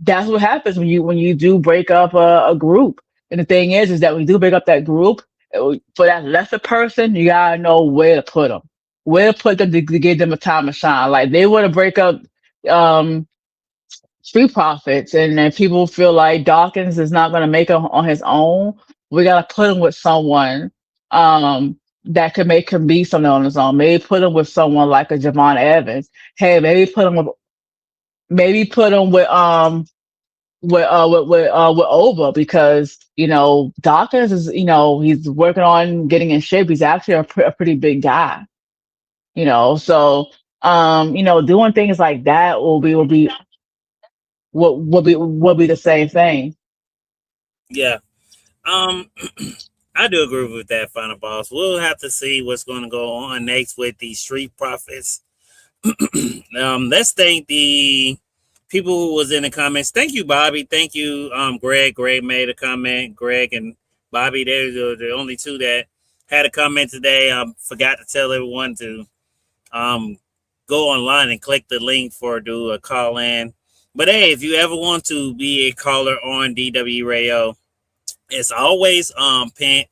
that's what happens when you do break up a group. And the thing is that when you do break up that group, for that lesser person, you gotta know where to put them, to give them a time to shine. Like they want to break up um Street Profits, and if people feel like Dawkins is not gonna make it on his own, we gotta put him with someone that could make him be something on his own. Maybe put him with someone like a Javon Evans. Hey, maybe put him with Ova, because Dawkins is, he's working on getting in shape. He's actually a pretty big guy, so doing things like that will be the same thing. yeah. Um, I do agree with that, final boss. We'll have to see what's going to go on next with the Street Profits. Let's thank the people who was in the comments. Thank you, Bobby. Thank you, Greg. Greg made a comment. Greg and Bobby, they're the only two that had a comment today. Forgot to tell everyone to um go online and click the link for do a call in. But hey, if you ever want to be a caller on DW Radio, it's always pinned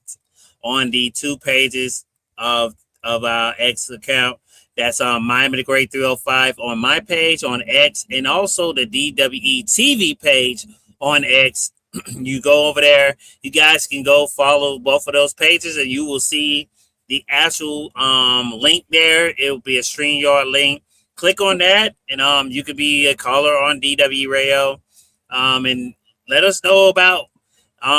on the two pages of our X account. That's Miami the Great 305 on my page on X, and also the DWE TV page on X. You go over there. You guys can go follow both of those pages, and you will see the actual link there. It will be a StreamYard link. Click on that, and you could be a caller on DW Radio, and let us know about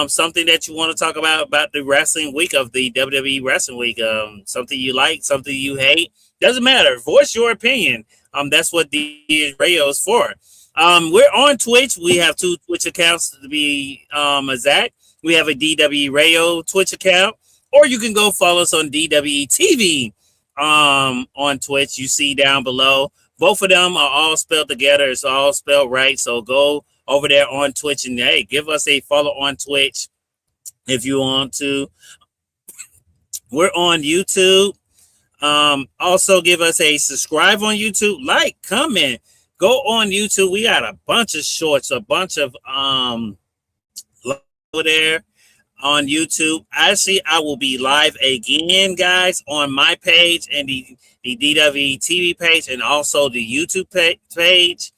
something that you want to talk about the wrestling week of the WWE Wrestling Week. Something you like, something you hate. Doesn't matter. Voice your opinion. That's what the radio is for. We're on Twitch. We have two Twitch accounts to be exact. We have a DWE Radio Twitch account, or you can go follow us on DWE TV on Twitch. You see down below. Both of them are all spelled together. It's all spelled right. So go over there on Twitch and hey, give us a follow on Twitch if you want to. We're on YouTube. Also give us a subscribe on YouTube, like, comment, go on YouTube. We got a bunch of shorts, a bunch of over there on YouTube. Actually, I will be live again, guys, on my page and the DWE TV page, and also the YouTube page.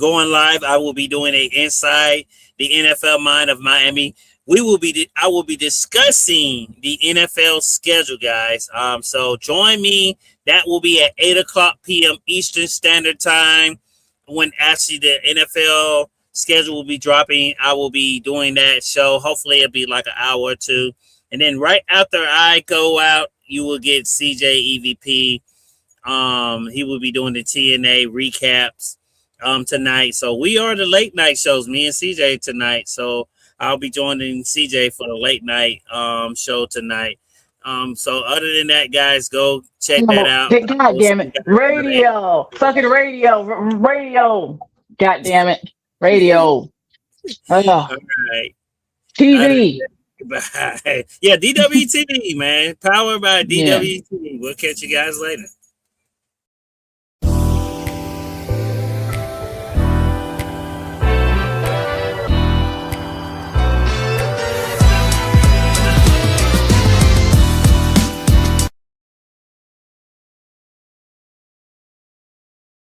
Going live, I will be doing a inside the NFL mind of Miami. I will be discussing the NFL schedule, guys. So join me. That will be at 8:00 p.m. Eastern Standard Time, when actually the NFL schedule will be dropping. I will be doing that show. Hopefully it'll be like an hour or two. And then right after I go out, you will get CJ EVP. He will be doing the TNA recaps tonight. So we are the late night shows, me and CJ tonight. So I'll be joining CJ for the late night show tonight. So other than that, guys, go check that No, out. God We'll see damn you it, guys another day. radio, fucking radio, radio. God damn it, radio. All Ugh. right. Other than TV. that, bye. Yeah, DWTV, man. Powered by Yeah. DWTV. We'll catch you guys later.